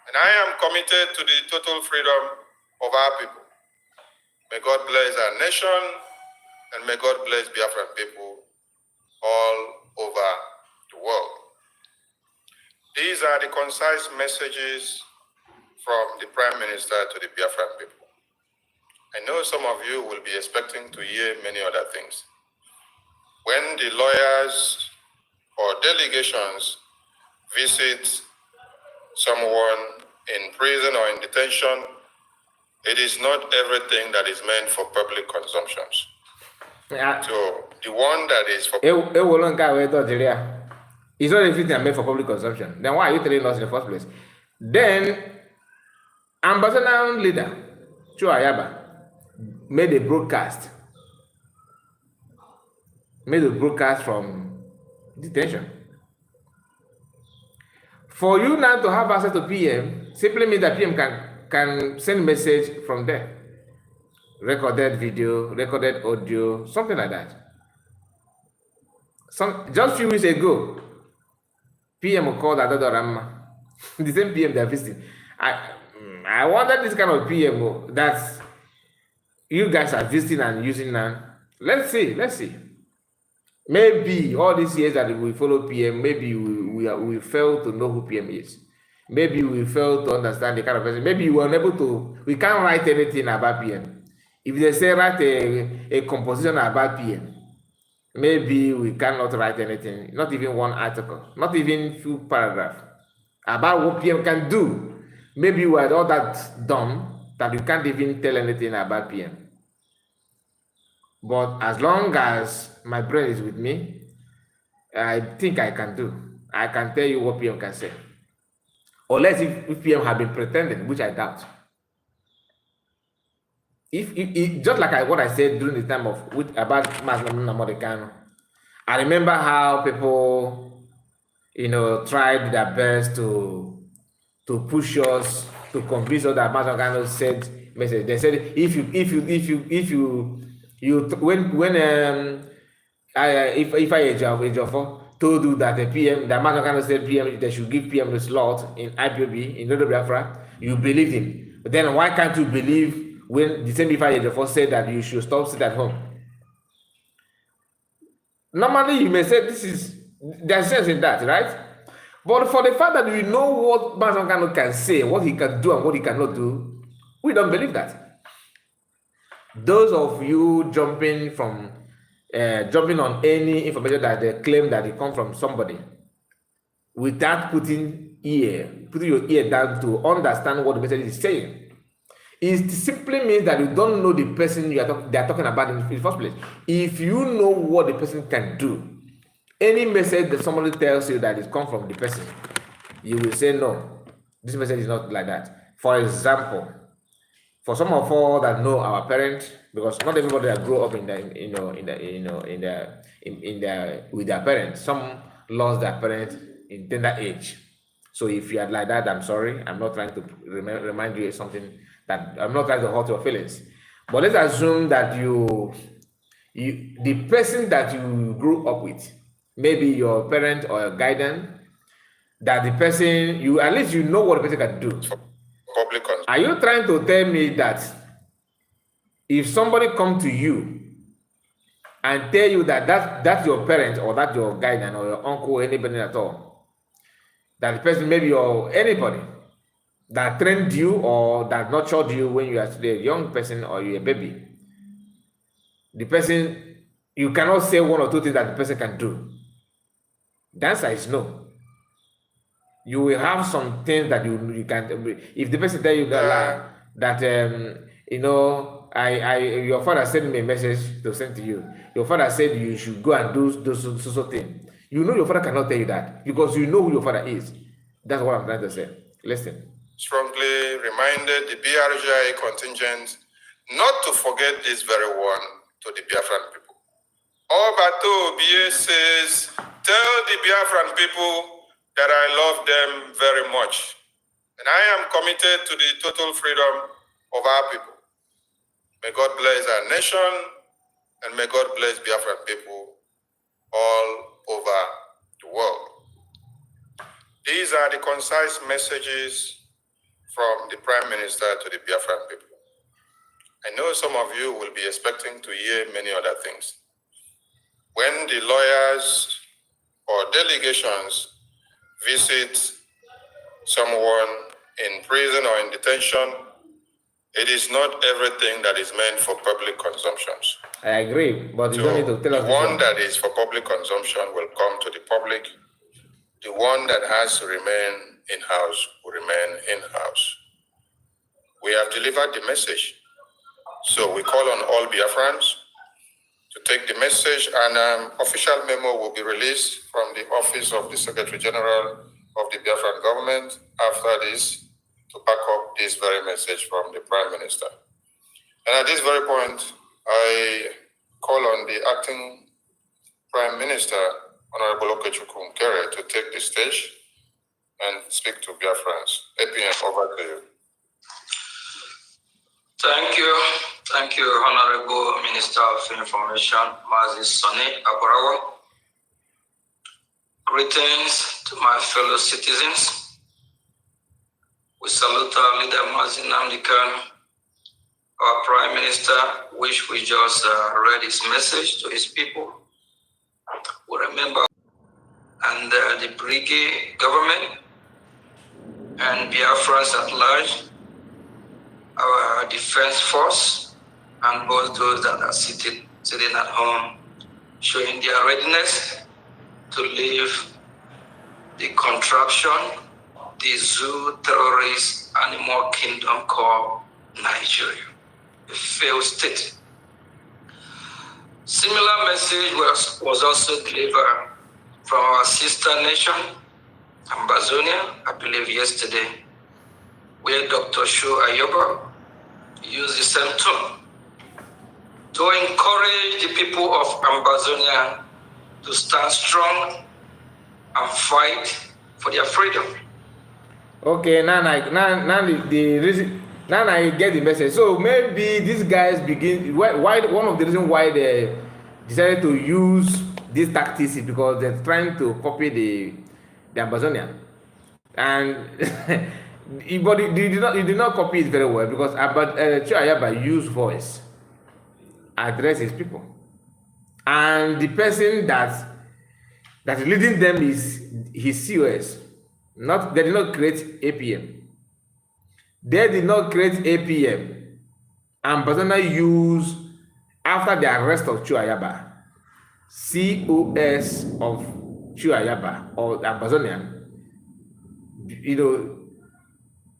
And I am committed to the total freedom of our people. May God bless our nation, and may God bless Biafran people all over the world. These are the concise messages from the Prime Minister to the Biafran people. I know some of you will be expecting to hear many other things. When the lawyers or delegations visit someone in prison or in detention, it is not everything that is meant for public consumption. So the one that is for it's not everything meant for public consumption. Then why are you telling us in the first place? Then ambassador leader Chua Ayaba made a broadcast from detention. For you now to have access to PM simply means that PM can send message from there. Recorded video, recorded audio, something like that. Just a few weeks ago, PM called Adodorama. The same PM they are visiting. I wonder this kind of PM that you guys are visiting and using now. Let's see. Maybe all these years that we follow PM, maybe we fail to know who PM is. Maybe we fail to understand the kind of person. Maybe we were unable to. We can't write anything about PM. If they say write a composition about PM, maybe we cannot write anything, not even one article, not even few paragraphs about what PM can do. Maybe we are all that dumb that we can't even tell anything about PM. But as long as my brain is with me, I think I can do. I can tell you what PM can say. Unless if PM have been pretending, which I doubt. If just like what I said during the time of about Mazinamorikano, I remember how people, tried their best to push us, to convince us that Mazinamorikano said message. They said if I told you that the PM, that Mazinamorikano said PM, they should give PM the slot in IPOB in Nodo Biafra, you believed him. But then why can't you believe when the same Ifeanyi said that you should stop sit at home? Normally, you may say there's sense in that, right? But for the fact that we know what Mazinamorikano can say, what he can do and what he cannot do, we don't believe that. Those of you jumping on any information that they claim that it comes from somebody, without putting your ear down to understand what the message is saying, it simply means that you don't know the person they are talking about in the first place. If you know what the person can do, any message that somebody tells you that it comes from the person, you will say, no, this message is not like that. For example, for some of us that know our parents, because not everybody that grow up with their parents, some lost their parents in tender age. So if you are like that, I'm sorry. I'm not trying to remind you of something that I'm not trying to hurt your feelings. But let's assume that the person that you grew up with, maybe your parent or your guardian, that the person, at least you know what the person can do. Public. Are you trying to tell me that if somebody come to you and tell you that that's your parent or that's your guardian or your uncle or anybody at all, that the person, maybe or anybody that trained you or that nurtured you when you are still a young person or you're a baby, the person, you cannot say one or two things that the person can do? The answer is no. You will have some things that you can. If the person tell you that your father sent me a message to send to you. Your father said you should go and do so thing. You know your father cannot tell you that because you know who your father is. That's what I'm trying to say. Listen. Strongly reminded the BRGI contingent not to forget this very one to the Biafran people. Obato BA says, tell the Biafran people that I love them very much. And I am committed to the total freedom of our people. May God bless our nation and may God bless Biafran people all over the world. These are the concise messages from the Prime Minister to the Biafran people. I know some of you will be expecting to hear many other things. When the lawyers or delegations visit someone in prison or in detention, it is not everything that is meant for public consumption. I agree, but you don't need to tell us. The one that is for public consumption will come to the public. The one that has to remain in-house will remain in-house. We have delivered the message. So we call on all Biafrans to take the message, and official memo will be released from the Office of the Secretary General of the Biafran government after this to back up this very message from the Prime Minister. And at this very point, I call on the acting Prime Minister, Honorable Okechukwu Nkere, to take the stage and speak to Biafrans. APM, over to you. Thank you, Honorable Minister of Information, Mazi Sani Abarawa. Greetings to my fellow citizens. We salute our leader, Mazi Nnamdi Kanu, our Prime Minister, which we just read his message to his people. We remember and the Brigade government and Biafrans at large, our defense force, and both those that are sitting at home showing their readiness to leave the contraption, the zoo terrorist animal kingdom called Nigeria, a failed state. Similar message was also delivered from our sister nation, Ambazonia, I believe yesterday, where Dr. Sho Ayoba used the same tone to encourage the people of Ambazonia to stand strong and fight for their freedom. Okay, now the reason, now I get the message. So maybe these guys begin, why one of the reasons why they decided to use these tactics is because they're trying to copy the Amazonian, and but he did not copy it very well, because Chuayaba used voice address his people, and the person that is leading them is his COS. They did not create APM. They did not create APM. Ambazona used, after the arrest of Chuayaba, COS of Chuayaba or Ambazonian,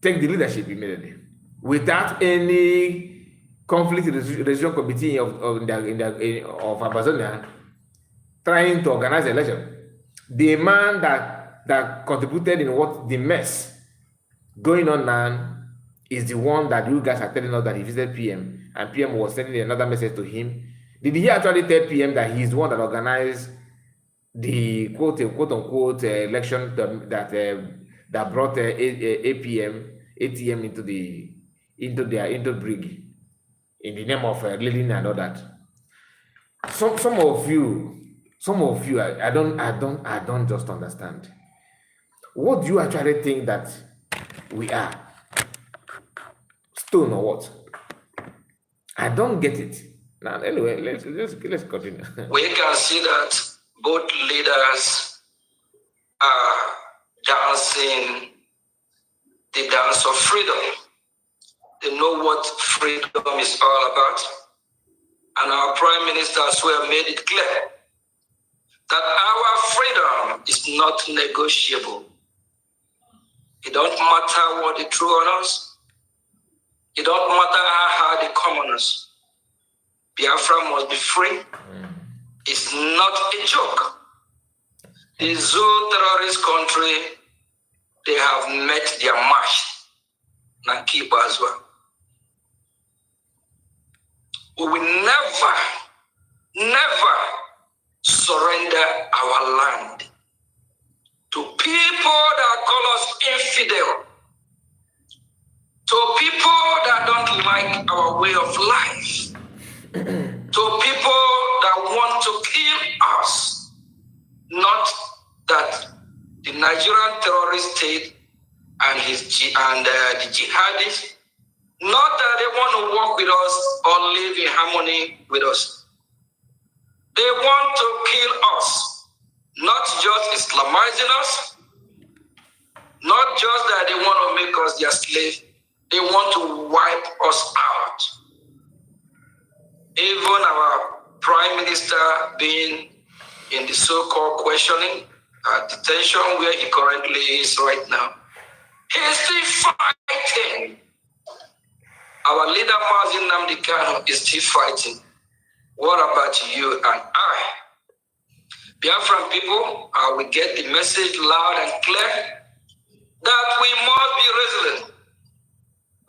take the leadership immediately without any conflict resolution committee of Ambazonia trying to organize election. The man that contributed in what the mess going on now is the one that you guys are telling us that he visited PM, and PM was sending another message to him. Did he actually tell PM that he's the one that organized the quote unquote election that brought ATM into Brig in the name of Lillian and all that? Some of you, I don't just understand. What do you actually think that we are? Stone or what? I don't get it. Now, anyway, let's continue. We can see that both leaders are dancing the dance of freedom. They know what freedom is all about. And our Prime Minister as well made it clear that our freedom is not negotiable. It don't matter what they throw on us. It don't matter how hard they come on us. Biafra must be free. It's not a joke. The zoo terrorist country, they have met their match. Nakiba as well. We will never surrender our land to people that call us infidel, to people that don't like our way of life, to people that want to kill us. Not that the Nigerian terrorist state and the jihadists, not that they want to work with us or live in harmony with us. They want to kill us, not just Islamizing us, not just that they want to make us their slave. They want to wipe us out. Even our Prime Minister being in the so-called questioning, detention where he currently is right now, he's still fighting. Our leader, Mazin Nnamdi Kanu, is still fighting. What about you and I? Biafran people, we get the message loud and clear that we must be resilient.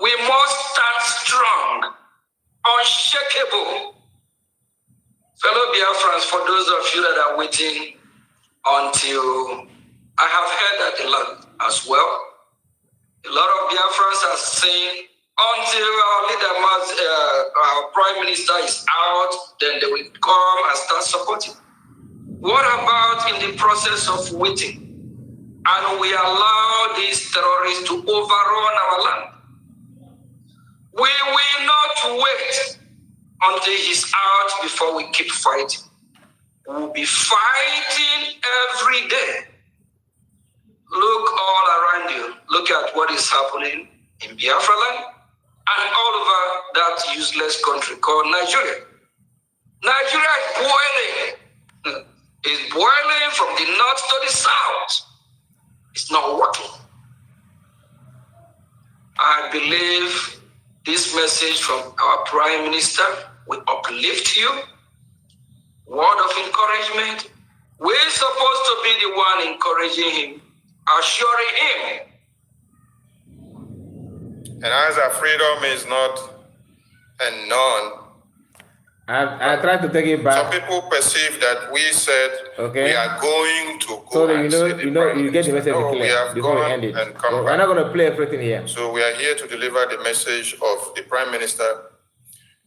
We must stand strong, unshakable. Fellow Biafrans, for those of you that are waiting until, I have heard that a lot as well. A lot of Biafrans are saying, until our leader, our Prime Minister is out, then they will come and start supporting. What about in the process of waiting? And we allow these terrorists to overrun our land. We will not wait until he's out before we keep fighting. We'll be fighting every day. Look all around you. Look at what is happening in Biafra land and all over that useless country called Nigeria. Nigeria is boiling. It's boiling from the north to the south. It's not working. I believe this message from our Prime Minister will uplift you. Word of encouragement. We're supposed to be the one encouraging him, assuring him. And as our freedom is not a none, I tried to take it some back. people perceive that we said we are going to go So that and see the Prime you get the Minister. message No, we clear have before we gone end it. and come We're back. not going to play everything here. So we are here to deliver the message of the Prime Minister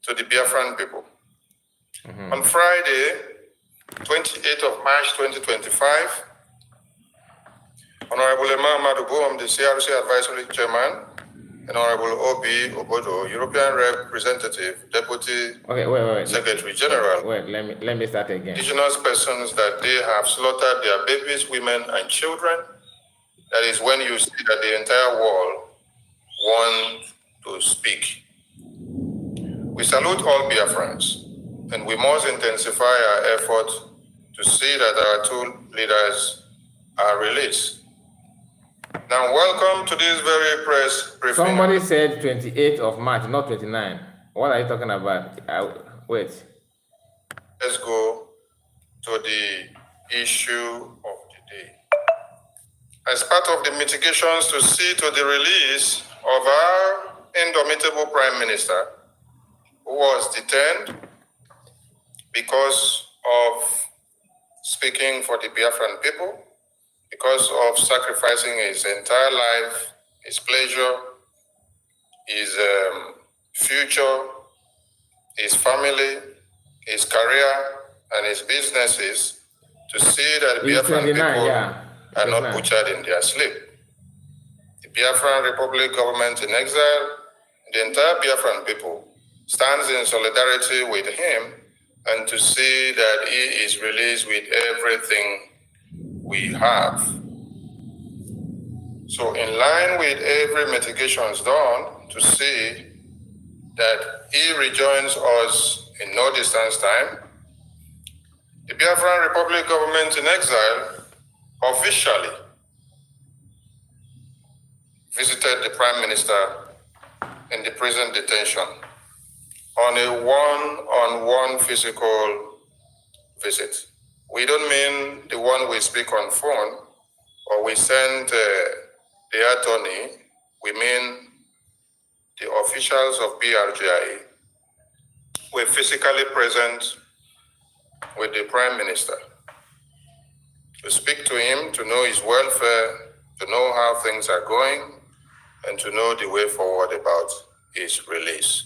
to the Biafran people. On Friday, 28th of March 2025, Honorable Imam Madubo, the CRC Advisory Chairman, and Honorable Obi Obodo, European Representative, Deputy Secretary General. Let me start again. Indigenous persons that they have slaughtered their babies, women, and children. That is when you see that the entire world wants to speak. We salute all Biafrans, and we must intensify our effort to see that our two leaders are released. Now, welcome to this very press briefing. Somebody said 28th of March, not 29. What are you talking about? Wait. Let's go to the issue of the day. As part of the mitigations to see to the release of our indomitable Prime Minister, who was detained because of speaking for the Biafran people, because of sacrificing his entire life, his pleasure, his future, his family, his career, and his businesses, to see that Biafran people are not butchered in their sleep. The Biafran Republic government in exile, the entire Biafran people, stands in solidarity with him, and to see that he is released with everything we have. So in line with every mitigations done, to see that he rejoins us in no distance time, the Biafran Republic government in exile officially visited the Prime Minister in the prison detention on a one-on-one physical visit. We don't mean the one we speak on phone or we send the attorney. We mean the officials of BRGI were physically present with the Prime Minister to speak to him, to know his welfare, to know how things are going, and to know the way forward about his release.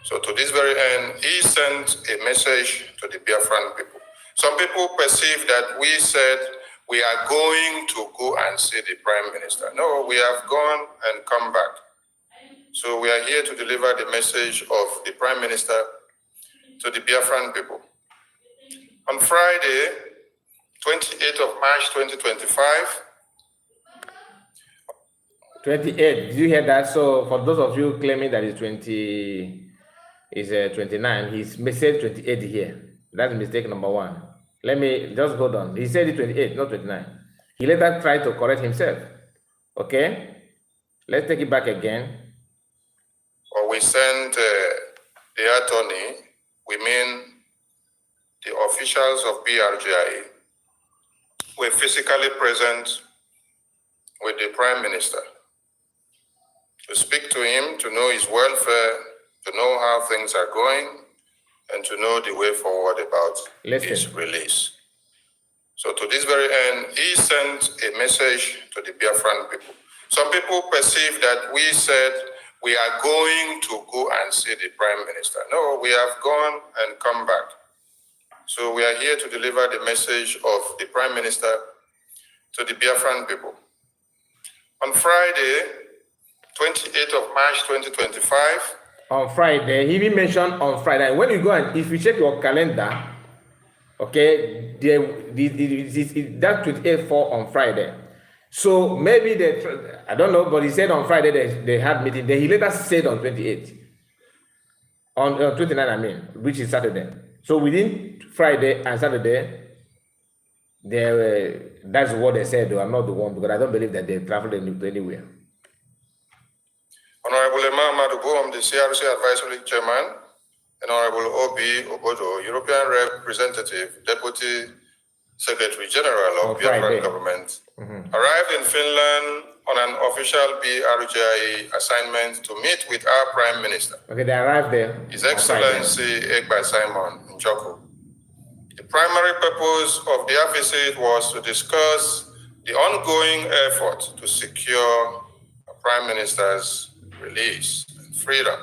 So to this very end, he sent a message to the Biafran people. Some people perceive that we said we are going to go and see the Prime Minister. No, we have gone and come back. So we are here to deliver the message of the Prime Minister to the Biafran people. On Friday, 28th of March 2025. 28. Did you hear that? So for those of you claiming that it's 29, he's said 28 here. That's mistake number one. Let me just hold on. He said it 28, not 29. He later tried to correct himself. Okay? Let's take it back again. Or we sent the attorney, we mean the officials of BRGI, were physically present with the Prime Minister to speak to him, to know his welfare, to know how things are going, and to know the way forward about his release. So to this very end, he sent a message to the Biafran people. Some people perceive that we said we are going to go and see the Prime Minister. No, we have gone and come back. So we are here to deliver the message of the Prime Minister to the Biafran people. On Friday, 28th of March 2025. On Friday, he even mentioned on Friday. When you go and if you check your calendar, okay, that 28th fall on Friday. So maybe I don't know, but he said on Friday they had meeting. Then he later said on 28th. On 29, I mean, which is Saturday. So within Friday and Saturday, That's what they said, though. I'm not the one, because I don't believe that they traveled anywhere. Honorable Imam Madubu, the CRC Advisory Chairman, and Honorable O.B. Obodo, European Representative, Deputy Secretary General of Biafran Government, arrived in Finland on an official BRGI assignment to meet with our Prime Minister. Okay, they arrived there. His Excellency Egba Simon Njoko. The primary purpose of their visit was to discuss the ongoing effort to secure the Prime Minister's release and freedom.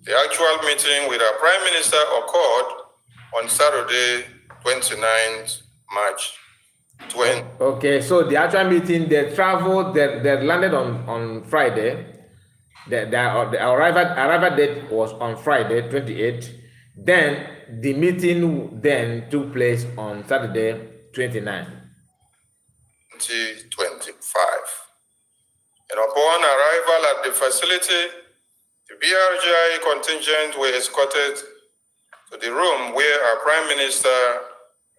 The actual meeting with our Prime Minister occurred on Saturday, 29th March 20. Okay, so the actual meeting, they traveled, they landed on Friday. The arrival date was on Friday, 28th. Then the meeting then took place on Saturday, 29th. 2025. And upon arrival at the facility, the BRGI contingent were escorted to the room where our Prime Minister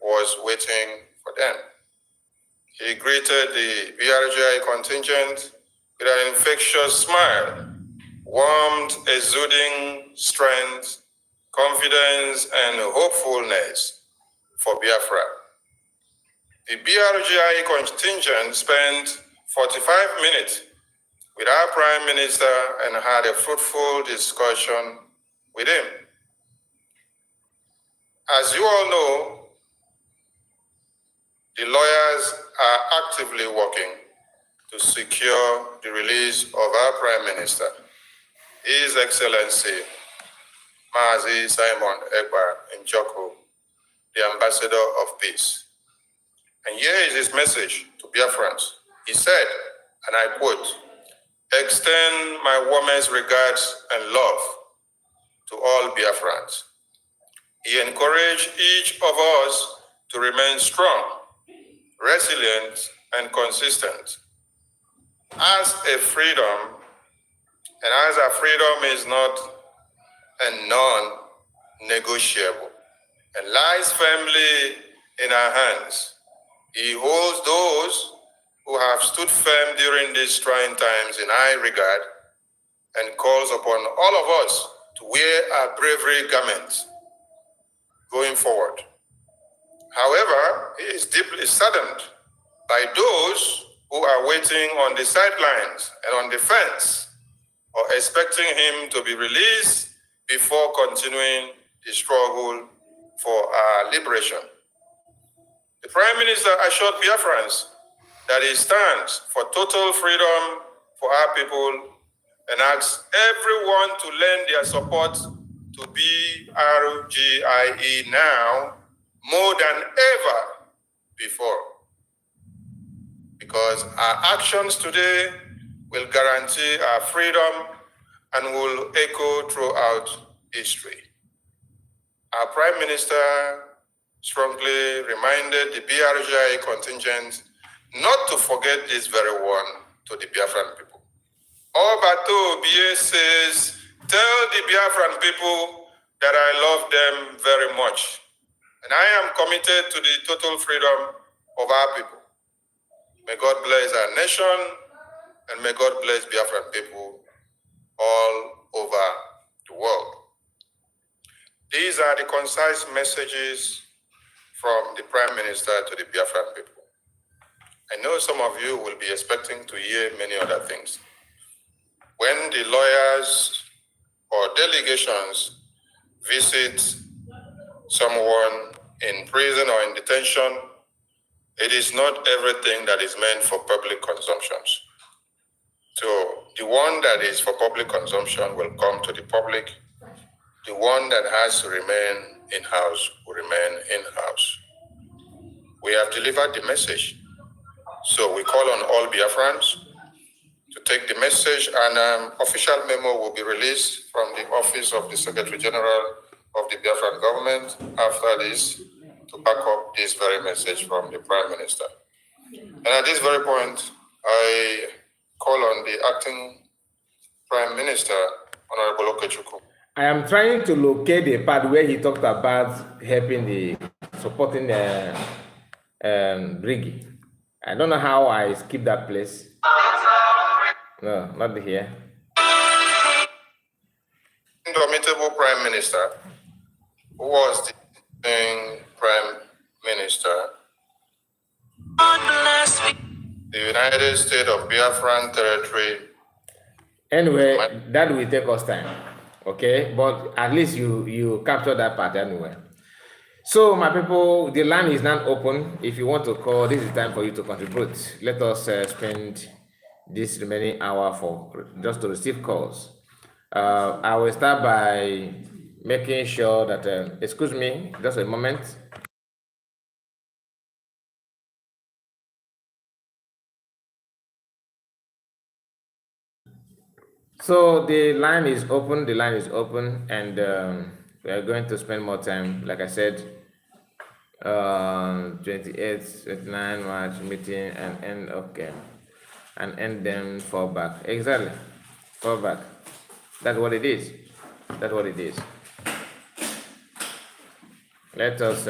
was waiting for them. He greeted the BRGI contingent with an infectious smile, warmth exuding strength, confidence, and hopefulness for Biafra. The BRGI contingent spent 45 minutes with our Prime Minister and had a fruitful discussion with him. As you all know, the lawyers are actively working to secure the release of our Prime Minister, His Excellency Mazi Simon Egba Njoko, the Ambassador of Peace. And here is his message to Biafrans. He said, and I quote, "Extend my warmest regards and love to all Biafrans." He encouraged each of us to remain strong, resilient, and consistent. As a freedom, and as our freedom is not and non-negotiable, and lies firmly in our hands, he holds those who have stood firm during these trying times in high regard and calls upon all of us to wear our bravery garments going forward. However, he is deeply saddened by those who are waiting on the sidelines and on the fence or expecting him to be released before continuing the struggle for our liberation. The Prime Minister assured Biafrans that he stands for total freedom for our people and asks everyone to lend their support to BRGIE now more than ever before. Because our actions today will guarantee our freedom and will echo throughout history. Our Prime Minister strongly reminded the BRGI contingent not to forget this very one to the Biafran people. Obato BA says, "Tell the Biafran people that I love them very much, and I am committed to the total freedom of our people. May God bless our nation, and may God bless Biafran people all over the world." These are the concise messages from the Prime Minister to the Biafran people. I know some of you will be expecting to hear many other things. When the lawyers or delegations visit someone in prison or in detention, it is not everything that is meant for public consumption. So the one that is for public consumption will come to the public. The one that has to remain in-house will remain in-house. We have delivered the message. So we call on all Biafrans to take the message, and official memo will be released from the Office of the Secretary General of the Biafran government after this to back up this very message from the Prime Minister. And at this very point, I call on the acting Prime Minister, Honorable Okechukwu. I am trying to locate the part where he talked about helping supporting Brigi. I don't know how I skipped that place. No, not here. Indomitable Prime Minister, who was the Prime Minister, the United States of Biafran Territory. Anyway, that will take us time, okay? But at least you capture that part anyway. So, my people, the line is now open. If you want to call, this is time for you to contribute. Let us spend this remaining hour for just to receive calls. I will start by making sure that, excuse me, just a moment. So the line is open, and we are going to spend more time, like I said, 28, 29 March meeting and end, okay, and end them fall back. Exactly, fall back. That's what it is. That's what it is. Let us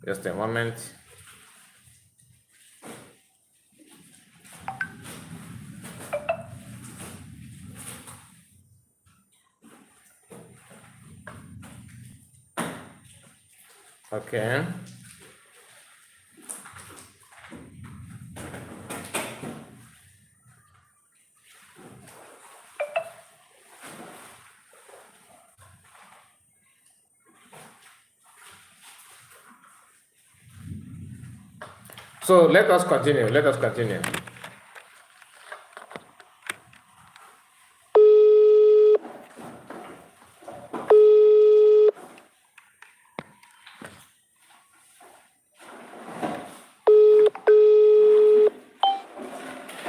just a moment. Okay. So let us continue. Let us continue.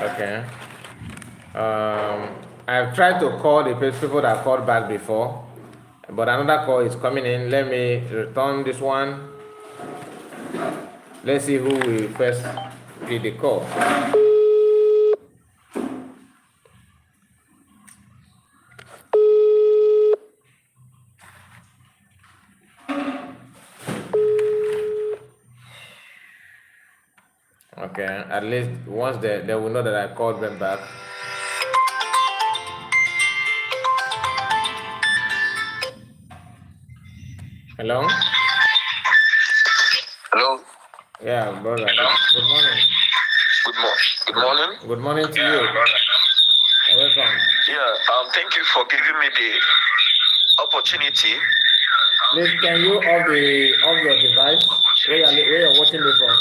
Okay. I've tried to call the people that called back before, but another call is coming in. Let me return this one. Let's see who will first pick the call. Okay, at least once they will know that I called them back. Hello? Hello? Yeah, brother. Hello? Good morning. Good morning. Good morning to you. You're welcome. Yeah, thank you for giving me the opportunity. Please, can you off your device where you're watching me from?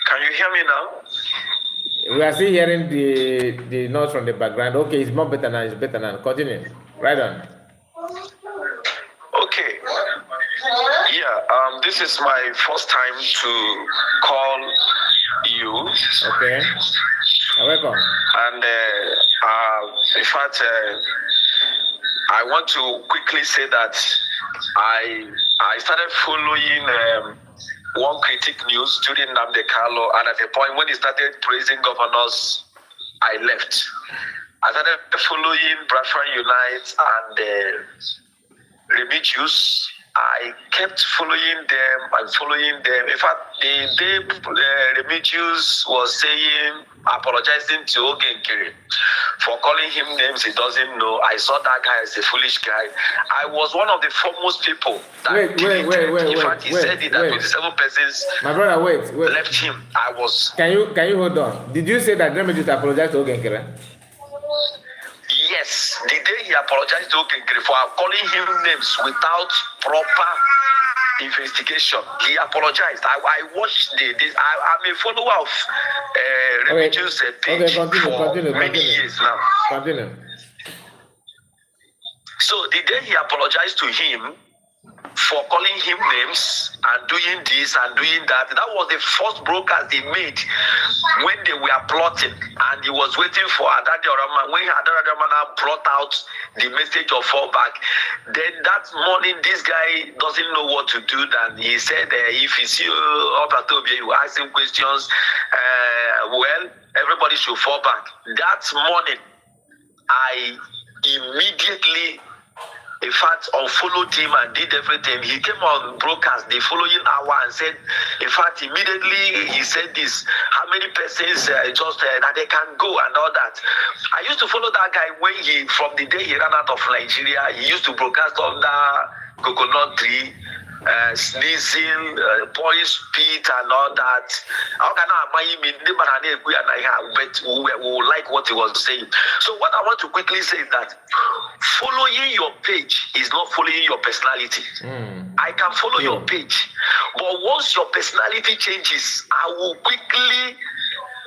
Can you hear me now? We are still hearing the noise from the background. Okay, it's more better now. It's better now. Continue. Right on. Okay. Yeah, this is my first time to call you. Okay. You're welcome. And in fact, I want to quickly say that I started following one critic news during Nnamdi Kanu, and at a point when he started praising governors, I left. I started following Bradford Unite and Remigius. I kept following them and following them. In fact, the day Remigius was saying, apologizing to Ogenkere for calling him names he doesn't know, I saw that guy as a foolish guy. I was one of the foremost people that wait. In fact, he said it that 27 persons My brother, wait. left him. I was. Can you hold on? Did you say that Remigius apologized to Ogenkere? Yes, the day he apologized to Ogenkere for calling him names without proper investigation, he apologized. I watched this. I'm a follower of Remigius page for many years now. Continue. So the day he apologized to him for calling him names and doing this and doing that. That was the first broadcast they made when they were plotting, and he was waiting for Adadi Oraman. When Adadi Oraman brought out the message of fallback, then that morning this guy doesn't know what to do. Then he said, if you see Obatobia, you ask him questions, well, everybody should fall back. That morning, I immediately, in fact, unfollowed him and did everything. He came on broadcast the following hour and said, in fact, immediately he said this, how many persons that they can go and all that. I used to follow that guy when from the day he ran out of Nigeria, he used to broadcast under coconut tree, sneezing, boy spit and all that. How can I mean? But we will like what he was saying. So what I want to quickly say is that following your page is not following your personality. I can follow your page, but once your personality changes, I will quickly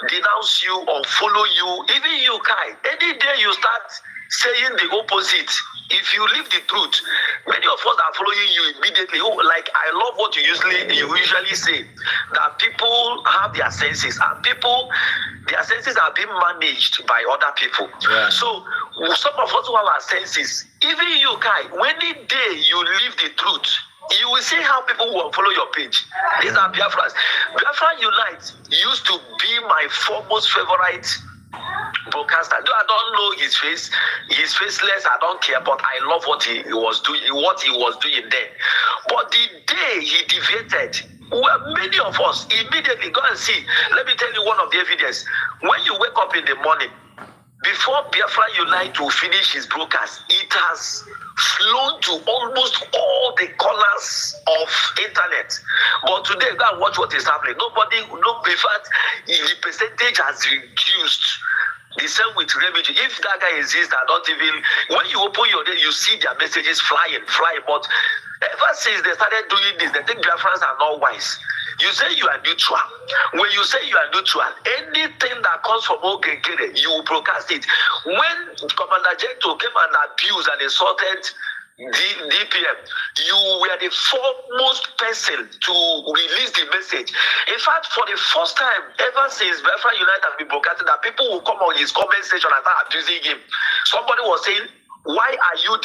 denounce you or follow you. Even you, Kai, any day you start saying the opposite, if you leave the truth, many of us are following you immediately. Like, I love what you usually say, that people have their senses, and their senses are being managed by other people. Yeah. So some of us who have our senses, even you, Kai, when the day you leave the truth, you will see how people will follow your page. These are Biafrans. Biafra Unite used to be my foremost favorite broadcaster. Though I don't know his face, he's faceless, I don't care, but I love what he was doing then. But the day he deviated, well, many of us immediately go and see. Let me tell you one of the evidence. When you wake up in the morning, before Biafra Unite will finish his broadcast, it has flown to almost all the corners of internet. But today, go and watch what is happening. In fact, the percentage has reduced. The same with refugee. If that guy exists, I don't even. When you open your day, you see their messages flying. But ever since they started doing this, they think Biafrans are not wise. You say you are neutral. When you say you are neutral, anything that comes from Okekere, you will broadcast it. When Commander Jento came and abused and insulted DPM, you were the foremost person to release the message. In fact, for the first time ever since Biafra Unite has been broadcasted, that people will come on his comment section and start abusing him. Somebody was saying, why are you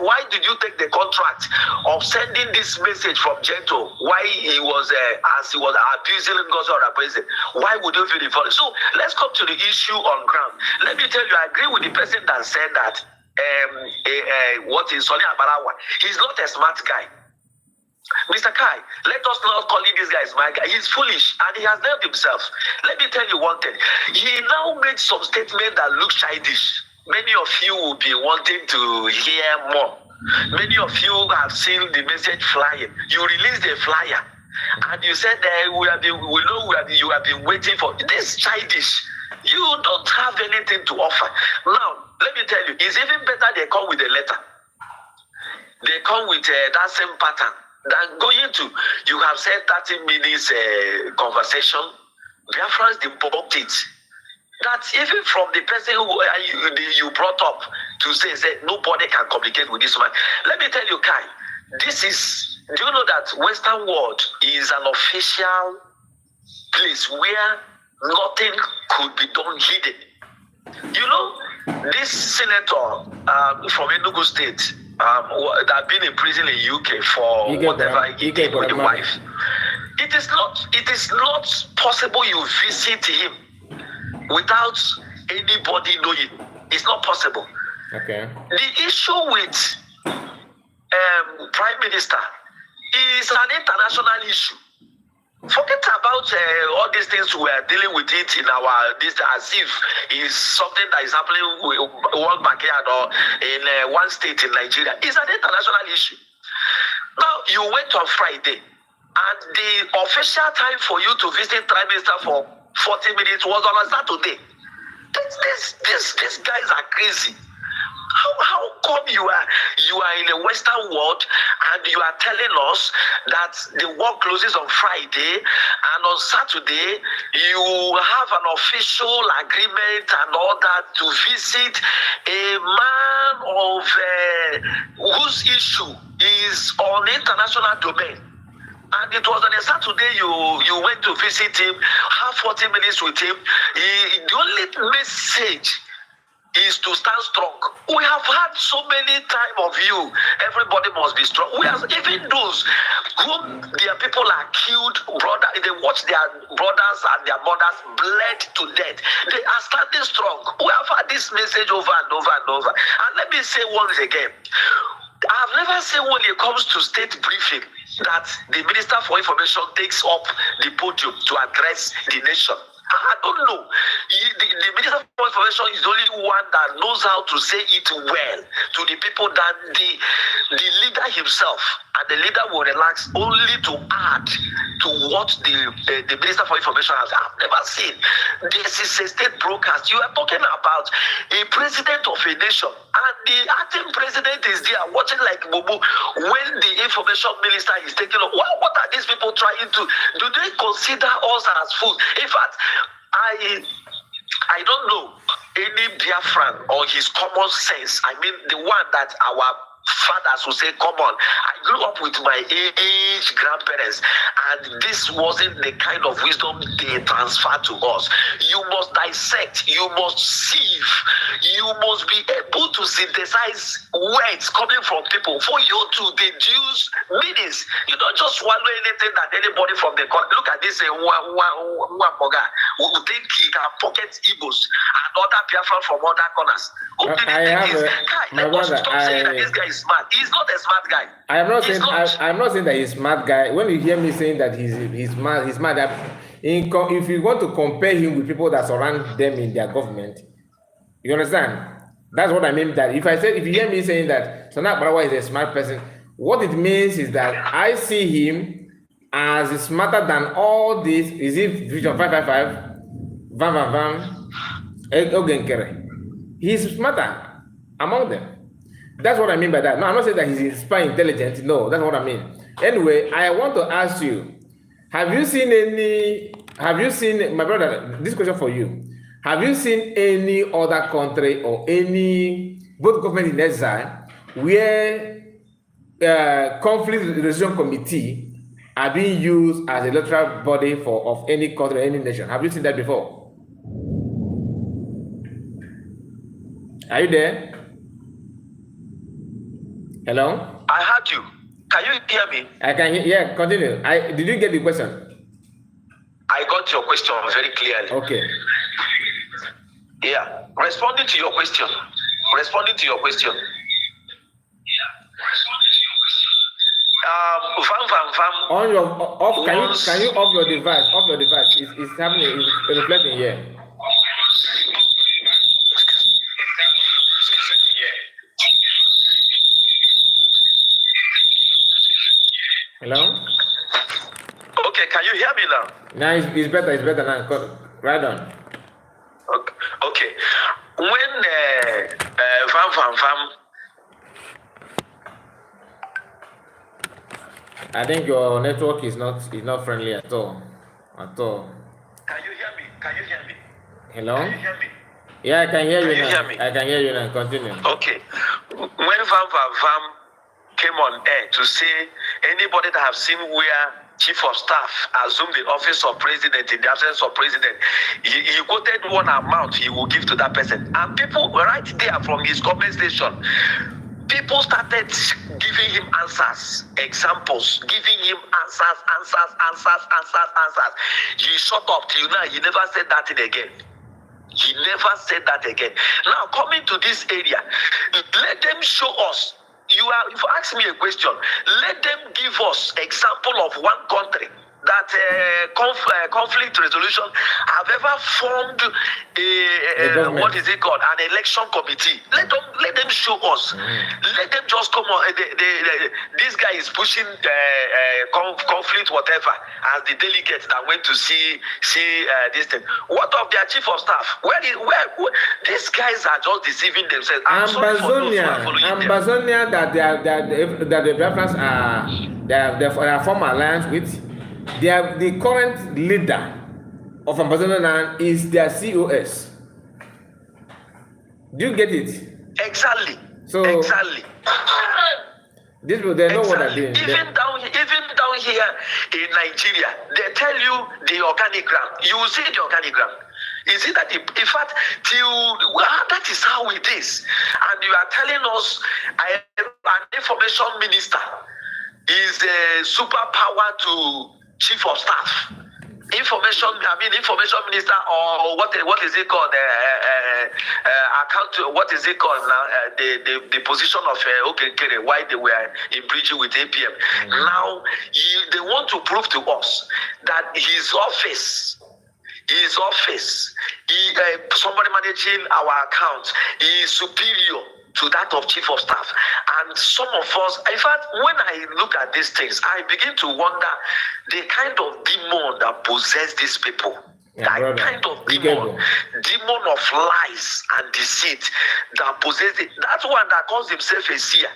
why did you take the contract of sending this message from Gento? Why he was as he was abusing Ngozi Orakweze? Why would you feel the follow? So let's come to the issue on ground. Let me tell you, I agree with the person that said that what is Sonny Abarawa? He's not a smart guy. Mr. Kai, let us not call this guy smart guy. He's foolish and he has nailed himself. Let me tell you one thing. He now made some statement that looks childish. Many of you will be wanting to hear more. Many of you have seen the message flying. You released a flyer and you said you have been waiting for this. Childish. You don't have anything to offer. Now, let me tell you, it's even better they come with a letter. They come with that same pattern than going to, you have said 30 minutes conversation. Biafrans debunked it. That even from the person who you brought up to say nobody can communicate with this man. Let me tell you, Kai, do you know that Western world is an official place where nothing could be done hidden? You know, this senator from Enugu State that have been in prison in UK for whatever he did with the wife. It is not possible you visit him without anybody knowing. It's not possible. Okay. The issue with Prime Minister is an international issue. Forget about all these things we are dealing with it in as if it's something that is happening with one backyard or in one state in Nigeria. It's an international issue. Now, you went on Friday, and the official time for you to visit Prime Minister for 40 minutes was on a Saturday. These guys are crazy. How come you are in a Western world and you are telling us that the world closes on Friday and on Saturday you have an official agreement and all that to visit a man of whose issue is on international domain? And it was on a Saturday you went to visit him, have 40 minutes with him. The only message is to stand strong. We have had so many time of you. Everybody must be strong. We have even those whom their people are killed, brother. They watch their brothers and their mothers bled to death. They are standing strong. We have had this message over and over and over. And let me say once again, I've never seen when it comes to state briefing that the Minister for Information takes up the podium to address the nation. I don't know. The Minister for Information is the only one that knows how to say it well to the people than the leader himself. And the leader will relax only to add to what the Minister for Information has. I've never seen. This is a state broadcast. You are talking about a president of a nation, and the acting president is there watching like Bobo when the information minister is taking up. What are these people trying to do? They consider us as fools? In fact, I don't know any Biafran or his common sense. I mean, the one that our fathers will say, come on. I grew up with my age grandparents, and this wasn't the kind of wisdom they transferred to us. You must dissect, you must sieve, you must be able to synthesize words coming from people for you to deduce meanings. You don't just swallow anything that anybody from the country. Look at this Wamboga who think he can pocket Igbos and other Biafran from other corners. Who did stop saying that this guy is smart. He's not a smart guy. I'm not saying that he's smart guy. When you hear me saying that he's smart, if you want to compare him with people that surround them in their government, you understand? That's what I mean. That if you hear me saying that Sana Barawa is a smart person, what it means is that I see him as smarter than all this. Is it Vision 555? Vam Ogenkere. He's smarter among them. That's what I mean by that. No, I'm not saying that he's super intelligent. No, that's what I mean. Anyway, I want to ask you, have you seen, my brother, this question for you. Have you seen any other country or any, both government in exile, where conflict resolution committee are being used as a electoral body of any country, any nation? Have you seen that before? Are you there? Hello? I heard you. Can you hear me? I can hear. Yeah, continue. Did you get the question? I got your question very clearly. Okay. Yeah. Responding to your question. On your off. Can you off your device? Off your device. It's happening. It's reflecting here. Hello? Okay, can you hear me now? Now it's better. It's better now. Right on. Okay. When Vam, I think your network is not friendly at all. At all. Can you hear me? Hello? Can you hear me? Yeah, I can hear you now. Hear me? I can hear you now. Continue. Okay. When Vam came on air to say anybody that have seen where chief of staff assumed the office of president in the absence of president, he quoted one amount he will give to that person. And people right there from his comment station, people started giving him answers, examples, giving him answers. He shut up till now. He never said that thing again. He never said that again. Now, coming to this area, let them show us. You've asked me a question. Let them give us example of one country that conflict resolution have ever formed a what is it called, an election committee. Let them show us. Let them just come on. This guy is pushing conflict whatever as the delegates that went to see this thing. What of their chief of staff? Where these guys are just deceiving themselves. Ambazonia that the Biafrans are former alliance with. The current leader of Ambazonia is their COS. Do you get it? Exactly. So exactly. This they know what they're doing. Even down here in Nigeria, they tell you the organigram. You will see the organigram. You see that in fact, that is how it is. And you are telling us an information minister is a superpower to chief of staff, information minister, or what is it called? What is it called now? The position of Kere, why they were in bridge with APM. Now they want to prove to us that his office, somebody managing our accounts, is superior to that of chief of staff. And some of us, in fact, when I look at these things, I begin to wonder the kind of demon that possess these people. That kind of demon of lies and deceit that possess it. That's one that calls himself a seer.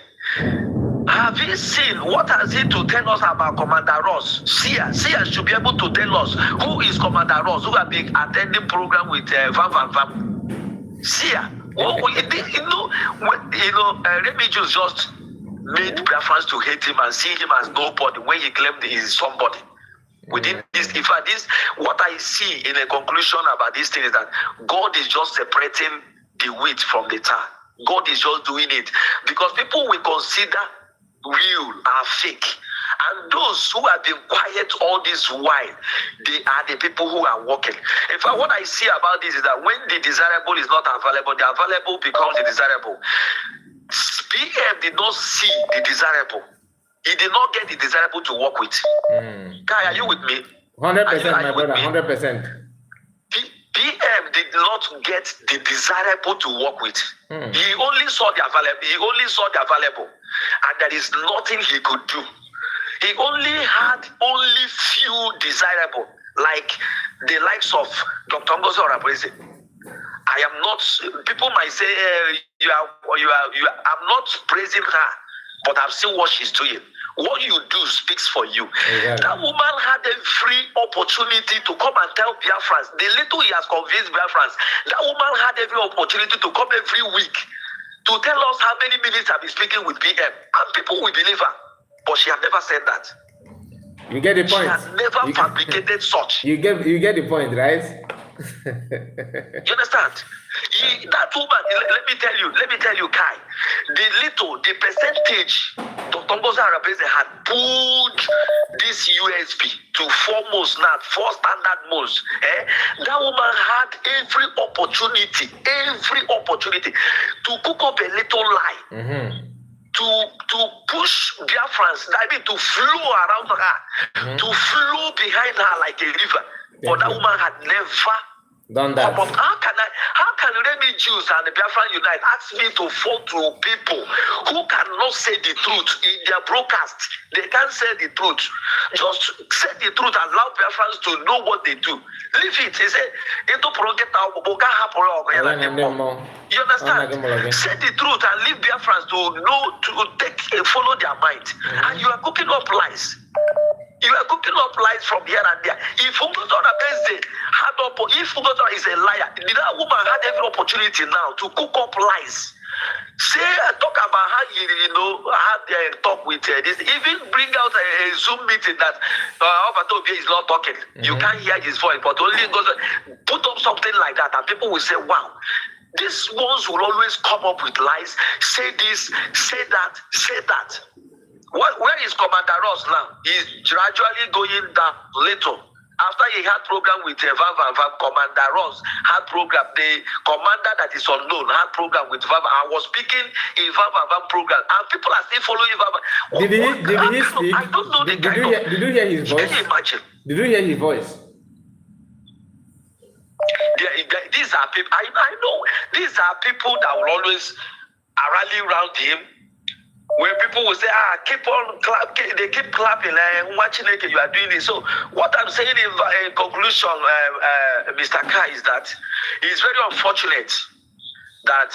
Have you seen what has he to tell us about Commander Ross? Seer should be able to tell us who is Commander Ross, who have been attending program with Vam. Seer. Remigius just made Biafrans to hate him and see him as nobody when he claimed he is somebody. Within this, in fact, what I see in a conclusion about this thing is that God is just separating the wheat from the tar. God is just doing it because people will consider real are fake. And those who have been quiet all this while, they are the people who are working. In fact, what I see about this is that when the desirable is not available, the available becomes the desirable. PM did not see the desirable. He did not get the desirable to work with. Kai, are you with me? 100%, my brother, 100%. PM did not get the desirable to work with. He only saw the available. And there is nothing he could do. He only had few desirable, like the likes of Dr. Ngozi Orabreze. I am not. People might say I'm not praising her, but I've seen what she's doing. What you do speaks for you. Exactly. That woman had every opportunity to come and tell Biafrans. The little he has convinced Biafrans, that woman had every opportunity to come every week to tell us how many minutes I've been speaking with PM, and people will believe her. But she had never said that. You get the point. She has never fabricated such. You get the point, right? You understand? That woman, let me tell you, Kai, the percentage Dr. Ngozi Orabreze had pulled this USB to 4 moles now, 4 standard moles. That woman had every opportunity to cook up a little lie. To push Biafrans, to flow around her, to flow behind her like a river. But that woman had never done that. How can Remigius and the Biafran Unite ask me to fall to people who cannot say the truth in their broadcast? They can't say the truth. Just say the truth and allow Biafrans to know what they do. Leave it. He said, you understand? Say the truth and leave Biafrans to know, to follow their mind. And you are cooking up lies. You are cooking up lies from here and there. If Ugotora is a liar, that woman had every opportunity now to cook up lies. Talk about how had talk with this. Even bring out a Zoom meeting that Obatobia is not talking. You can't hear his voice, but only goes put up something like that, and people will say, "Wow." These ones will always come up with lies. Say this, say that, say that. Where is Commander Ross now? He's gradually going down little. After he had program with Vam, Commander Ross had program. The commander that is unknown had program with Vam. I was speaking in Vam program, and people are still following Vam. Did he speak? I don't know Did you hear his voice? Can you imagine? Did you hear his voice? These are people, I know, these are people that will always rally around him. Where people will say, keep on clapping, they keep clapping, watching it, you are doing this. So what I'm saying in conclusion, Mr. Kai, is that it's very unfortunate that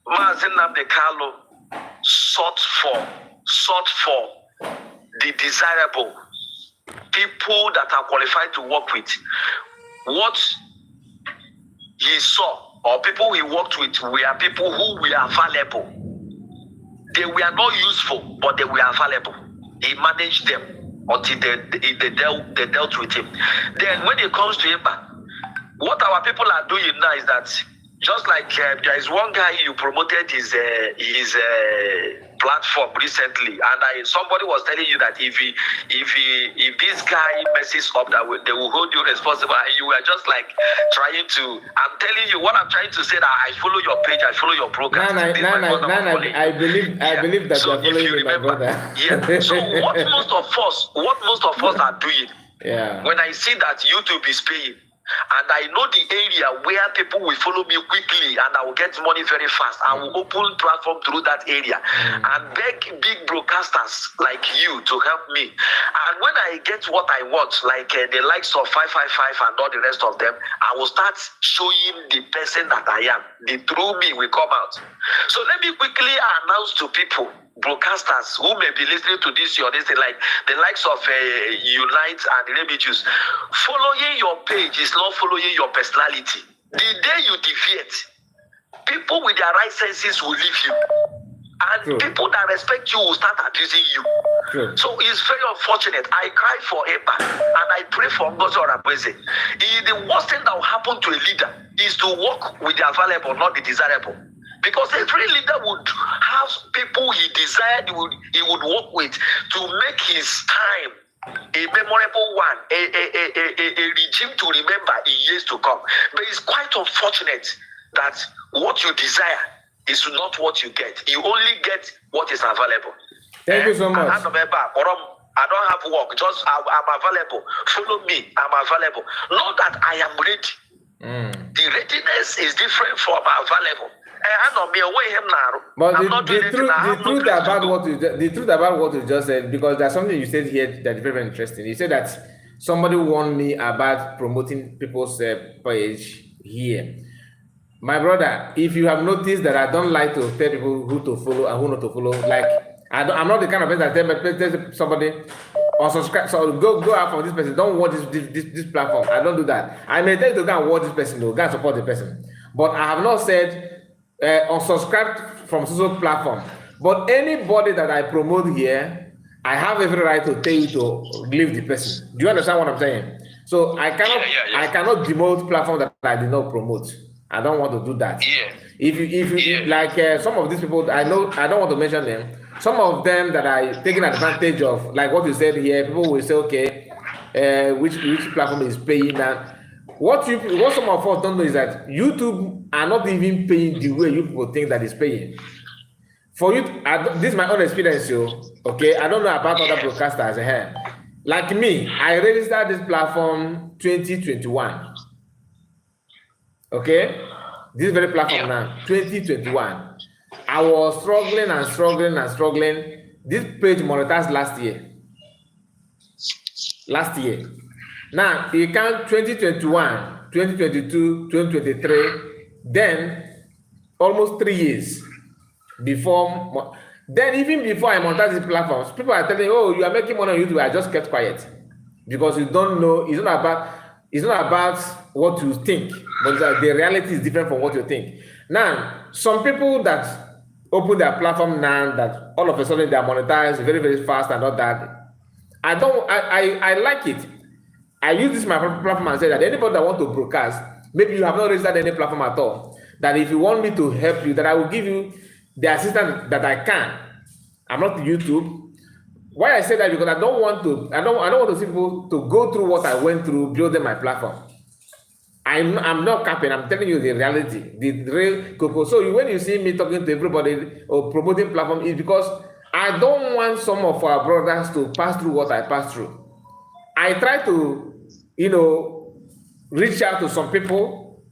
Mazen Namdekalo sought for the desirable people that are qualified to work with. What he saw, or people he worked with, were people who were available. They were not useful, but they were available. He managed them until they dealt with him. Then when it comes to Iba, what our people are doing now is that, just like there is one guy you promoted his platform recently, and somebody was telling you that if this guy messes up, that they will hold you responsible, and you were just like trying to. I'm telling you what I'm trying to say, that I follow your page, I follow your program. I believe that so you're following me, my brother. Yeah. So what most of us are doing, yeah. When I see that YouTube is paying, and I know the area where people will follow me quickly and I will get money very fast, I will open platform through that area and beg big broadcasters like you to help me. And when I get what I want, like the likes of 555 and all the rest of them, I will start showing the person that I am. The true me will come out. So let me quickly announce to people, broadcasters who may be listening to this or this, like the likes of Unite and Remigius, following your page is not following your personality. The day you deviate, people with their right senses will leave you, and True. people that respect you will start abusing you. True. So it's very unfortunate. I cry for Eba and I pray for Ngozi Orakweze. The worst thing that will happen to a leader is to work with the available, not the desirable. Because every leader would have people he desired he would work with to make his time a memorable one, a regime to remember in years to come. But it's quite unfortunate that what you desire is not what you get. You only get what is available. Thank you so much. I don't have work, just I'm available. Follow me, I'm available. Not that I am ready. The readiness is different from available. But the truth about what you just said, because there's something you said here that is very, very interesting. You said that somebody warned me about promoting people's page here. My brother, if you have noticed that I don't like to tell people who to follow and who not to follow, like I'm not the kind of person that tell somebody unsubscribe, so go out from this person, don't watch this platform. I don't do that. I may tell you to go and watch this person, go and support the person, but I have not said unsubscribe from social platform. But anybody that I promote here, I have every right to tell you to leave the person. Do you understand what I'm saying? So I cannot demote platform that I did not promote. I don't want to do that. Yeah. If you like some of these people, I know I don't want to mention them. Some of them that are taking advantage of, like what you said here, people will say, okay, which platform is paying now. What some of us don't know is that YouTube are not even paying the way you people think that it's paying. For you, this is my own experience, okay? I don't know about other broadcasters. Like me, I registered this platform 2021. Okay? This very platform now, 2021. I was struggling. This page monetized last year. Now, you count 2021, 2022, 2023, then almost 3 years before. Then even before I monetize these platforms, people are telling, oh, you are making money on YouTube. I just kept quiet because you don't know. It's not about what you think, but the reality is different from what you think. Now, some people that open their platform now, that all of a sudden they are monetized very, very fast and all that. I like it. I use this my platform and say that anybody that want to broadcast, maybe you have not registered any platform at all, that if you want me to help you, that I will give you the assistance that I can. I'm not YouTube. Why I say that? Because I don't want to see people to go through what I went through building my platform. I'm not capping. I'm telling you the reality, the real cocoa. So when you see me talking to everybody or promoting platform, it's because I don't want some of our brothers to pass through what I passed through. I try to, reach out to some people.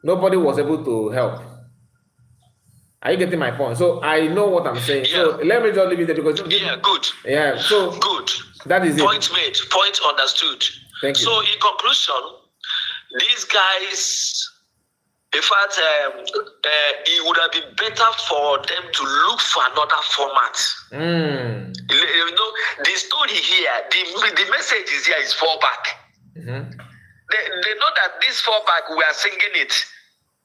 Nobody was able to help. Are you getting my point? So I know what I'm saying. Yeah. So let me just leave it there because good. Yeah. So good. That is point made. Point understood. Thank you. So in conclusion, these guys, in fact, it would have been better for them to look for another format. You know, the story here, the message is here is fallback. Mm-hmm. They know that this fallback, we are singing it.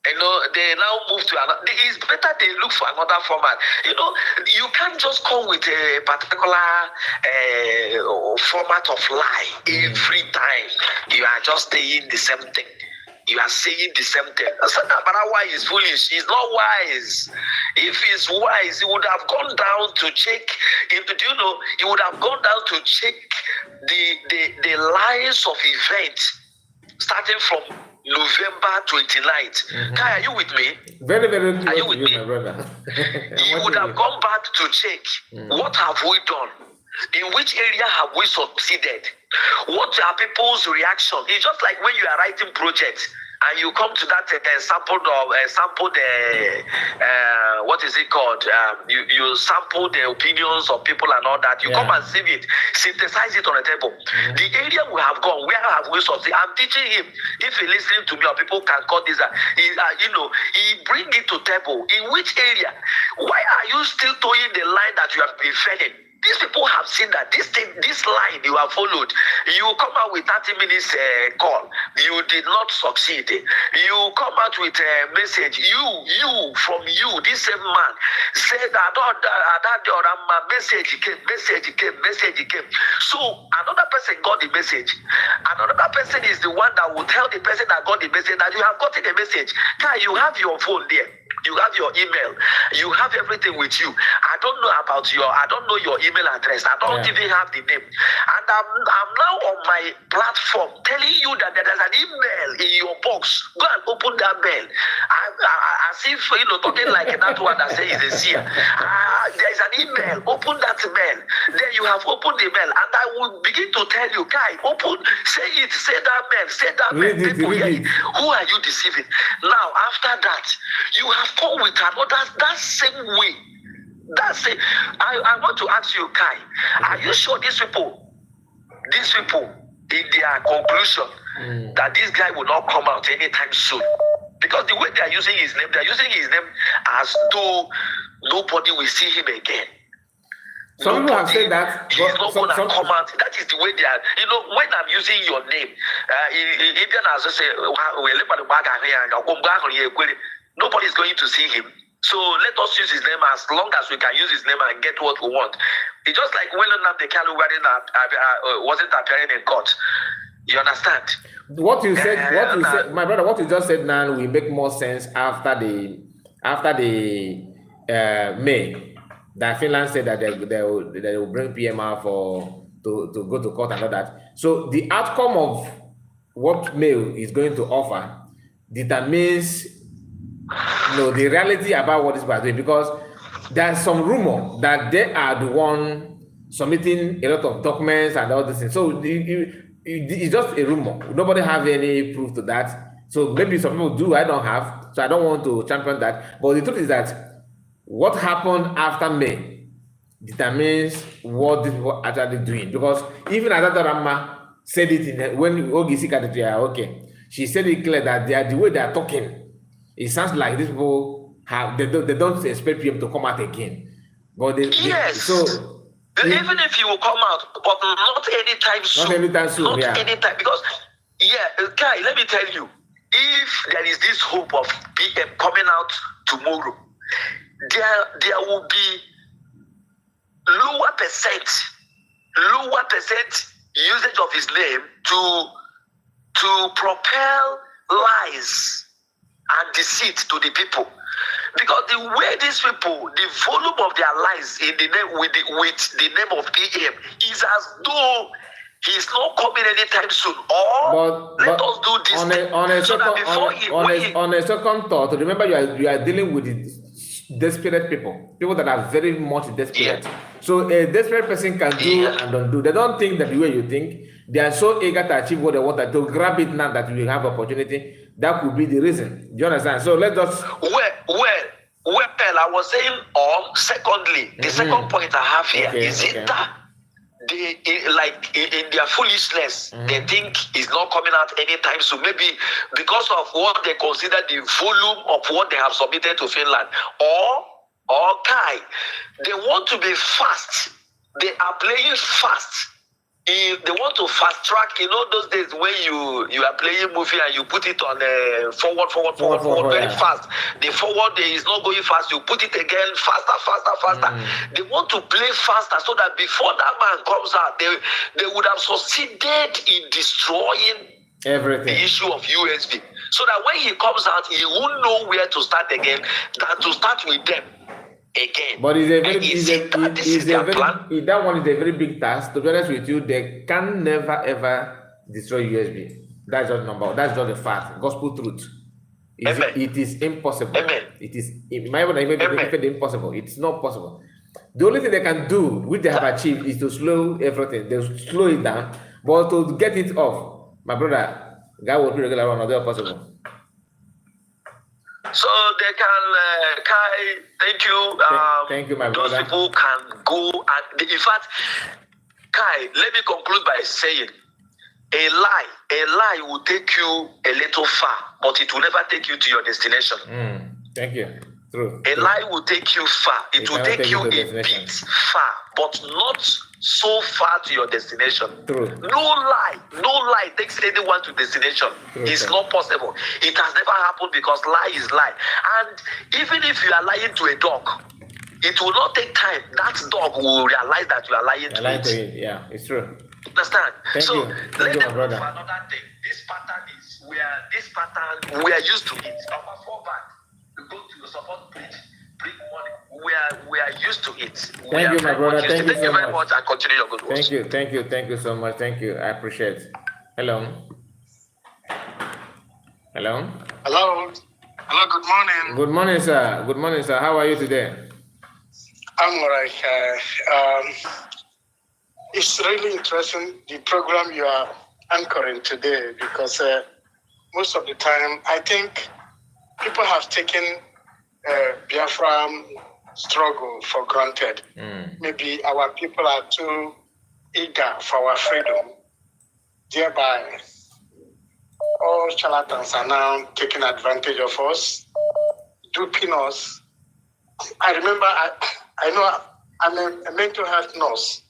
You know, they now move to another. It's better they look for another format. You know, you can't just come with a particular format of lie every time. You are just saying the same thing. You are saying the same thing. Why is foolish? He's not wise. If he's wise, he would have gone down to check. Do you know? He would have gone down to check the lines of events starting from November 29th. Kai, are you with me? Very, very close. Are you with me, my brother? You would have gone back to check what have we done, in which area have we succeeded, what are people's reaction. It's just like when you are writing projects and you come to that what is it called? You sample the opinions of people and all that. You come and see it, synthesize it on the table. The area we have gone, where have we succeeded? I'm teaching him. If he listening to me, or people can cut this. He bring it to table. In which area? Why are you still towing the line that you have been failing? These people have seen that this line you have followed, you come out with 30 minutes call, you did not succeed. You come out with a message, this same man said that message came. So another person got the message. Another person is the one that will tell the person that got the message that you have gotten a message. You have your phone there. You have your email. You have everything with you. I don't know your email address. I don't even have the name. And I'm now on my platform telling you that there's an email in your box. Go and open that mail. As if, talking like that one that says is a seer. There's an email. Open that mail. Then you have opened the mail. And I will begin to tell you, Kai, say it, say that mail, say that mail. People hear it. Who are you deceiving? Now, after that, you have come with another, that same way. That's it. I want to ask you, Kai, are you sure these people, in their conclusion, that this guy will not come out anytime soon? Because the way they are using his name, they are using his name as though nobody will see him again. Some people have said that. He's not going to come out. That is the way they are. When I'm using your name, even as I say, nobody is going to see him. So let us use his name as long as we can use his name and get what we want. It's just like when Nnamdi Kanu wasn't appearing in court. You understand? What you said, my brother, what you just said now will make more sense after the May. That Finland said that they will bring PMR to go to court and all that. So the outcome of what May is going to offer determines the reality about what is doing, because there's some rumor that they are the one submitting a lot of documents and all this thing. So it's just a rumor. Nobody have any proof to that. So maybe some people do. I don't have. So I don't want to champion that. But the truth is that what happened after May determines what these people are actually doing. Because even Adadarama said it when Ogi Sikadetria, okay, she said it clear that the way they are talking, it sounds like these people they don't expect PM to come out again. But so even if you will come out, but not anytime soon. Not anytime soon. Not anytime, because Kai, let me tell you, if there is this hope of PM coming out tomorrow, there will be lower percent usage of his name to propel lies and deceit to the people. Because the way these people, the volume of their lies in the name with the name of PM is as though he's not coming anytime soon. Or let us do this on a second thought. Remember, you are dealing with desperate people that are very much desperate. So a desperate person can do and don't do. They don't think that the way you think. They are so eager to achieve what they want that to grab it now that you have opportunity. That could be the reason. Do you understand? So let us. Well, I was saying, secondly, the second point I have here is it that they, in their foolishness, they think it's not coming out anytime soon. Maybe because of what they consider the volume of what they have submitted to Finland, or Kai, they want to be fast. They are playing fast. If they want to fast track, those days when you are playing movie and you put it on forward very fast. The forward is not going fast. You put it again faster. They want to play faster so that before that man comes out, they would have succeeded in destroying everything. The issue of USB. So that when he comes out, he won't know where to start again than to start with them. Again, but that one is a very big task. To be honest with you, they can never ever destroy USB. That's just number. That's just the fact. Gospel truth. It is impossible. It might be impossible. It's not possible. The only thing they can do, which they have achieved, is to slow everything. They slow it down, but to get it off, my brother, God will be regular on other possible. So they can, Kai, thank you. Thank you, my brother. Those people can go and, in fact, Kai, let me conclude by saying, a lie will take you a little far, but it will never take you to your destination. Thank you. True. A lie will take you far. It will take you a bit far, but not so far to your destination. True. No lie takes anyone to destination. True, it's not possible. It has never happened because lie is lie. And even if you are lying to a dog, it will not take time. That dog will realize that you are lying to it. Yeah, it's true. Understand? Thank you, my brother. For another thing. This pattern we are used to it. Our fallback. We go to support bring money. We are used to it. Thank you, my brother. Thank you so very much and continue your good work. Thank you so much. Thank you. I appreciate it. Hello, good morning. Good morning, sir. How are you today? I'm all right. It's really interesting, the program you are anchoring today, because most of the time, I think people have taken Biafran struggle for granted. Maybe our people are too eager for our freedom. Thereby, all charlatans are now taking advantage of us, duping us. I remember, I know I'm a mental health nurse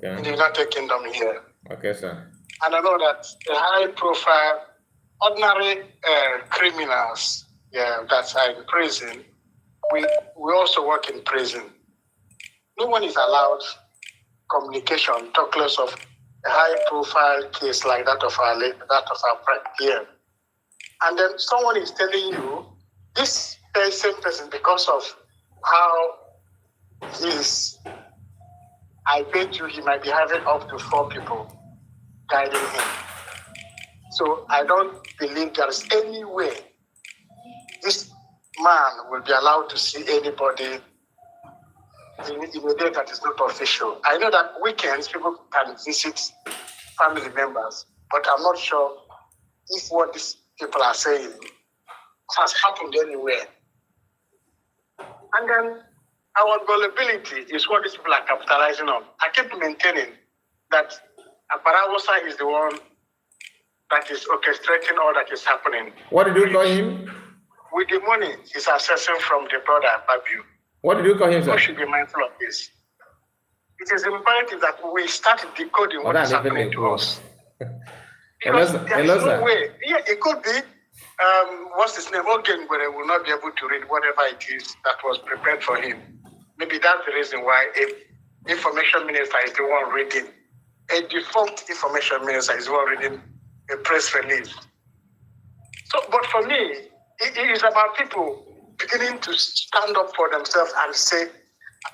in the United Kingdom here. Okay, sir. And I know that the high-profile, ordinary criminals that are in prison, we also work in prison. No one is allowed communication, talk less of a high-profile case like that of our friend here. And then someone is telling you, this same person, because of how he is, I bet you he might be having up to 4 people guiding him. So I don't believe there is any way this man will be allowed to see anybody in a day that is not official. I know that weekends people can visit family members, but I'm not sure if what these people are saying has happened anywhere. And then our gullibility is what these people are capitalizing on. I keep maintaining that Aparawosa is the one that is orchestrating all that is happening. What did you call him? With the money he's accessing from the brother Babu. What did you call him, sir? We should be mindful of this. It is imperative that we start decoding what is happening to us. Because there is no way. Yeah, it could be, what's his name? Again, where he will not be able to read whatever it is that was prepared for him. Maybe that's the reason why a information minister is the one reading. A defunct information minister is the one reading a press release. So, but for me, it is about people beginning to stand up for themselves and say,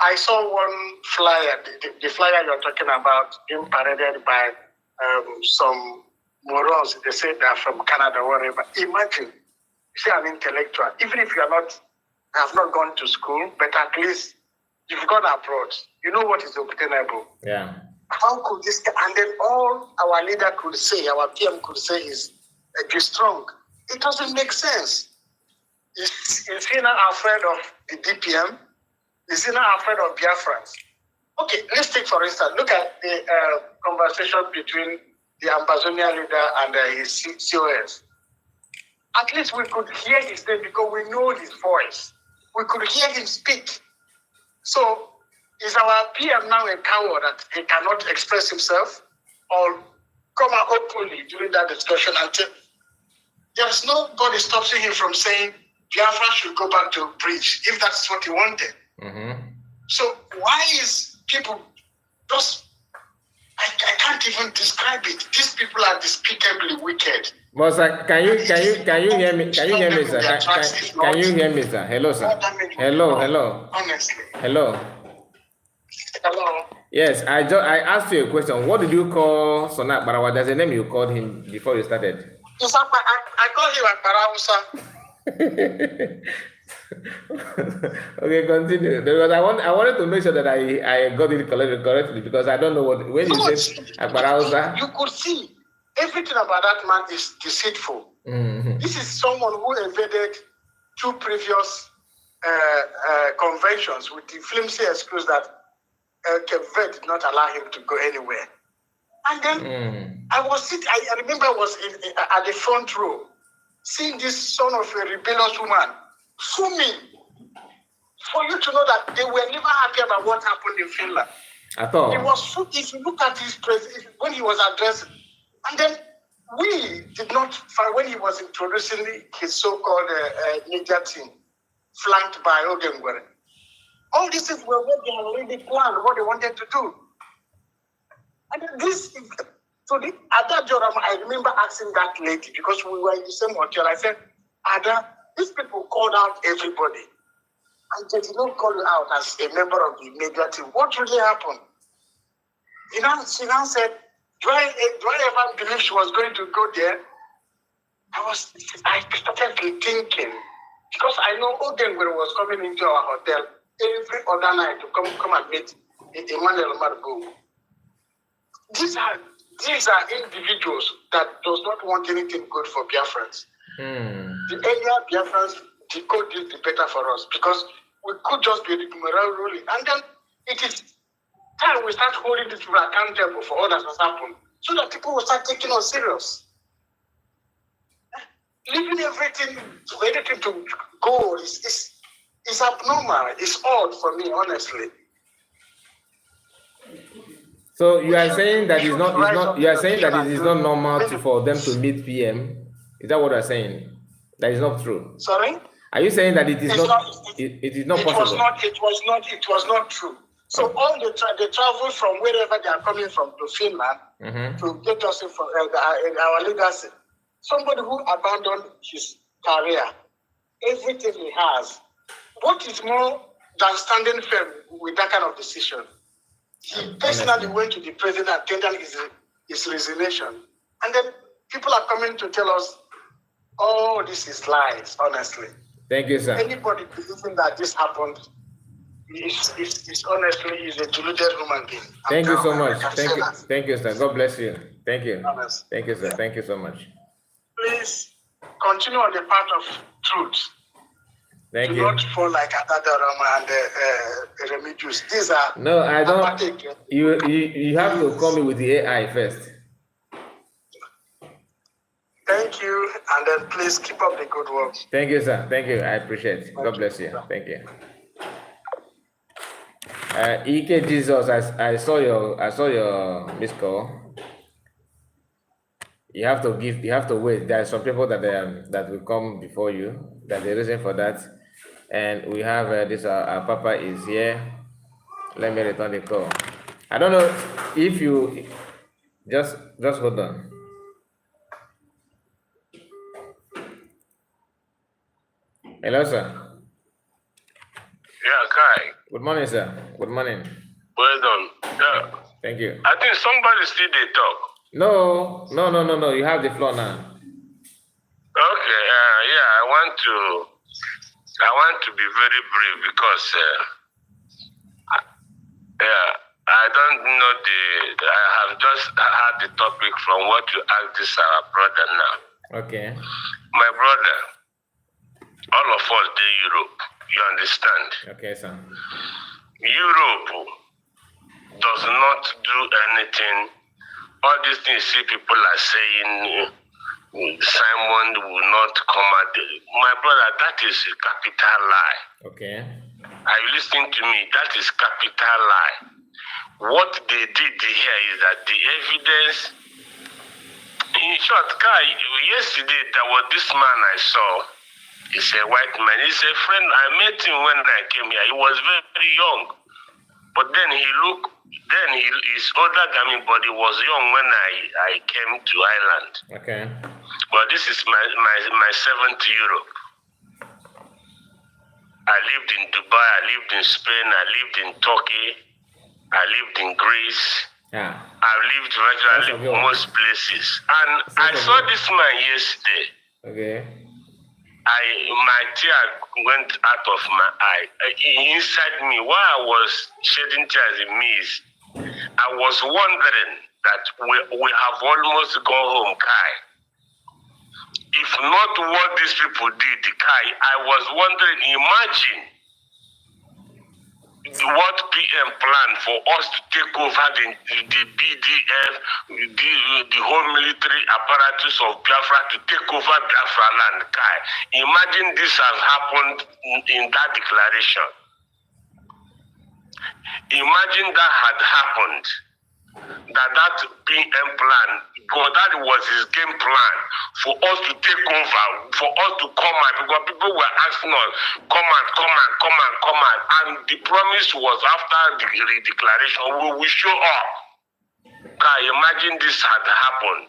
I saw one flyer, the flyer you're talking about, being paraded by some morons. They say they're from Canada or whatever. Imagine, you say an intellectual, even if you're not I have not gone to school, but at least you've gone abroad. You know what is obtainable. Yeah. How could this? And then all our leader could say, our PM could say is, be strong. It doesn't make sense. Is he not afraid of the DPM? Is he not afraid of Biafrans? Okay, let's take for instance, look at the conversation between the Ambazonia leader and his COS. At least we could hear his name because we know his voice. We could hear him speak. So, is our PM now a coward that he cannot express himself or come out openly during that discussion and tell? There's nobody stopping him from saying Biafra should go back to bridge if that's what he wanted. Mm-hmm. So why is people just? I can't even describe it. These people are despicably wicked. Well, sir, can you hear me? Can you hear me, sir? Can you hear me, sir? Hello, sir. Hello. Honestly. Hello. Hello. Yes, I asked you a question. What did you call Sonak Barawa? There's a name you called him before you started. I call him Akbarawusa. Okay, continue. Because I wanted to make sure that I got it correctly because I don't know what when you say Akbarawusa. You could see everything about that man is deceitful. Mm-hmm. This is someone who evaded 2 previous conventions with the flimsy excuse that Cape did not allow him to go anywhere. And then I remember I was at the front row, seeing this son of a rebellious woman fuming, for you to know that they were never happy about what happened in Finland. At all. It was, if you look at his president when he was addressing, and then we did not find when he was introducing his so-called media team, flanked by Ogengwere. All these things were what they had already planned, what they wanted to do. And this, at that job, I remember asking that lady, because we were in the same hotel, I said, Ada, these people called out everybody. And they did not call you out as a member of the media team. What really happened? She now said, do I ever believe she was going to go there? I started thinking, because I know Ogengwere was coming into our hotel every other night to come and meet Emmanuel Margot. These are individuals that does not want anything good for Biafrans. The earlier Biafrans decode this, the better for us, because we could just be rigmarole ruling. And then it is time we start holding these people accountable for all that has happened, so that people will start taking us serious. Leaving everything to go is abnormal. It's odd for me, honestly. So you are saying that it is not normal for them to meet PM? Is that what you are saying? That is not true. Sorry? Are you saying that it is not possible? It was not true. So all they travel from wherever they are coming from to Finland to get us in our leaders. Somebody who abandoned his career, everything he has. What is more than standing firm with that kind of decision? He personally went to the president and tendered his resignation. And then people are coming to tell us, oh, this is lies, honestly. Thank you, sir. Anybody believing that this happened is honestly a deluded human being. Thank you so much. Thank you, sir. God bless you. Thank you. Honest. Thank you, sir. Thank you so much. Please continue on the path of truth. Thank Do you. not fall like Adadarama and Remigius. These are No, I don't. apathic. You have to call me with the AI first. Thank you, and then please keep up the good work. Thank you, sir. Thank you. I appreciate it. God bless you. Thank you. EK Jesus, I saw your missed call. You have to wait. There are some people that will come before you. That's the reason for that. And we have this. Our Papa is here. Let me return the call. I don't know if you just hold on. Hello, sir. Yeah, Kai. Good morning, sir. Good morning. Well done. Yeah. Thank you. I think somebody still they talk. No. You have the floor now. Okay. Yeah, I want to I want to be very brief because I don't know I have just had the topic from what you asked this our brother now. Okay. My brother, all of us in Europe, you understand? Okay, sir. Europe does not do anything. All these things see people are saying Simon will not come at my brother, that is a capital lie. Okay. Are you listening to me? That is capital lie. What they did here is that the evidence, in short, Kai, yesterday there was this man I saw. He's a white man. He's a friend. I met him when I came here. He was very, very young. But then he's older than me, but he was young when I came to Ireland. Okay. But this is my seventh Europe. I lived in Dubai, I lived in Spain, I lived in Turkey, I lived in Greece. Yeah. I've lived virtually most places. And I saw this man yesterday. Okay. My tear went out of my eye. Inside me, while I was shedding tears in me, I was wondering that we have almost gone home, Kai. If not what these people did, Kai, I was wondering, imagine what PM planned for us to take over the BDF, the whole military apparatus of Biafra to take over Biafra land, Kai. Imagine this has happened in that declaration. Imagine that had happened. That PM plan, because that was his game plan for us to take over, for us to come out, because people were asking us, come out. And the promise was after the declaration, we will show up. Can you imagine this had happened?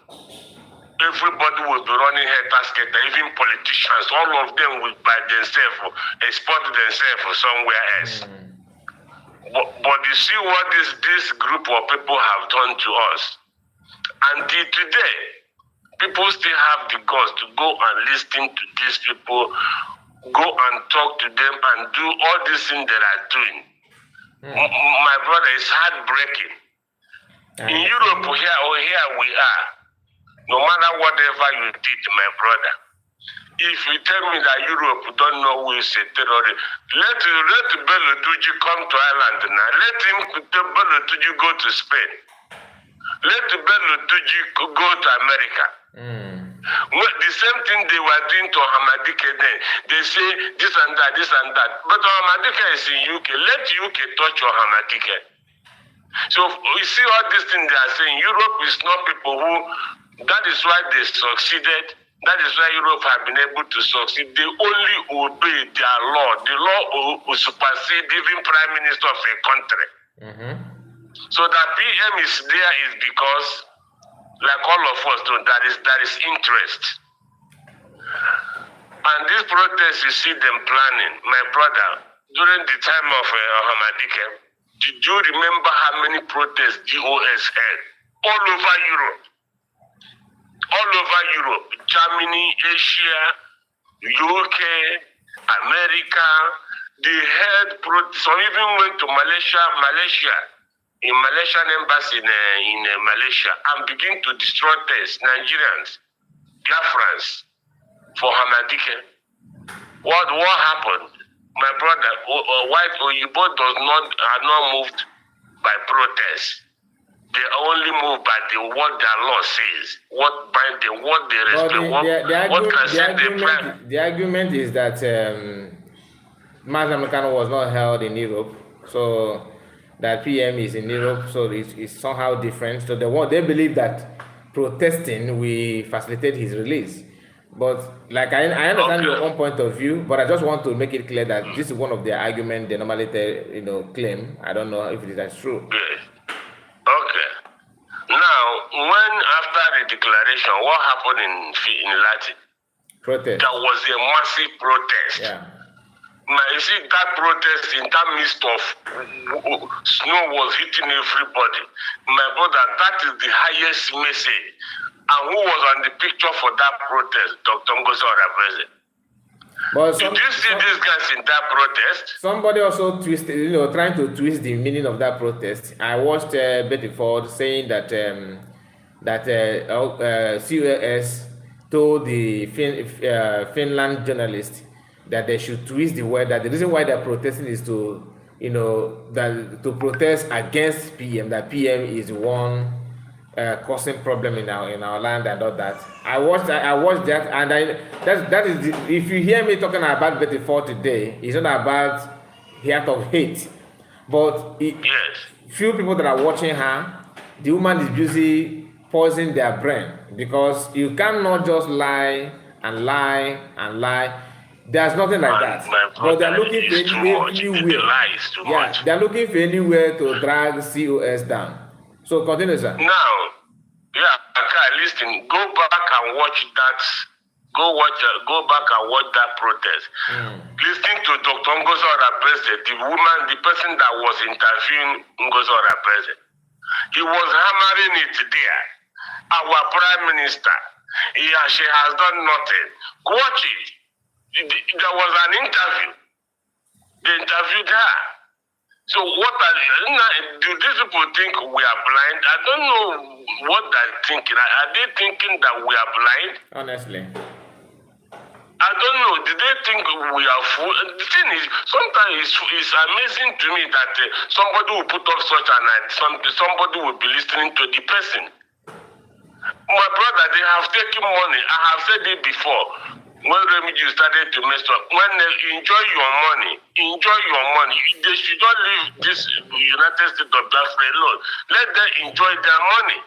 Everybody will be running head basket, even politicians, all of them will by themselves export themselves somewhere else. But you see what this group of people have done to us. Until today, people still have the guts to go and listen to these people, go and talk to them and do all these things they are doing. My brother, it's heartbreaking. In Europe, here we are. No matter whatever you did, my brother. If you tell me that Europe don't know who is a terrorist, let Bello Tuji come to Ireland now. Let Bello Tuji go to Spain. Let Bello Tuji go to America. The same thing they were doing to Hamadike then. They say this and that. But Hamadike is in UK. Let UK touch your Hamadike. So you see all these things they are saying. Europe is not people who, that is why they succeeded. That is why Europe have been able to succeed. They only obey their law. The law will supersede even prime minister of a country. So that PM is there is because, like all of us do, that is interest. And this protest, you see them planning. My brother, during the time of Hamadike, did you remember how many protests DOS had all over Europe? All over Europe, Germany, Asia, UK, America, they had some even went to Malaysia, in Malaysian embassy in Malaysia, and begin to destroy Nigerians, Biafrans, for Hamadike. What happened? My brother, white Oyibo are not moved by protest. They only move by what their law says, what bind them, what they respect, what can set them free. The argument is that Mazamakano was not held in Europe, so that PM is in Europe, so it's somehow different. So they believe that protesting will facilitate his release. But like I understand your own point of view, but I just want to make it clear that this is one of their arguments they normally claim. I don't know if it is true. Yes. Okay. Now, when after the declaration, what happened in Latin? Protest. There was a massive protest. Yeah. Now, you see that protest in that midst of snow was hitting everybody. My brother, that is the highest message. And who was on the picture for that protest? Dr. Ngozi Orabreze. But Did you see these guys in that protest? Somebody also twisted, trying to twist the meaning of that protest. I watched Betty Ford saying that COS told the Finland journalist that they should twist the word, that the reason why they're protesting is to, that to protest against PM, that PM is one causing problem in our land and all that. I watched that, and that is if you hear me talking about Betty Ford today, it's not about heart of hate, but few people that are watching her, the woman is busy poisoning their brain, because you cannot just lie and lie and lie. There's nothing like that. But they're looking for anywhere. Yeah, they're looking for anywhere to drag COS down. So continue, sir. Now, okay, listen. Go back and watch that. Go back and watch that protest. Listening to Dr. Ngozo Arapese, the person that was interviewing Ngozo Arapese, he was hammering it there. Our prime minister, she has done nothing. Watch it. There was an interview. They interviewed her. So do these people think we are blind? I don't know what they're thinking. Are they thinking that we are blind? Honestly. I don't know. Did they think we are fool? The thing is, sometimes it's amazing to me that somebody will put up such an idea, somebody will be listening to the person. My brother, they have taken money. I have said it before. When Remedy started to mess up, when they enjoy your money, they should not leave this United States of Biafra alone. Let them enjoy their money.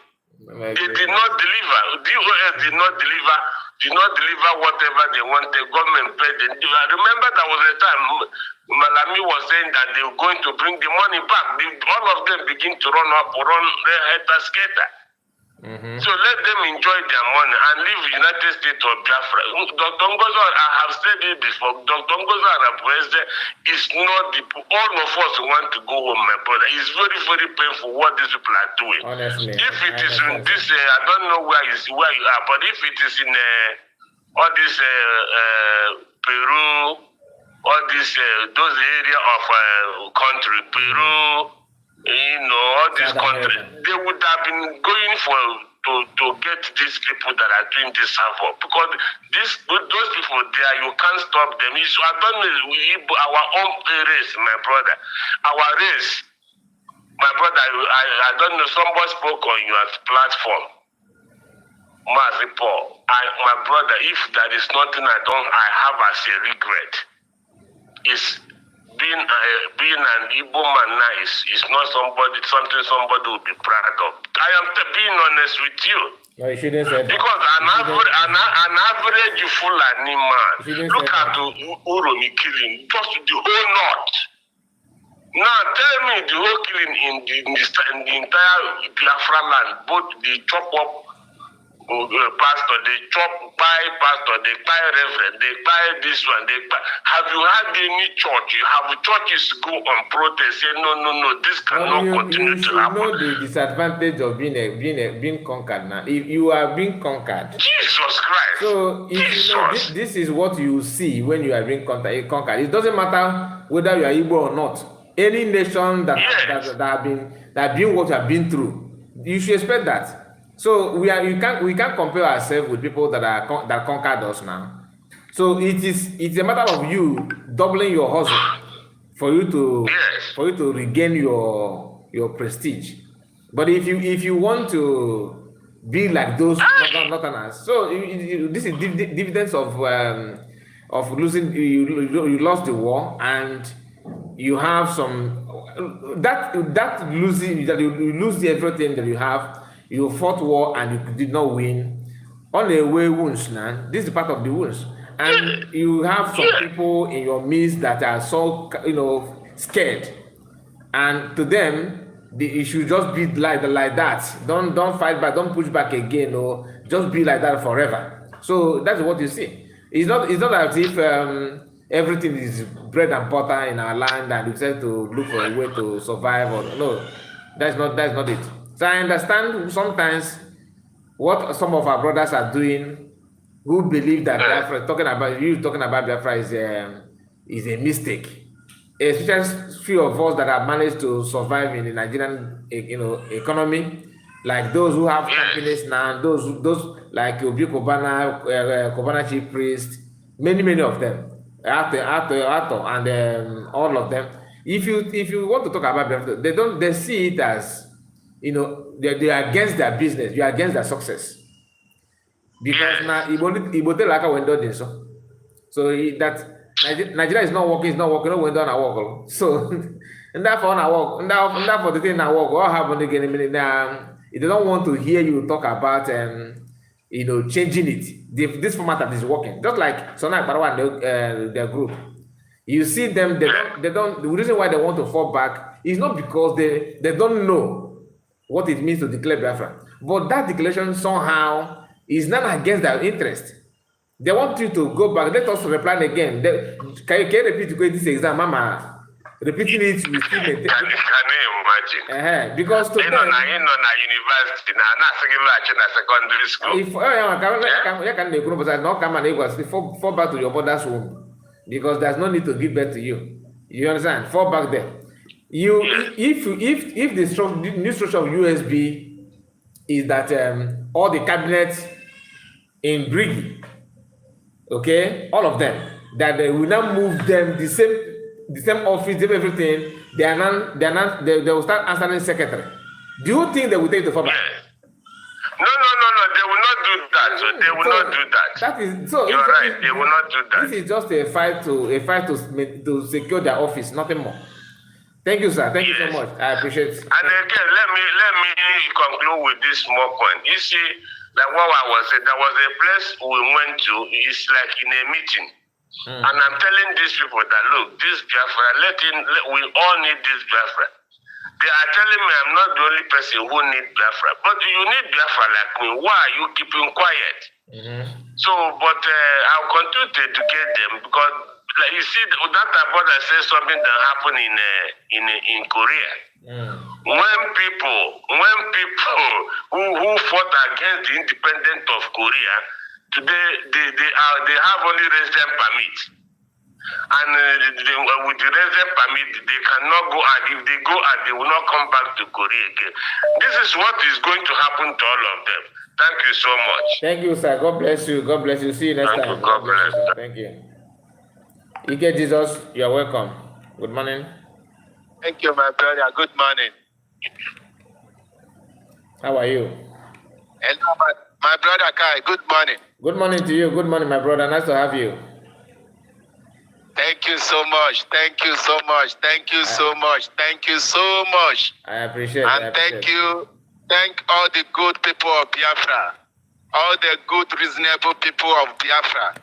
They did not deliver. DOS did not deliver whatever they wanted. Government paid them. I remember there was a time Malami was saying that they were going to bring the money back. All of them begin to run head skater. So let them enjoy their money and leave the United States of Biafra. Dr. Ngozo, I have said it before, Dr. Ngozo Arapese is not all of us want to go home, my brother. It's very, very painful what these people are doing. Honestly, if it is in this, I don't know where you are, but if it is in all this Peru, all this those area of country, Peru, all these countries, they would have been going to get these people that are doing this support, because those people there, you can't stop them. I don't know, our own race, my brother, our race, my brother. I don't know. Somebody spoke on your platform, Mazi Paul. My brother, if there is nothing I have as a regret, is being an Igbo man now is not something somebody will be proud of. I am being honest with you. No, you shouldn't say that. Because an average Fulani man, look at the Uromi killing, just the whole north. Now tell me the whole killing in the entire Biafra land, both the chop up pastor, they chop by pastor, they buy reverend, they buy this one, they buy. Have you had any church? You have churches go on protest, say no, this cannot continue to happen. You know the disadvantage of being conquered now. If you are being conquered, Jesus Christ. So this is what you see when you are being conquered. It doesn't matter whether you are Igbo or not. Any nation that have been what you have been through, you should expect that. So we can't compare ourselves with people that conquered us now. So it's a matter of you doubling your hustle for you to regain your prestige. But if you want to be like those northerners, so this is dividends of losing. You lost the war, and you have some that losing, that you lose everything that you have. You fought war and you did not win. On the way wounds now. This is part of the wounds. And you have some people in your midst that are so scared. And to them, it should just be like that. Don't fight back, don't push back again, or just be like that forever. So that's what you see. It's not as if everything is bread and butter in our land and we decide to look for a way to survive, or no. That's not it. So I understand sometimes what some of our brothers are doing who believe that Biafra, talking about Biafra is a mistake. Especially few of us that have managed to survive in the Nigerian, economy, like those who have companies now, those like Obi Kobana, Kobana Chief Priest, many of them, Ato, and all of them. If you want to talk about Biafra, they see it as, they are against their business, you are against their success. Because now Igbo tell like when done so that Nigeria is not working, no when done work. So and therefore na work, and that for the thing na work, all happen again. They don't want to hear you talk about changing it. This format that is working, just like Sona Barawa and their group. You see them, they don't. The reason why they want to fall back is not because they don't know what it means to declare Biafra, but that declaration somehow is not against their interest. They want you to go back. Let us reply again. Can you repeat this exam, Mama? Repeating it, you still maintain. Can you imagine? Because to them, in university, secondary school. If you can fall back to your mother's womb, because there's no need to give birth to you. You understand? Fall back there. If the new structure of USB is that all the cabinets in Briggy, okay, all of them, that they will now move them the same office, everything. They will start answering secretary. Do you think they will take the format? No. They will not do that. So they will not do that. That is so. You're right. They will not do that. This is just a fight to secure their office, nothing more. Thank you, sir. Thank you so much. I appreciate it. And again, let me conclude with this small point. You see, like what I was saying, there was a place we went to. It's like in a meeting. And I'm telling these people that, look, this Biafra, we all need this Biafra. They are telling me I'm not the only person who need Biafra. But you need Biafra like me. Why are you keeping quiet? So, but I'll continue to educate them because, like you see, that brother says something that happened in Korea. When people who fought against the independence of Korea, today they have only resident permit, and with the resident permit they cannot go out. If they go out, they will not come back to Korea again. This is what is going to happen to all of them. Thank you so much. Thank you, sir. God bless you. God bless you. See you next time. God bless you. Thank you. Ike Jesus, you are welcome. Good morning. Thank you, my brother. Good morning. How are you? Hello, my brother Kai. Good morning. Good morning to you. Good morning, my brother. Nice to have you. Thank you so much. Thank you so much. Thank you so much. Thank you so much. I appreciate it. And thank you. Thank all the good people of Biafra. All the good, reasonable people of Biafra.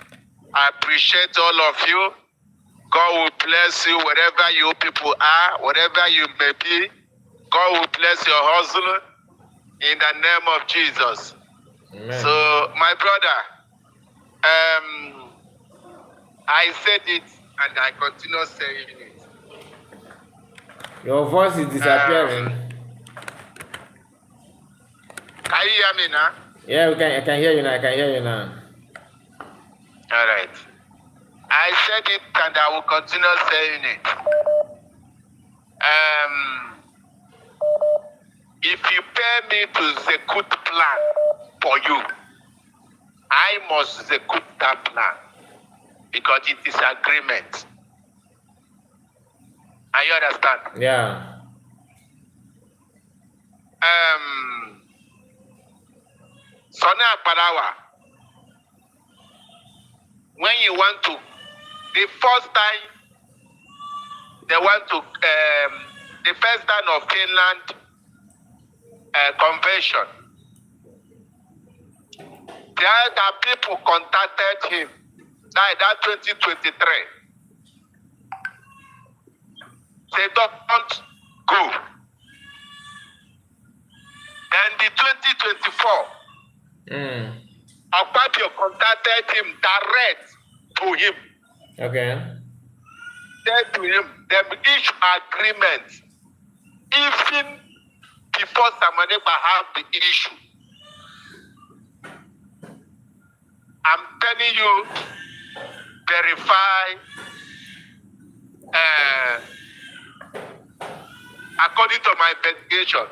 I appreciate all of you. God will bless you wherever you people are, wherever you may be. God will bless your hustle in the name of Jesus. Amen. So, my brother, I said it and I continue saying it. Your voice is disappearing. Can you hear me now? Yeah, I can hear you now. I can hear you now. All right. I said it and I will continue saying it. If you pay me to execute plan for you, I must execute that plan because it is agreement. Are you understand? Yeah. Sona Palawa, when you want to, the first time they want to, the first time of Finland convention, the other people contacted him, that 2023. They don't go. Then the 2024, Akpabio contacted him direct to him. Okay. Said to him, they reach agreement. Even before Samaneba have the issue. I'm telling you, verify according to my investigation.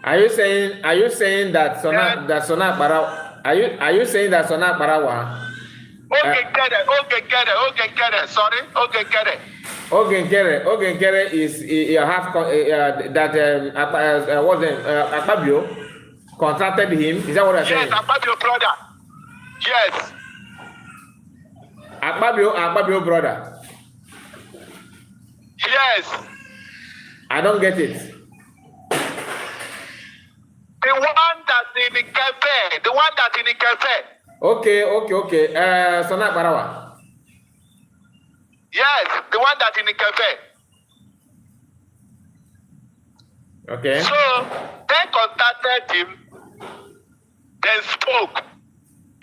Are you saying that Sona Bara? Are you saying that Sona Barawa? Okay, get it. Sorry, okay, get it. Ogenkere is you have that what's name Akpabio contracted him. Is that what you're saying? Yes, Akpabio brother. Yes. Akpabio brother. Yes. I don't get it. The one that in the cafe. The one that in the cafe. Okay. Sona Barawa. Yes, the one that in the cafe. Okay. So they contacted him, then spoke.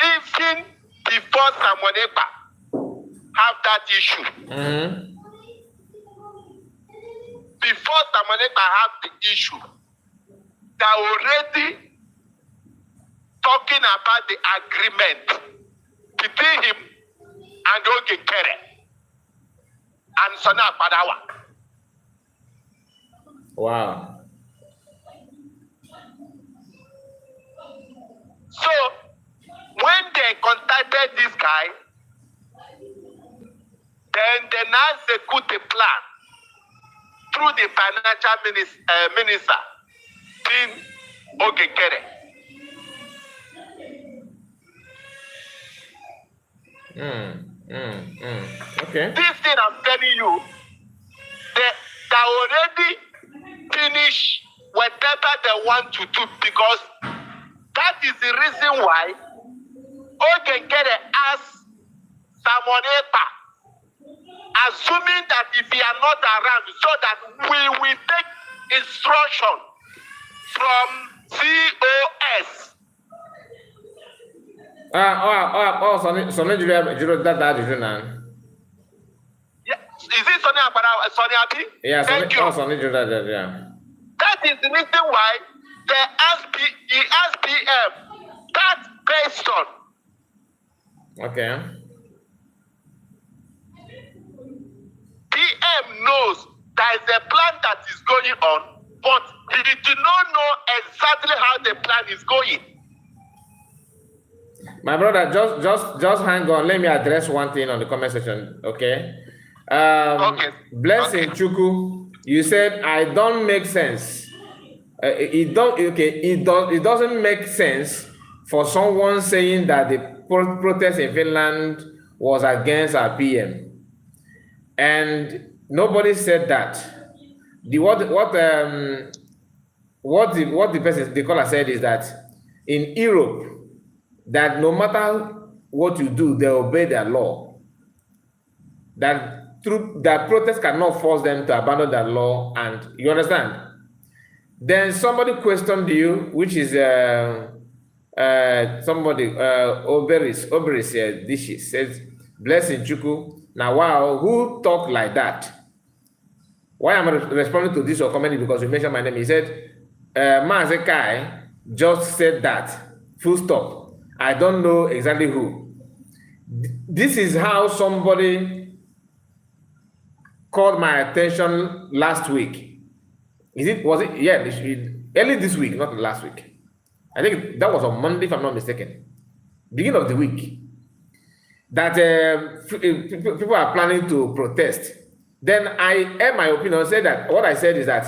Even before Samonepa have that issue. Mm-hmm. Before Samonepa have the issue, they already talking about the agreement between him and Ogenkere and Sona Padawa. Wow. So when they contacted this guy, then they now execute the plan through the financial minister, Dean Ogenkere. Okay. This thing I'm telling you, they already finished whatever they want to do, because that is the reason why Ogenkere asked Samonepa, assuming that if he are not around, so that we will take instruction from COS. Sonny Juro that now. Yeah. Is it Sonny Abi? Yeah, Thank you. Sonny Juro that, yeah. That is the reason why he asked PM that question. Okay. PM knows there is a plan that is going on, but he did not know exactly how the plan is going. My brother, just hang on. Let me address one thing on the comment section, okay? Okay. Blessing Chuku, you said I don't make sense. It doesn't make sense for someone saying that the protest in Finland was against our PM, and nobody said that. What the person, the caller, said is that in Europe, that no matter what you do, they obey their law. That protest cannot force them to abandon their law, and you understand. Then somebody questioned you, which is somebody Oberis Dishes says, Blessing Chuku. Now, wow, who talk like that? Why am I responding to this or comment? Because you mentioned my name. He said, Mazekai just said that. Full stop. I don't know exactly who. This is how somebody called my attention last week. Was it? Yeah, early this week, not last week. I think that was on Monday, if I'm not mistaken. Beginning of the week. That people are planning to protest. Then I aired my opinion, said that what I said is that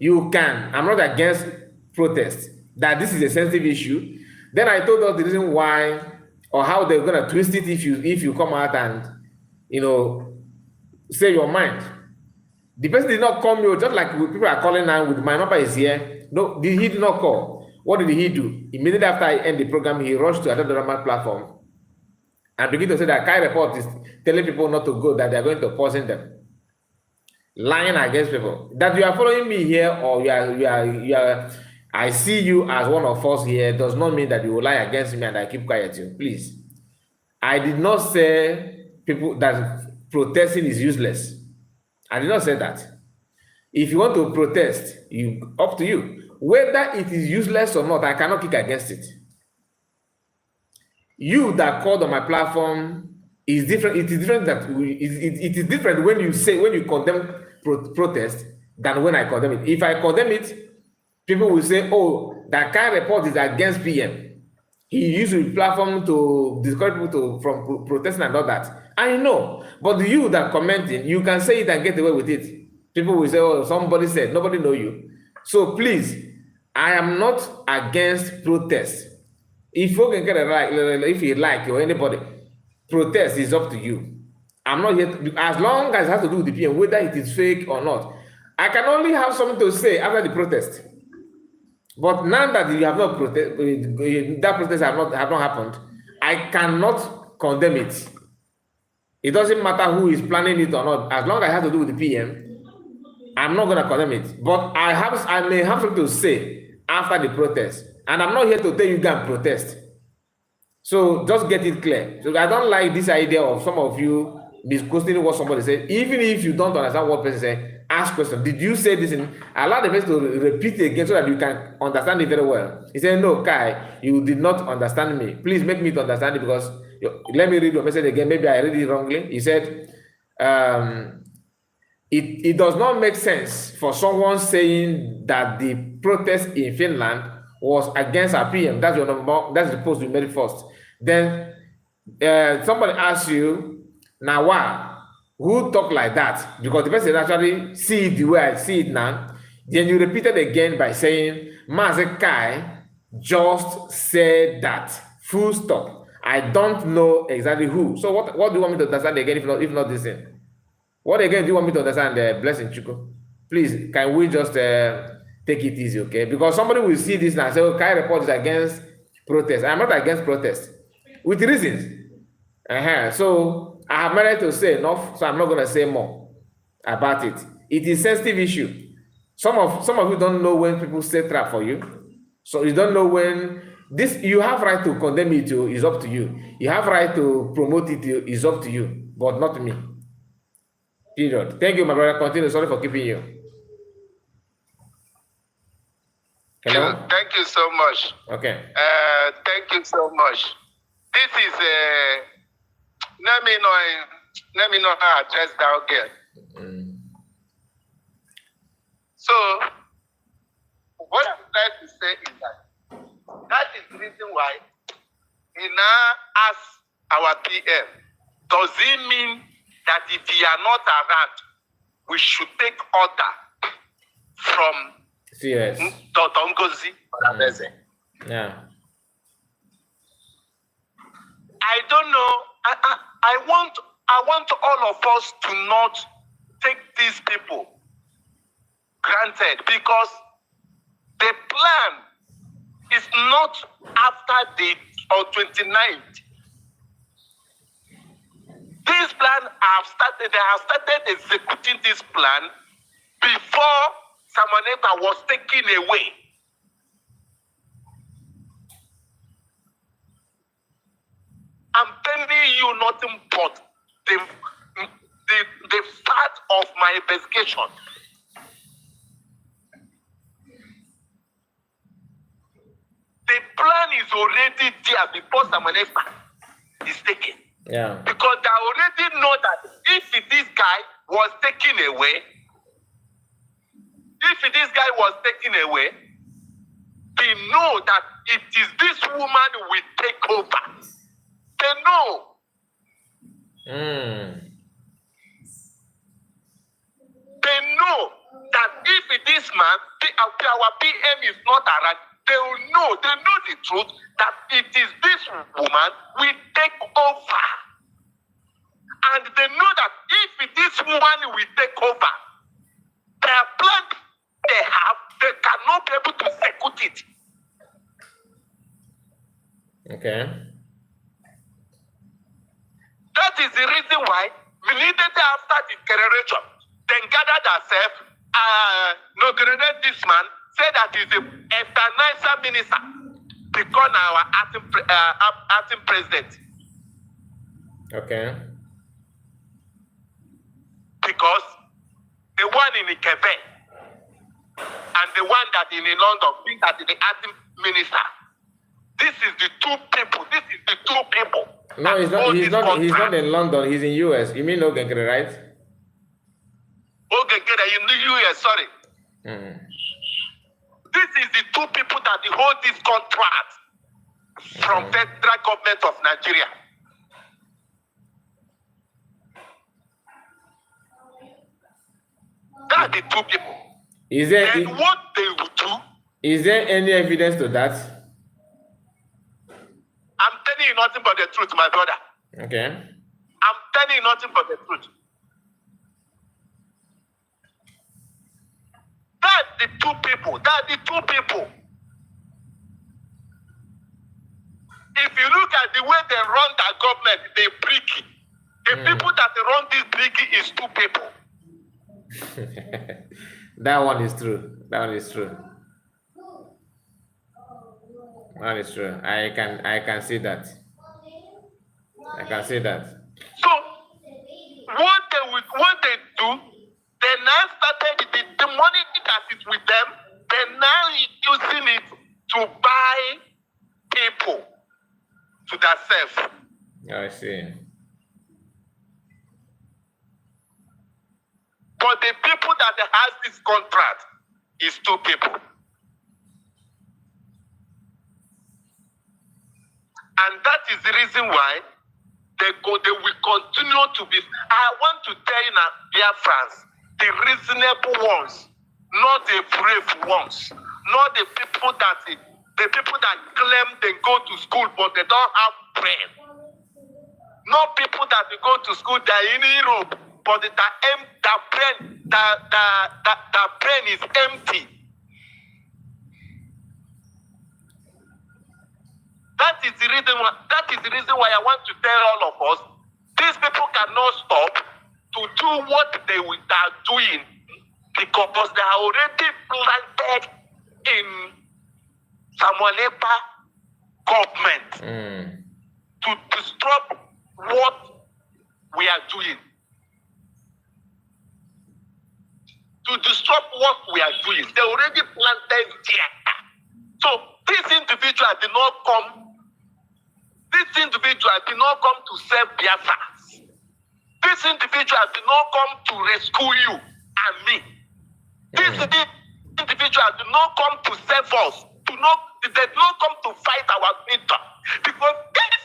I'm not against protest, that this is a sensitive issue. Then I told us the reason why or how they're gonna twist it if you come out and say your mind. The person did not call me, just like people are calling now with my number is here. No, he did not call. What did he do? Immediately after I end the program, he rushed to another platform and began to say that Kai Report is telling people not to go, that they are going to poison them. Lying against people. That you are following me here, or you are I see you as one of us here, does not mean that you will lie against me and I keep quiet. Please. I did not say people that protesting is useless. I did not say that. If you want to protest, up to you. Whether it is useless or not, I cannot kick against it. You that called on my platform is different. It is different that it is different when you condemn protest than when I condemn it. If I condemn it, people will say, "Oh, that kind of report is against PM. He used the platform to discourage people from protesting and all that." I know, but you that commenting, you can say it and get away with it. People will say, "Oh, somebody said." Nobody know you. So please, I am not against protest. If you can get a right, if you like, or anybody, protest is up to you. I'm not here as long as it has to do with the PM, whether it is fake or not. I can only have something to say after the protest. But now that you have not that protest have not happened, I cannot condemn it. It doesn't matter who is planning it or not. As long as it has to do with the PM, I'm not going to condemn it. But I may have something to say after the protest, and I'm not here to tell you go and protest. So just get it clear. So I don't like this idea of some of you misquoting what somebody said. Even if you don't understand what person said, ask questions. Did you say this? Allow the person to repeat it again so that you can understand it very well. He said, "No, Kai, you did not understand me. Please make me to understand it because let me read your message again. Maybe I read it wrongly." He said, it does not make sense for someone saying that the protest in Finland was against our PM. That's that's the post you made first. Then somebody asks you, "Now why? Who talk like that?" Because the person actually see it the way I see it now. Then you repeat it again by saying, "Mazi Kai just said that. Full stop. I don't know exactly who." So what do you want me to understand again if not this thing? What again do you want me to understand, Blessing Chuko? Please, can we just take it easy, okay? Because somebody will see this now and say, "Oh, Kai report is against protest." I'm not against protest, with reasons. So I have managed to say enough, so I'm not going to say more about it. It is a sensitive issue. Some of you don't know when people set trap for you, so you don't know when this. You have right to condemn it. Is up to you. You have right to promote it. Is up to you, but not me. Period. Thank you, my brother. Continue. Sorry for keeping you. Hello? Thank you so much. Okay. Thank you so much. This is let me know how to address that again. So what I'm trying to say is that is the reason why we now ask our PM, does it mean that if we are not around, we should take order from CS. Dr. Ngozi? Yeah. I don't know. I want all of us to not take these people granted, because the plan is not after the 29th. This plan they have started executing this plan before Samaneta was taken away. I'm telling you nothing but the fact of my investigation. The plan is already there before Samaneta is taken. Yeah. Because they already know that if this guy was taken away, they know that it is this woman will take over. They know. They know that if this man, our PM is not around, they know the truth that it is this woman will take over. And they know that if this woman will take over, their plan they cannot be able to execute it. Okay. That is the reason why immediately after the declaration, then gathered ourselves, inaugurated this man, said that he's a financial minister, become our acting president. Okay. Because the one in Ikebe and the one that in London, that is the acting minister, This is the two people. This is the two people. No, he's not. He's not in London. He's in US. You mean Ogenkere, right? Ogenkere in the US. Sorry. This is the two people that hold this contract from federal government of Nigeria. That's the two people. And what they will do? Is there any evidence to that? I'm telling you nothing but the truth, my brother. Okay. I'm telling you nothing but the truth. That's the two people. That's the two people. If you look at the way they run that government, they bricky. The people that run this bricky is two people. That one is true. That one is true. That is true. I can see that. I can see that. So what they do, they now started the money that is with them, they're now using it to buy people to themselves. I see. But the people that has this contract is two people. And that is the reason why they will continue to be. I want to tell you now, dear friends, the reasonable ones, not the brave ones, not the people that claim they go to school but they don't have brain. Not people that they go to school, they're in Europe, but their brain is empty. That is the reason why I want to tell all of us, these people cannot stop to do what they are doing because they are already planted in Samuelepa government to disrupt what we are doing. To disrupt what we are doing. They already planted there. So this individual did not come to save Biafra. This individual did not come to rescue you and me. This individual did not come to save us. They did not come to fight our freedom. Because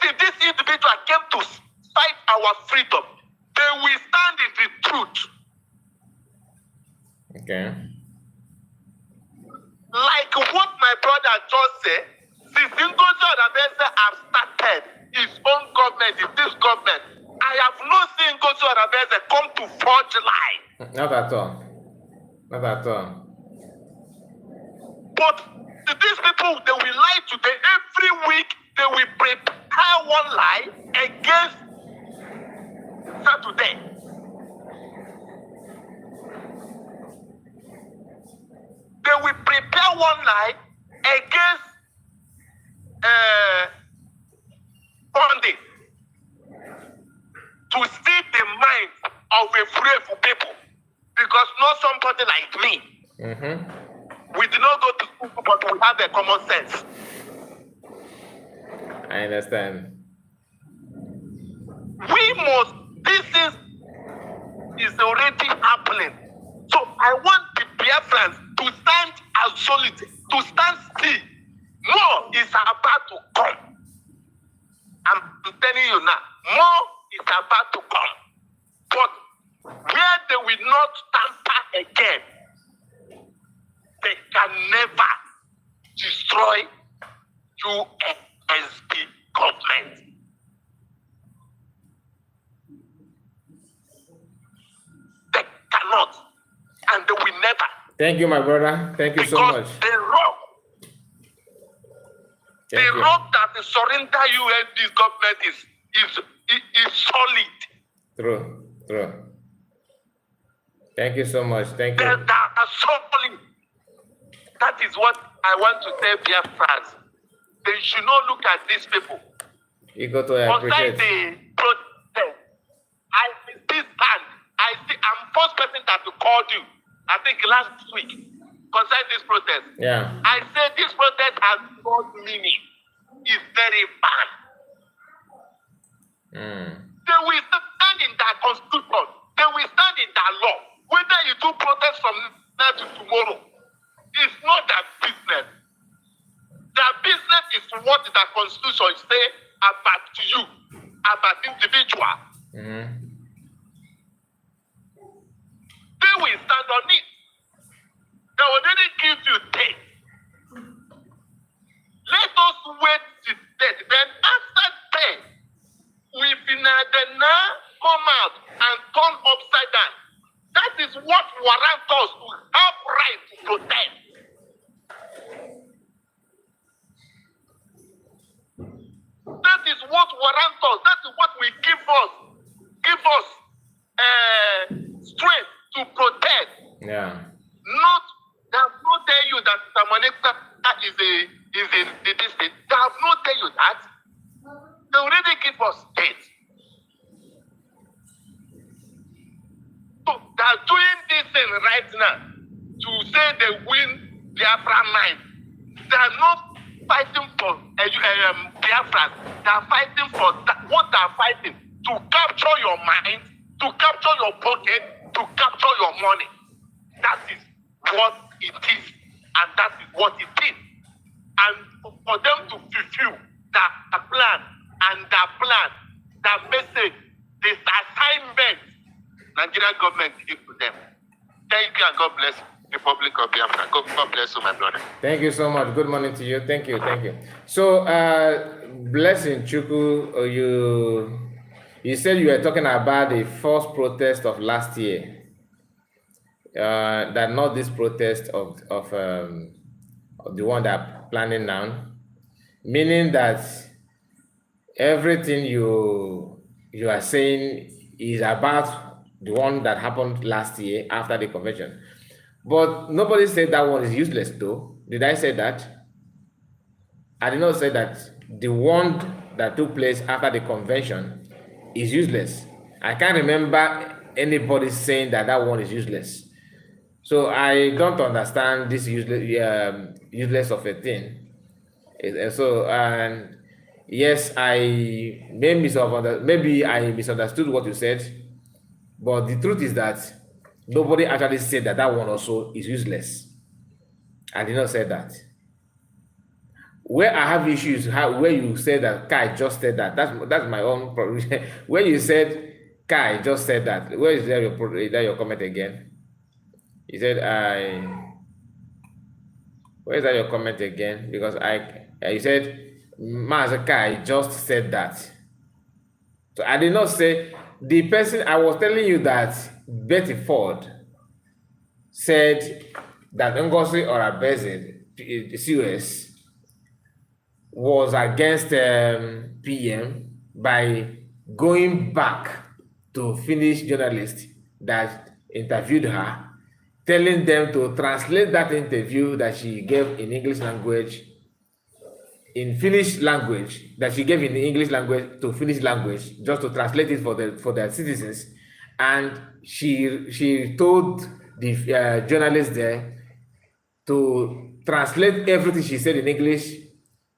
if this individual came to fight our freedom, they will stand in the truth. Okay. Like what my brother just said, since Ngozi Onabense have started his own government, this government, I have not seen Ngozi Onabense come to forge lie. Not at all. Not at all. But these people, they will lie today. Every week, they will prepare one lie against Saturday. They will prepare one lie against Monday to steal the mind of a free people. Because not somebody like me. We did not go to school, but we have a common sense. I understand. This is already happening. So I want the Biafrans to stand as solid, to stand still. More is about to come. I'm telling you now, more is about to come. But where they will not tamper again, they can never destroy USP government. They cannot, and they will never. Thank you, my brother. Thank you so much. The rock that the surrender this government is solid. True. Thank you so much. Thank you. They are solid. That is what I want to tell Biafrans. They should not look at these people. You go to appreciate. The protest, I'm first person that called you, I think last week, concerning this protest. Yeah. I said this protest has no meaning. is very bad. They will stand in their constitution. They will stand in their law. Whether you do protest from now to tomorrow, it's not their business. Their business is what the constitution say about you, about individual. They will stand on it. They already give you date. Let us wait till date. Then after date, we then now come out and turn upside down. That is what warrants us to have right to protest. That is what warrants us. That is what will give us strength to protest. Yeah. Not tell you that Tamaneka is the district. They have not tell you that. They already give us date. So they are doing this thing right now to say they win Biafra mind. They are not fighting for Biafra. They are fighting for what they are fighting to capture your mind, to capture your pocket, to capture your money. That is what it is, and that is what it is. And for them to fulfill their plan, their message, this assignment, Nigerian government give to them. Thank you, and God bless the Republic of Biafra. God bless you, my brother. Thank you so much. Good morning to you. Thank you. So, Blessing Chuku, you said you were talking about the first protest of last year. That not this protest of the one that are planning now, meaning that everything you are saying is about the one that happened last year after the convention. But nobody said that one is useless, though. Did I say that? I did not say that the one that took place after the convention is useless. I can't remember anybody saying that one is useless. So I don't understand this useless of a thing. So, and yes, maybe I misunderstood what you said, but the truth is that nobody actually said that one also is useless. I did not say that. Where I have issues, where you said that Kai just said that's my own problem. Where you said Kai just said that, where is your comment again? He said, where is that your comment again? Because you said, Mazakai just said that. So I did not say, the person, I was telling you that Betty Ford said that Ngozi or Abeze, the COS, was against PM by going back to Finnish journalists that interviewed her, telling them to translate that interview that she gave in English language, in Finnish language, that she gave in English language to Finnish language, just to translate it for their citizens. And she told the journalists there to translate everything she said in English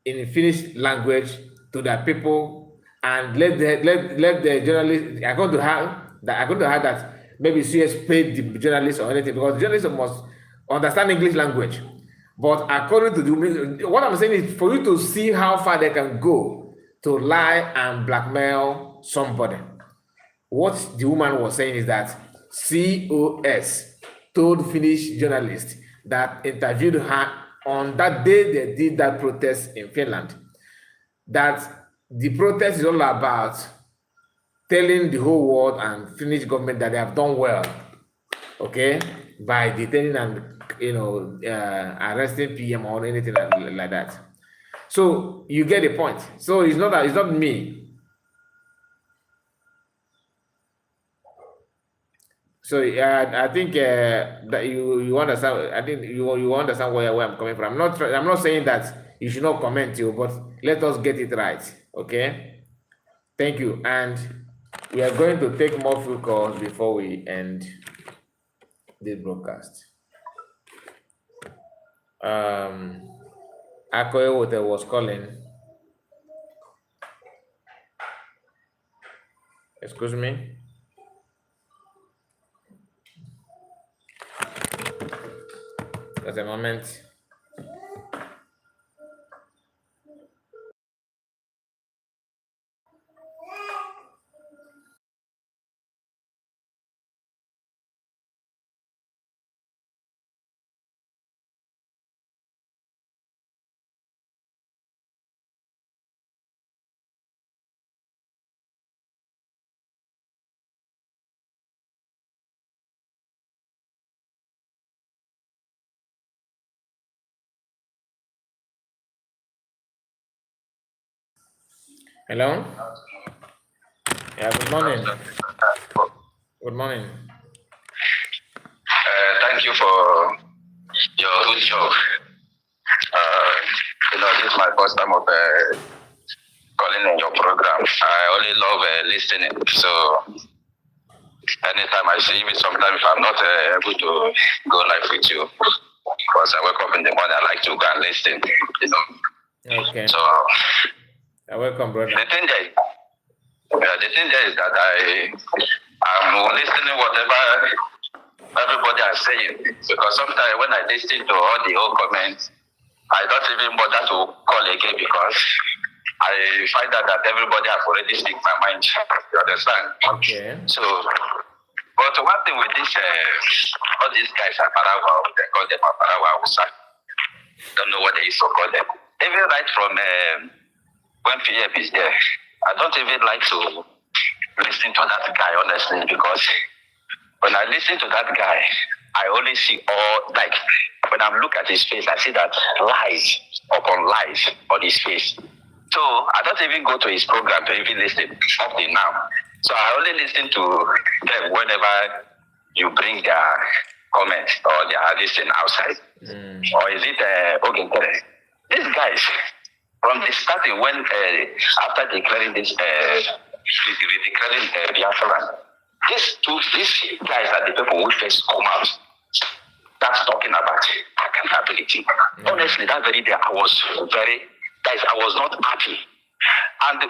in Finnish language to their people, and let the journalists. I go to her that maybe CS paid the journalists or anything, because journalists must understand English language. But according to what I'm saying is for you to see how far they can go to lie and blackmail somebody. What the woman was saying is that COS told Finnish journalists that interviewed her on that day they did that protest in Finland, that the protest is all about telling the whole world and Finnish government that they have done well, okay, by detaining and arresting PM or anything like that. So you get the point. So it's not me. So I think that you understand. I think you understand where I'm coming from. I'm not saying that you should not comment, but let us get it right, okay? Thank you, and we are going to take more phone calls before we end this broadcast. Akoyote was calling. Excuse me. Just a moment. Hello? Yeah, good morning. Good morning. Thank you for your good job. This is my first time of calling in your program. I only love listening. So anytime I see you, sometimes if I'm not able to go live with you, because I wake up in the morning, I like to go and listen. Okay. So You're welcome, brother. the thing there is that I'm listening whatever everybody is saying, because sometimes when I listen to all the old comments, I don't even bother to call again because I find out that everybody has already speak my mind. You understand? Okay. So, but one thing with this, all these guys are Parawa, they call them Parawa Usa. Don't know what they used to call them. Even right from when PM is there, I don't even like to listen to that guy, honestly, because when I listen to that guy, I only see all, like, when I look at his face, I see that lies upon lies on his face. So I don't even go to his program to even listen up till now. So I only listen to them whenever you bring their comments or their listen outside. Or is it okay? These guys, from the starting, when after declaring this, declaring Biafra, these guys are the people who first come out. That's talking about accountability. Honestly, that very day I was not happy. And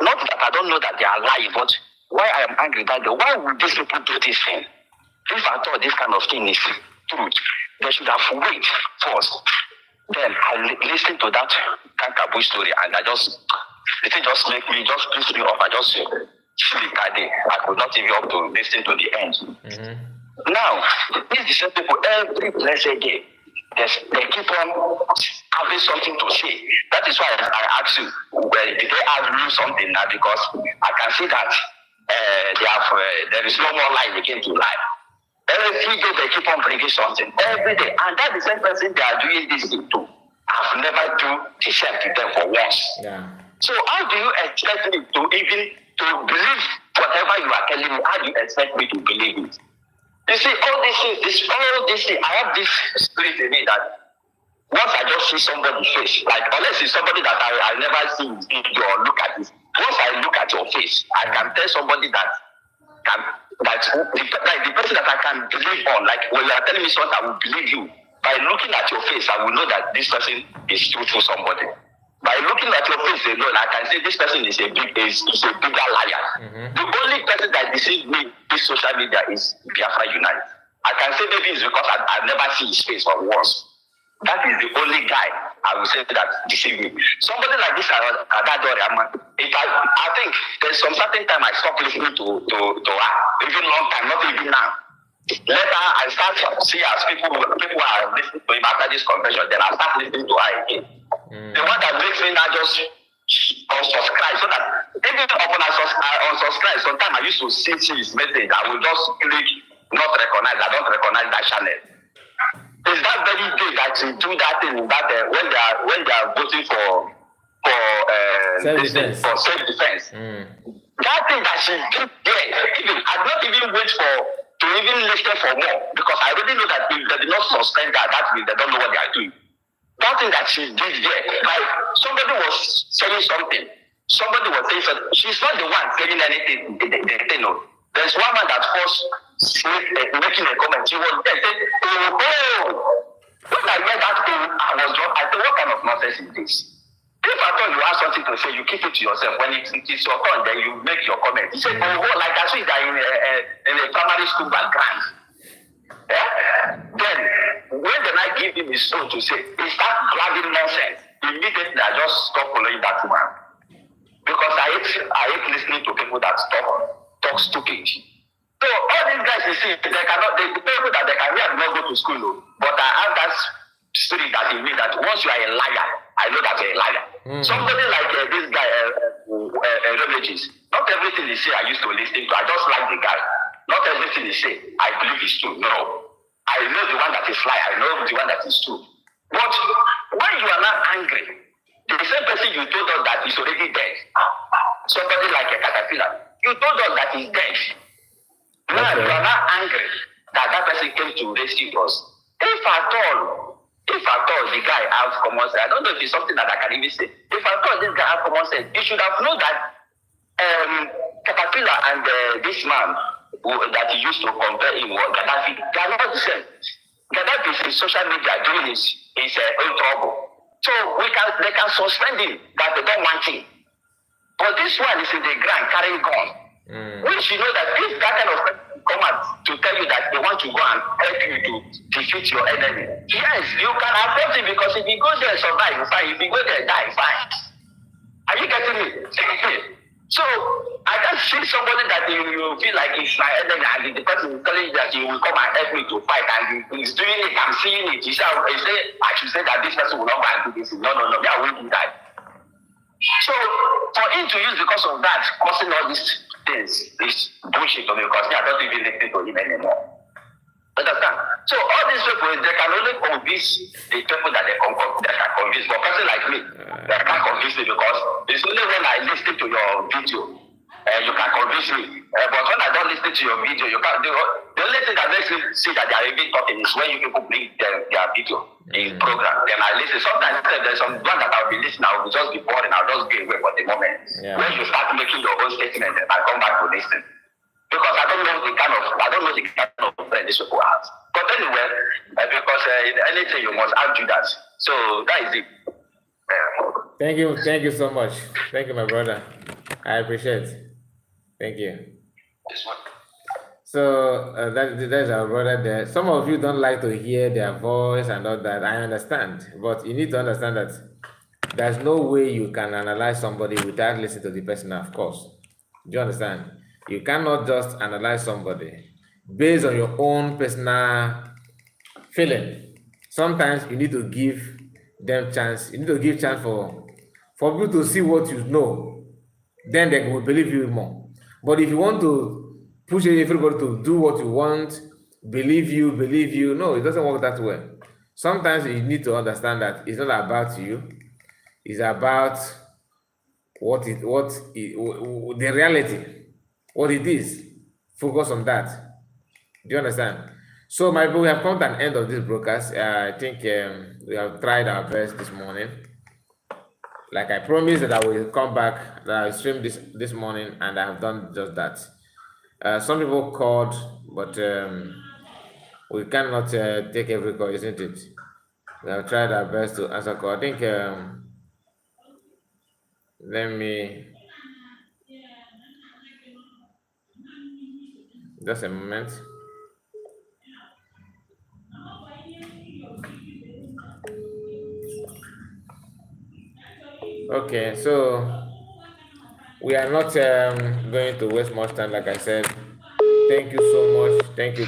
not that I don't know that they are lying, but why I am angry that day, why would these people do this thing? If I thought this kind of thing is truth, they should have waited first. Then I listened to that Kankabu story, and the thing just make me, just piss me off. I just sleep that day. I could not even up to listen to the end. Now, these same people, every blessed day, they keep on having something to say. That is why I asked you, did they ask you something now? Because I can see that there is no more lie again to lie. Every day they keep on bringing something. Every day. And that's the same person they are doing this thing to. I've never do the same to them for once. Yeah. So how do you expect me to believe whatever you are telling me? How do you expect me to believe it? You see, all these things, I have this spirit in me that once I just see somebody's face, like unless it's somebody that I never see video or look at it, once I look at your face, I can tell somebody that the person that I can believe on, like when you are telling me something, I will believe you. By looking at your face, I will know that this person is truthful somebody. By looking at your face alone, I can say this person is a bigger liar. The only person that deceives me this social media is Biafra Unite. I can say maybe it's because I never see his face for once. That is the only guy I will say that deceived me. Somebody like this, I think there's some certain time I stopped listening to her, even long time, not even now. Later, I start to see as people are listening to him after this convention, then I start listening to her again. The one that makes me now just unsubscribe, so that even upon I unsubscribe, sometimes I used to see his message, I will just click not recognize, I don't recognize that channel. It's that very day that you do that thing that when they are voting for self-defense. That thing that she did there, even I don't even wait to even listen for more, because I already know that if they did not suspend that means they don't know what they are doing. That thing that she did there, like somebody was saying something, somebody was saying something. She's not the one saying anything. There's one man that first making a comment. She was there saying, oh. When I read that thing, I said, what kind of nonsense is this? If If I thought you have something to say, you keep it to yourself. When it's your turn, then you make your comment. He said, oh, like I see that in a primary school background. Then, when the night give him his soul to say, he starts blabbing nonsense. Immediately, I just stop following that woman. Because I hate listening to people that talk stupid. So all these guys, you see, the people that they can hear not go to school, but I have that spirit that in me that once you are a liar, I know that you're a liar. Somebody like this guy, religious, not everything he say I used to listen to. I just like the guy. Not everything he say I believe is true. No. I know the one that is lie. I know the one that is true. But when you are not angry, the same person you told us that is already dead, somebody like a caterpillar, you told us that he's dead. Now you are not angry that person came to rescue us. If at all the guy has common sense, I don't know if it's something that I can even say. If at all this guy has common sense, he should have known that caterpillar and this man that he used to compare him with Gaddafi, they are not the same. Gaddafi is in social media doing his own trouble. So they can suspend him that they don't want him. But this one is in the ground carrying gun. Which you know that if that kind of person come out to tell you that they want to go and help you to defeat your enemy, yes, you can affect him because if you go there survive, fine. If you go there die, fine. Are you getting me? So I can't see somebody that you feel like is my enemy and the person is telling you that you will come and help me to fight and he's doing it, I'm seeing it. I should say that this person will not go and do this. No, we are waiting that. So for him to use because of that, causing all these things is bullshit to me because I don't even listen to him anymore. Understand? So all these people, they can only convince the people that they can convince. But a person like me, they can't convince me because it's only when I listen to your video, you can convince me. But when I don't listen to your video, you can't do it. The only thing that makes me see that they are even talking is when you people bring their video in program. Then I listen. Sometimes there's some one that I'll be listening, I will just be bored and I'll just go away for the moment. Yeah. When you start making your own statement, I come back to listen. Because I don't know the kind of friend these people have. But anyway, because in anything you must argue that. So that is it. Thank you so much. Thank you, my brother. I appreciate it. Thank you. So that's our brother there. Some of you don't like to hear their voice and all that. I understand, but you need to understand that there's no way you can analyze somebody without listening to the person, of course. Do you understand? You cannot just analyze somebody based on your own personal feeling. Sometimes you need to give them chance. You need to give chance for people to see what you know. Then they will believe you more. But if you want to push everybody to do what you want, believe you, no, it doesn't work that way. Sometimes you need to understand that it's not about you. It's about the reality. What it is, focus on that. Do you understand? So, my people, we have come to an end of this broadcast. I think we have tried our best this morning. Like I promised that I will come back, that I will stream this morning, and I have done just that. Some people called, but we cannot take every call, isn't it? We have tried our best to answer call. I think let me. Just a moment. Okay, so we are not going to waste much time, like I said. Thank you so much. Thank you.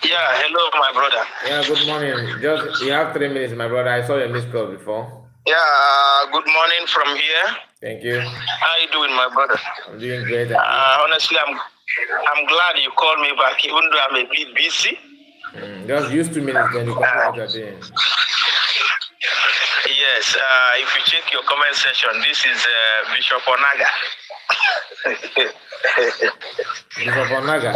Yeah, hello, my brother. Yeah, good morning. Just you have 3 minutes, my brother. I saw your missed call before. Yeah, good morning from here. Thank you. How you doing, my brother? I'm doing great. Honestly, I'm glad you called me back, even though I'm a bit busy. Just use 2 minutes, then you can come out again. Yes, if you check your comment section, this is Bishop Onaga. Bishop Onaga?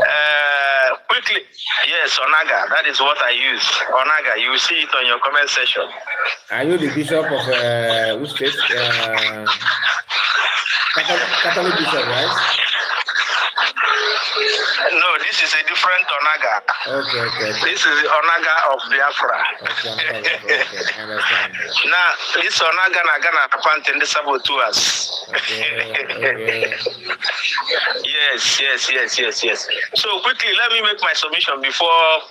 Quickly, yes, Onaga, that is what I use. Onaga, you will see it on your comment section. Are you the bishop of which state? Catholic bishop, right? No, this is a different Onaga. Okay. This is the Onaga of Biafra. Okay, I understand. Now, this Onaga na gana apant in the saboteurs. Okay. Yes. So quickly, let me make my submission before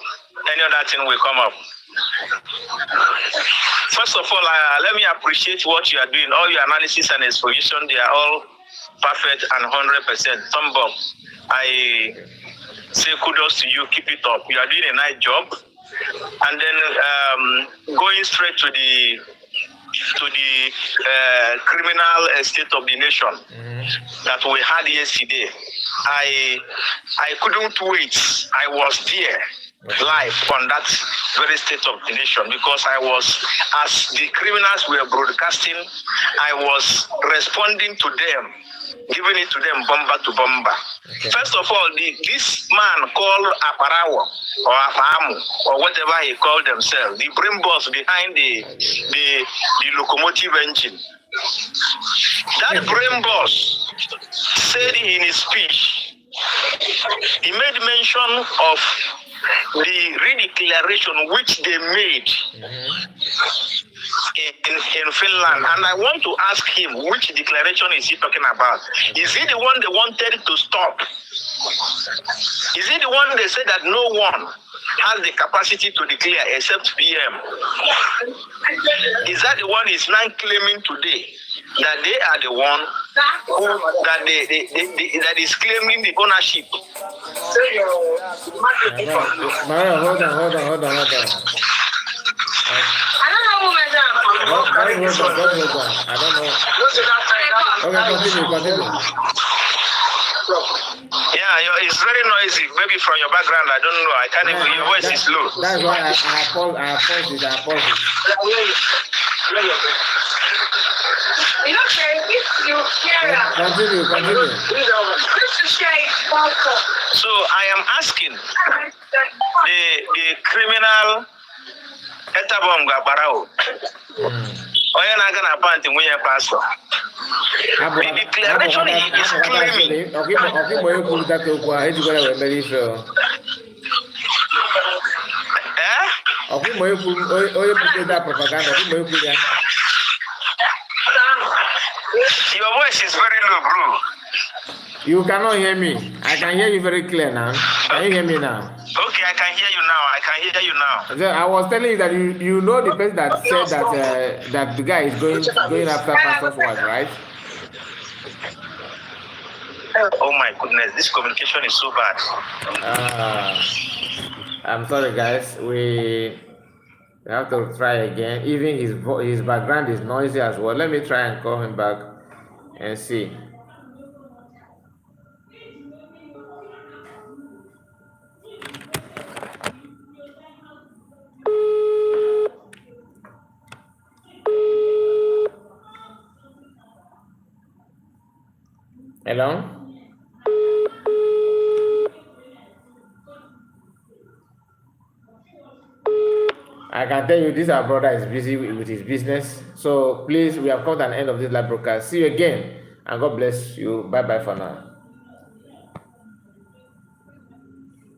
any other thing will come up. First of all, let me appreciate what you are doing. All your analysis and exposition, they are all perfect and 100%. Thumb up. I say kudos to you. Keep it up. You are doing a nice job. And then going straight to the criminal state of the nation that we had yesterday. I couldn't wait. I was there live on that very state of the nation because I was, as the criminals were broadcasting, I was responding to them, giving it to them bomber to bomber. Okay. First of all, this man called Aparawo or Apamu or whatever he called themselves, the brain boss behind the locomotive engine. That brain boss said in his speech, he made mention of the redeclaration which they made in Finland, and I want to ask him, which declaration is he talking about? Is he the one they wanted to stop? Is he the one they said that no one has the capacity to declare except PM? Is that the one he's now claiming today? That they are the one who, that is claiming the ownership. Hold on. I don't know. Okay, continue. Yeah, it's very noisy. Maybe from your background, I don't know. I can't even. Your voice is low. That's why I paused it. You know, if you share Continue. So I am asking the criminal Etabonga Barao. Oya na gana panti mwenye pastor. The declaration is claiming. Okay, boy, put that to kwa. It's gonna be very sure. Okay, boy, put that propaganda. Okay, boy, put that. Your voice is very low, bro. You cannot hear me. I can hear you very clear now. Can you hear me now? Okay, I can hear you now. I was telling you that you know the person that said that the guy is going after pastor's wife, right? Oh my goodness, this communication is so bad. I'm sorry, guys. We have to try again. Even his background is noisy as well. Let me try and call him back and see. Hello? I can tell you this our brother is busy with his business. So please, we have come to an end of this live broadcast. See you again and God bless you. Bye for now.